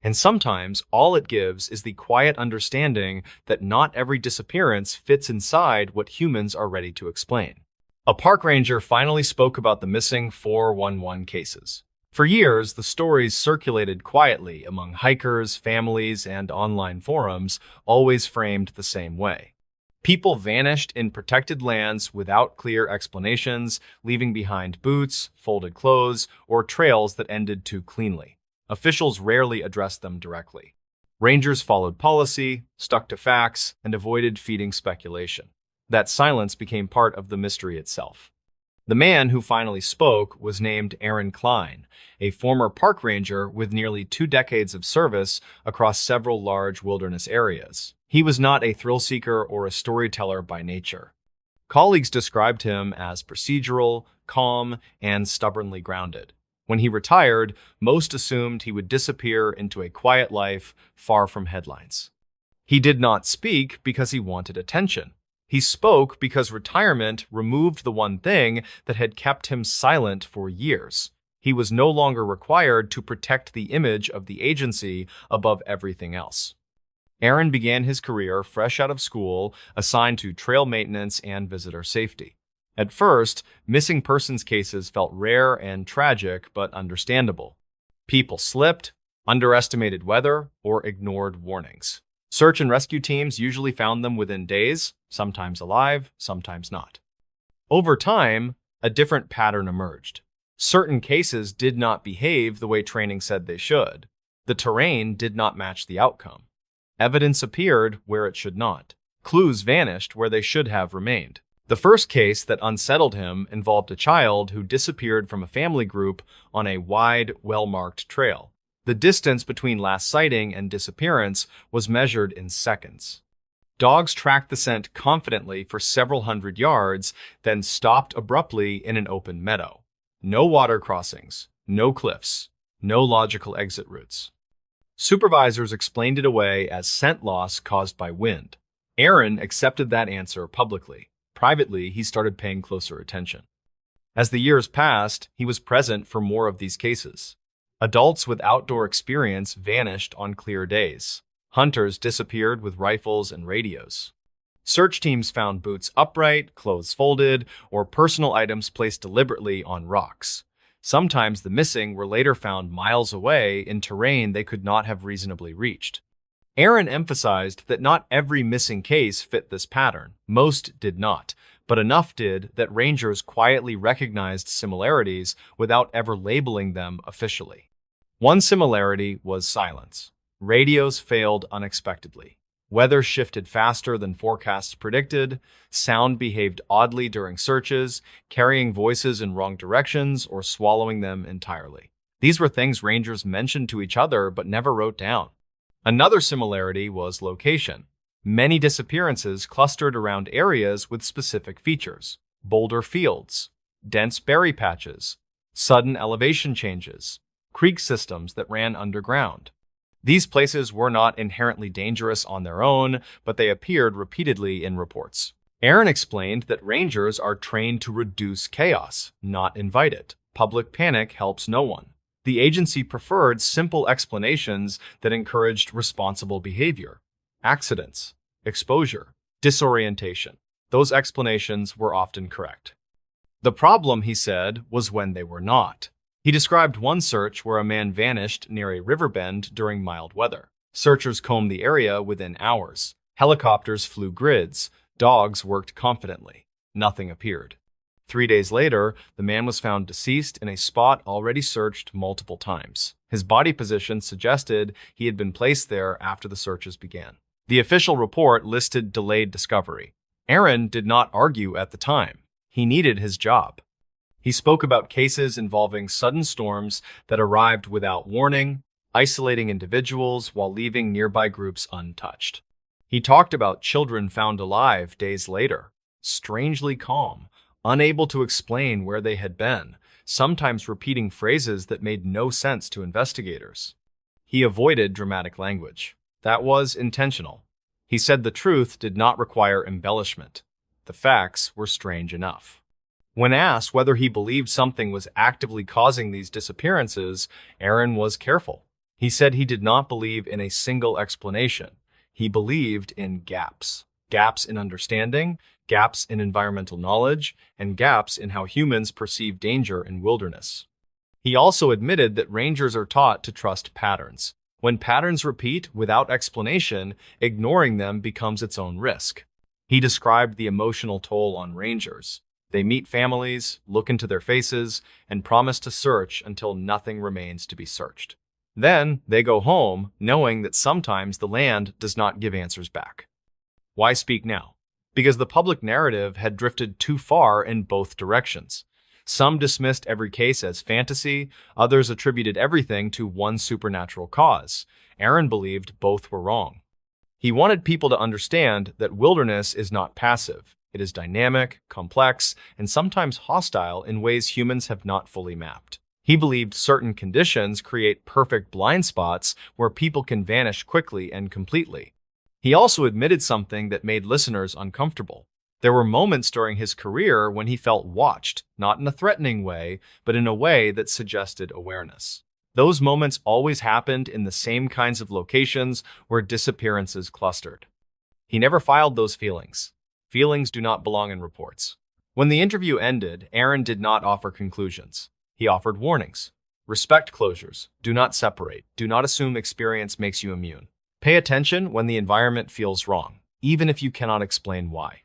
And sometimes, all it gives is the quiet understanding that not every disappearance fits inside what humans are ready to explain. A park ranger finally spoke about the missing 411 cases. For years, the stories circulated quietly among hikers, families, and online forums, always framed the same way. People vanished in protected lands without clear explanations, leaving behind boots, folded clothes, or trails that ended too cleanly. Officials rarely addressed them directly. Rangers followed policy, stuck to facts, and avoided feeding speculation. That silence became part of the mystery itself. The man who finally spoke was named Aaron Klein, a former park ranger with nearly 2 decades of service across several large wilderness areas. He was not a thrill-seeker or a storyteller by nature. Colleagues described him as procedural, calm, and stubbornly grounded. When he retired, most assumed he would disappear into a quiet life far from headlines. He did not speak because he wanted attention. He spoke because retirement removed the one thing that had kept him silent for years. He was no longer required to protect the image of the agency above everything else. Aaron began his career fresh out of school, assigned to trail maintenance and visitor safety. At first, missing persons cases felt rare and tragic, but understandable. People slipped, underestimated weather, or ignored warnings. Search and rescue teams usually found them within days, sometimes alive, sometimes not. Over time, a different pattern emerged. Certain cases did not behave the way training said they should. The terrain did not match the outcome. Evidence appeared where it should not. Clues vanished where they should have remained. The first case that unsettled him involved a child who disappeared from a family group on a wide, well-marked trail. The distance between last sighting and disappearance was measured in seconds. Dogs tracked the scent confidently for several hundred yards, then stopped abruptly in an open meadow. No water crossings, no cliffs, no logical exit routes. Supervisors explained it away as scent loss caused by wind. Aaron accepted that answer publicly. Privately, he started paying closer attention. As the years passed, he was present for more of these cases. Adults with outdoor experience vanished on clear days. Hunters disappeared with rifles and radios. Search teams found boots upright, clothes folded, or personal items placed deliberately on rocks. Sometimes the missing were later found miles away in terrain they could not have reasonably reached. Aaron emphasized that not every missing case fit this pattern. Most did not, but enough did that rangers quietly recognized similarities without ever labeling them officially. One similarity was silence. Radios failed unexpectedly. Weather shifted faster than forecasts predicted. Sound behaved oddly during searches, carrying voices in wrong directions or swallowing them entirely. These were things rangers mentioned to each other but never wrote down. Another similarity was location. Many disappearances clustered around areas with specific features: boulder fields, dense berry patches, sudden elevation changes, creek systems that ran underground. These places were not inherently dangerous on their own, but they appeared repeatedly in reports. Aaron explained that rangers are trained to reduce chaos, not invite it. Public panic helps no one. The agency preferred simple explanations that encouraged responsible behavior. Accidents, exposure, disorientation. Those explanations were often correct. The problem, he said, was when they were not. He described one search where a man vanished near a river bend during mild weather. Searchers combed the area within hours. Helicopters flew grids. Dogs worked confidently. Nothing appeared. 3 days later, the man was found deceased in a spot already searched multiple times. His body position suggested he had been placed there after the searches began. The official report listed delayed discovery. Aaron did not argue at the time. He needed his job. He spoke about cases involving sudden storms that arrived without warning, isolating individuals while leaving nearby groups untouched. He talked about children found alive days later, strangely calm, unable to explain where they had been, sometimes repeating phrases that made no sense to investigators. He avoided dramatic language. That was intentional. He said the truth did not require embellishment. The facts were strange enough. When asked whether he believed something was actively causing these disappearances, Aaron was careful. He said he did not believe in a single explanation. He believed in gaps. Gaps in understanding, gaps in environmental knowledge, and gaps in how humans perceive danger in wilderness. He also admitted that rangers are taught to trust patterns. When patterns repeat without explanation, ignoring them becomes its own risk. He described the emotional toll on rangers. They meet families, look into their faces, and promise to search until nothing remains to be searched. Then they go home, knowing that sometimes the land does not give answers back. Why speak now? Because the public narrative had drifted too far in both directions. Some dismissed every case as fantasy, others attributed everything to one supernatural cause. Aaron believed both were wrong. He wanted people to understand that wilderness is not passive. It is dynamic, complex, and sometimes hostile in ways humans have not fully mapped. He believed certain conditions create perfect blind spots where people can vanish quickly and completely. He also admitted something that made listeners uncomfortable. There were moments during his career when he felt watched, not in a threatening way, but in a way that suggested awareness. Those moments always happened in the same kinds of locations where disappearances clustered. He never filed those feelings. Feelings do not belong in reports. When the interview ended, Aaron did not offer conclusions. He offered warnings. Respect closures. Do not separate. Do not assume experience makes you immune. Pay attention when the environment feels wrong, even if you cannot explain why.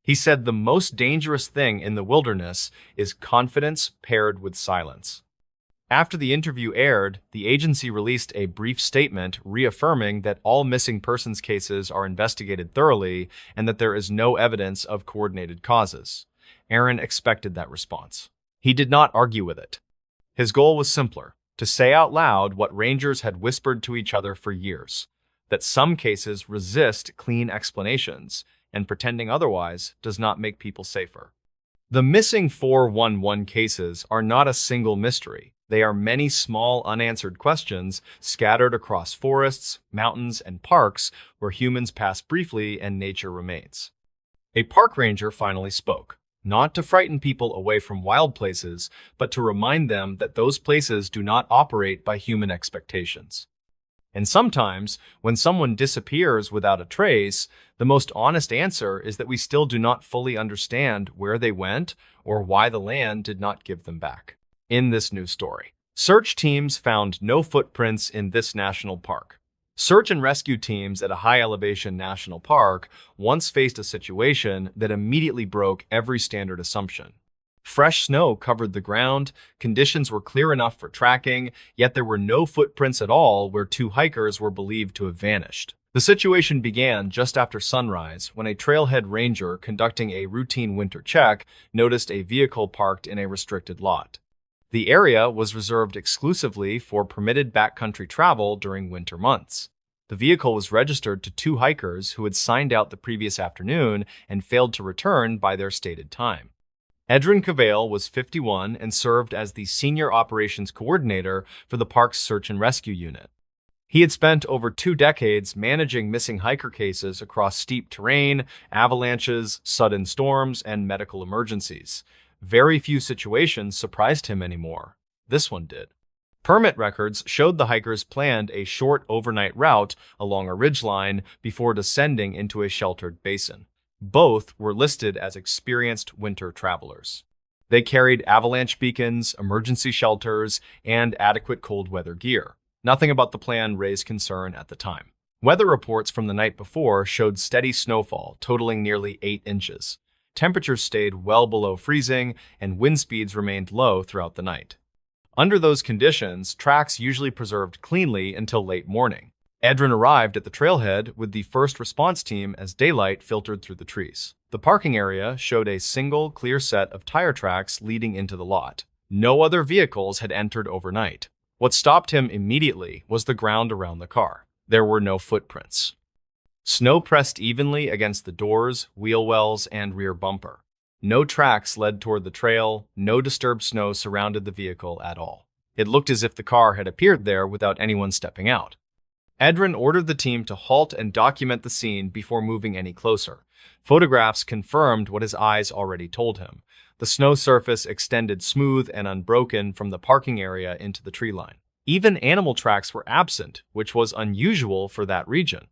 He said the most dangerous thing in the wilderness is confidence paired with silence. After the interview aired, the agency released a brief statement reaffirming that all missing persons cases are investigated thoroughly and that there is no evidence of coordinated causes. Aaron expected that response. He did not argue with it. His goal was simpler, to say out loud what rangers had whispered to each other for years, that some cases resist clean explanations, and pretending otherwise does not make people safer. The missing 411 cases are not a single mystery. They are many small unanswered questions scattered across forests, mountains, and parks where humans pass briefly and nature remains. A park ranger finally spoke, not to frighten people away from wild places, but to remind them that those places do not operate by human expectations. And sometimes, when someone disappears without a trace, the most honest answer is that we still do not fully understand where they went or why the land did not give them back. In this new story, search teams found no footprints in this national park. Search and rescue teams at a high-elevation national park once faced a situation that immediately broke every standard assumption. Fresh snow covered the ground, conditions were clear enough for tracking, yet there were no footprints at all where 2 hikers were believed to have vanished. The situation began just after sunrise when a trailhead ranger conducting a routine winter check noticed a vehicle parked in a restricted lot. The area was reserved exclusively for permitted backcountry travel during winter months. The vehicle was registered to 2 hikers who had signed out the previous afternoon and failed to return by their stated time. Edrin Cavale was 51 and served as the Senior Operations Coordinator for the park's Search and Rescue Unit. He had spent over 2 decades managing missing hiker cases across steep terrain, avalanches, sudden storms, and medical emergencies. Very few situations surprised him anymore. This one did. Permit records showed the hikers planned a short overnight route along a ridgeline before descending into a sheltered basin. Both were listed as experienced winter travelers. They carried avalanche beacons, emergency shelters, and adequate cold weather gear. Nothing about the plan raised concern at the time. Weather reports from the night before showed steady snowfall, totaling nearly 8 inches. Temperatures stayed well below freezing, and wind speeds remained low throughout the night. Under those conditions, tracks usually preserved cleanly until late morning. Edrin arrived at the trailhead with the first response team as daylight filtered through the trees. The parking area showed a single, clear set of tire tracks leading into the lot. No other vehicles had entered overnight. What stopped him immediately was the ground around the car. There were no footprints. Snow pressed evenly against the doors, wheel wells, and rear bumper. No tracks led toward the trail, no disturbed snow surrounded the vehicle at all. It looked as if the car had appeared there without anyone stepping out. Edrin ordered the team to halt and document the scene before moving any closer. Photographs confirmed what his eyes already told him. The snow surface extended smooth and unbroken from the parking area into the tree line. Even animal tracks were absent, which was unusual for that region.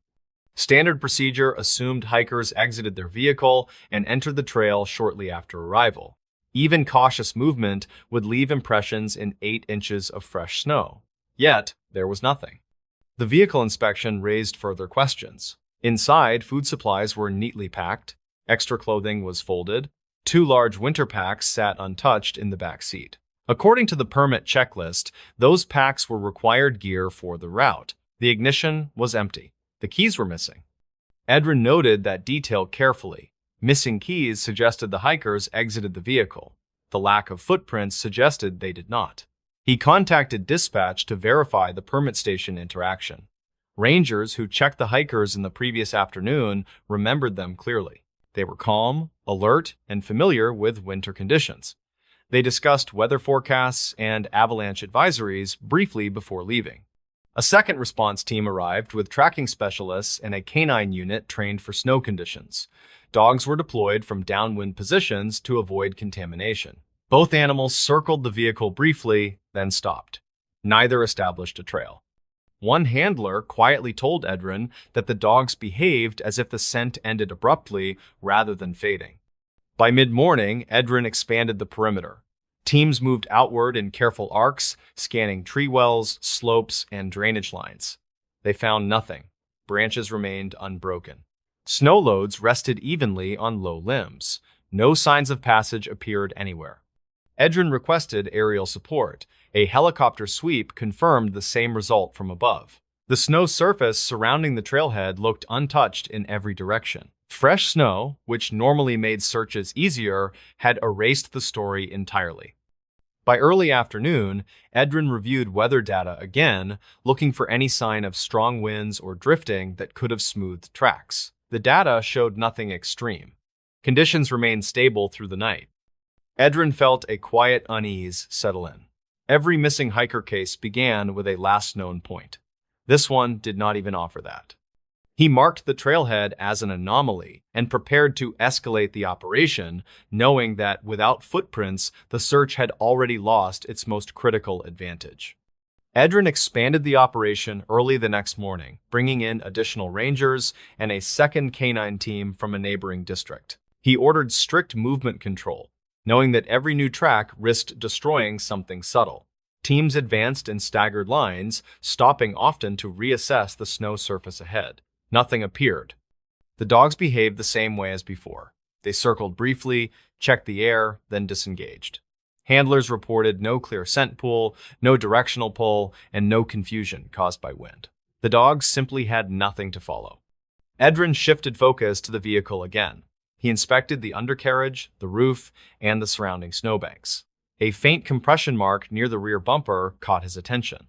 Standard procedure assumed hikers exited their vehicle and entered the trail shortly after arrival. Even cautious movement would leave impressions in 8 inches of fresh snow. Yet, there was nothing. The vehicle inspection raised further questions. Inside, food supplies were neatly packed, extra clothing was folded, 2 large winter packs sat untouched in the back seat. According to the permit checklist, those packs were required gear for the route. The ignition was empty. The keys were missing. Edrin noted that detail carefully. Missing keys suggested the hikers exited the vehicle. The lack of footprints suggested they did not. He contacted dispatch to verify the permit station interaction. Rangers who checked the hikers in the previous afternoon remembered them clearly. They were calm, alert, and familiar with winter conditions. They discussed weather forecasts and avalanche advisories briefly before leaving. A second response team arrived with tracking specialists and a canine unit trained for snow conditions. Dogs were deployed from downwind positions to avoid contamination. Both animals circled the vehicle briefly, then stopped. Neither established a trail. One handler quietly told Edrin that the dogs behaved as if the scent ended abruptly rather than fading. By mid-morning, Edrin expanded the perimeter. Teams moved outward in careful arcs, scanning tree wells, slopes, and drainage lines. They found nothing. Branches remained unbroken. Snow loads rested evenly on low limbs. No signs of passage appeared anywhere. Edrin requested aerial support. A helicopter sweep confirmed the same result from above. The snow surface surrounding the trailhead looked untouched in every direction. Fresh snow, which normally made searches easier, had erased the story entirely. By early afternoon, Edrin reviewed weather data again, looking for any sign of strong winds or drifting that could have smoothed tracks. The data showed nothing extreme. Conditions remained stable through the night. Edrin felt a quiet unease settle in. Every missing hiker case began with a last known point. This one did not even offer that. He marked the trailhead as an anomaly and prepared to escalate the operation, knowing that without footprints, the search had already lost its most critical advantage. Edrin expanded the operation early the next morning, bringing in additional rangers and a second canine team from a neighboring district. He ordered strict movement control, knowing that every new track risked destroying something subtle. Teams advanced in staggered lines, stopping often to reassess the snow surface ahead. Nothing appeared. The dogs behaved the same way as before. They circled briefly, checked the air, then disengaged. Handlers reported no clear scent pool, no directional pull, and no confusion caused by wind. The dogs simply had nothing to follow. Edrin shifted focus to the vehicle again. He inspected the undercarriage, the roof, and the surrounding snowbanks. A faint compression mark near the rear bumper caught his attention.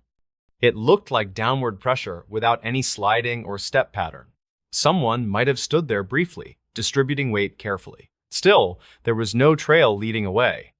It looked like downward pressure without any sliding or step pattern. Someone might have stood there briefly, distributing weight carefully. Still, there was no trail leading away.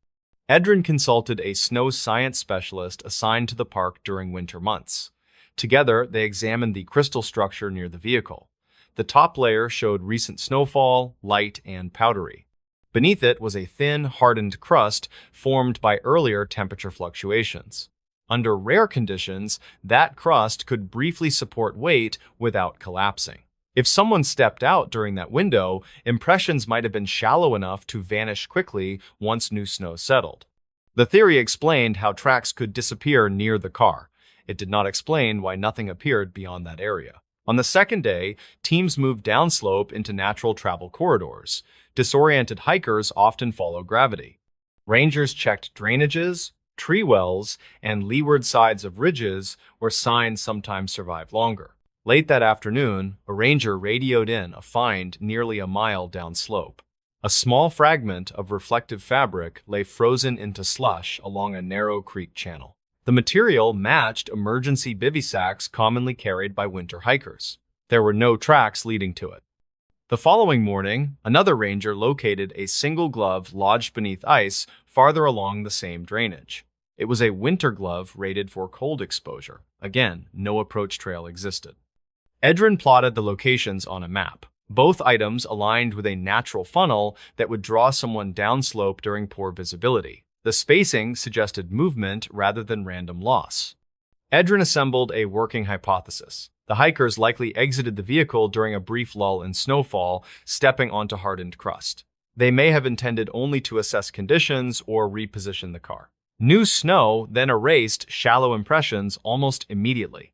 Edrin consulted a snow science specialist assigned to the park during winter months. Together, they examined the crystal structure near the vehicle. The top layer showed recent snowfall, light and powdery. Beneath it was a thin, hardened crust formed by earlier temperature fluctuations. Under rare conditions, that crust could briefly support weight without collapsing. If someone stepped out during that window, impressions might have been shallow enough to vanish quickly once new snow settled. The theory explained how tracks could disappear near the car. It did not explain why nothing appeared beyond that area. On the second day, teams moved downslope into natural travel corridors. Disoriented hikers often follow gravity. Rangers checked drainages, tree wells, and leeward sides of ridges where signs sometimes survive longer. Late that afternoon, a ranger radioed in a find nearly a mile downslope. A small fragment of reflective fabric lay frozen into slush along a narrow creek channel. The material matched emergency bivy commonly carried by winter hikers. There were no tracks leading to it. The following morning, another ranger located a single glove lodged beneath ice farther along the same drainage. It was a winter glove rated for cold exposure. Again, no approach trail existed. Edrin plotted the locations on a map. Both items aligned with a natural funnel that would draw someone downslope during poor visibility. The spacing suggested movement rather than random loss. Edrin assembled a working hypothesis. The hikers likely exited the vehicle during a brief lull in snowfall, stepping onto hardened crust. They may have intended only to assess conditions or reposition the car. New snow then erased shallow impressions almost immediately.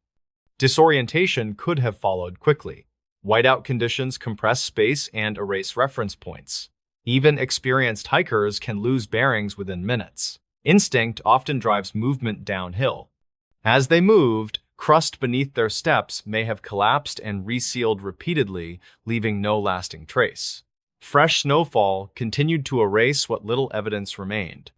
Disorientation could have followed quickly. Whiteout conditions compress space and erase reference points. Even experienced hikers can lose bearings within minutes. Instinct often drives movement downhill. As they moved, crust beneath their steps may have collapsed and resealed repeatedly, leaving no lasting trace. Fresh snowfall continued to erase what little evidence remained.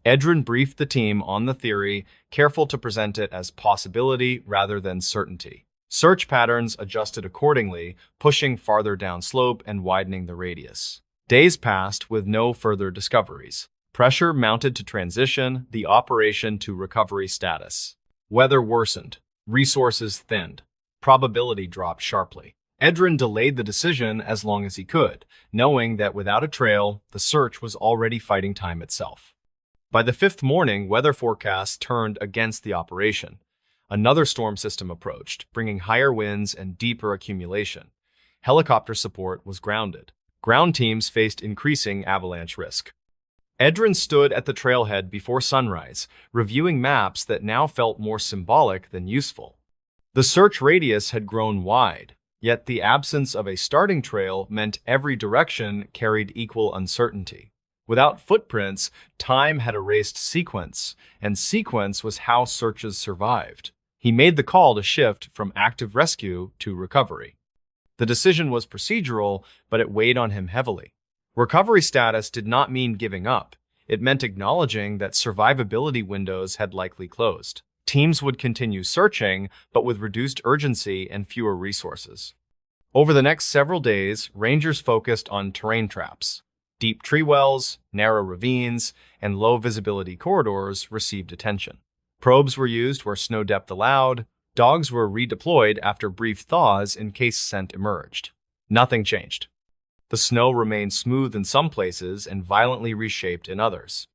Edrin briefed the team on the theory, careful to present it as possibility rather than certainty. Search patterns adjusted accordingly, pushing farther downslope and widening the radius. Days passed with no further discoveries. Pressure mounted to transition the operation to recovery status. Weather worsened. Resources thinned. Probability dropped sharply. Edrin delayed the decision as long as he could, knowing that without a trail, the search was already fighting time itself. By the fifth morning, weather forecasts turned against the operation. Another storm system approached, bringing higher winds and deeper accumulation. Helicopter support was grounded. Ground teams faced increasing avalanche risk. Edrin stood at the trailhead before sunrise, reviewing maps that now felt more symbolic than useful. The search radius had grown wide, yet the absence of a starting trail meant every direction carried equal uncertainty. Without footprints, time had erased sequence, and sequence was how searches survived. He made the call to shift from active rescue to recovery. The decision was procedural, but it weighed on him heavily. Recovery status did not mean giving up. It meant acknowledging that survivability windows had likely closed. Teams would continue searching, but with reduced urgency and fewer resources. Over the next several days, rangers focused on terrain traps. Deep tree wells, narrow ravines, and low visibility corridors received attention. Probes were used where snow depth allowed. Dogs were redeployed after brief thaws in case scent emerged. Nothing changed. The snow remained smooth in some places and violently reshaped in others.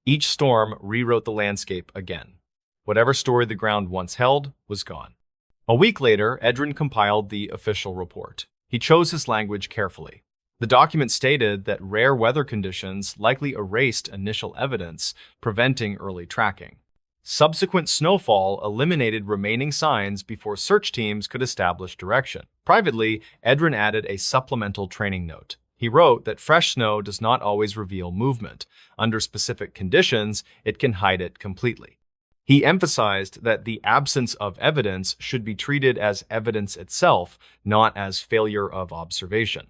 Each storm rewrote the landscape again. Whatever story the ground once held was gone. A week later, Edrin compiled the official report. He chose his language carefully. The document stated that rare weather conditions likely erased initial evidence, preventing early tracking. Subsequent snowfall eliminated remaining signs before search teams could establish direction. Privately, Edrin added a supplemental training note. He wrote that fresh snow does not always reveal movement. Under specific conditions, it can hide it completely. He emphasized that the absence of evidence should be treated as evidence itself, not as failure of observation.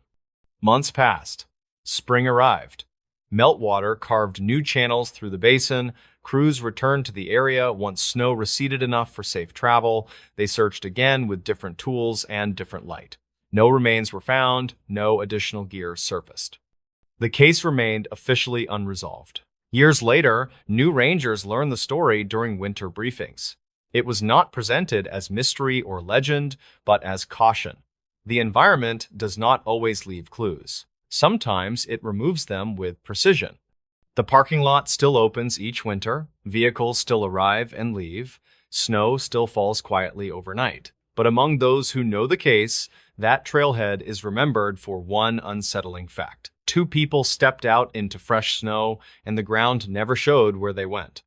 Months passed. Spring arrived. Meltwater carved new channels through the basin. Crews returned to the area once snow receded enough for safe travel. They searched again with different tools and different light. No remains were found. No additional gear surfaced. The case remained officially unresolved. Years later, new rangers learned the story during winter briefings. It was not presented as mystery or legend, but as caution. The environment does not always leave clues. Sometimes it removes them with precision. The parking lot still opens each winter, vehicles still arrive and leave, snow still falls quietly overnight. But among those who know the case, that trailhead is remembered for one unsettling fact. Two people stepped out into fresh snow, and the ground never showed where they went.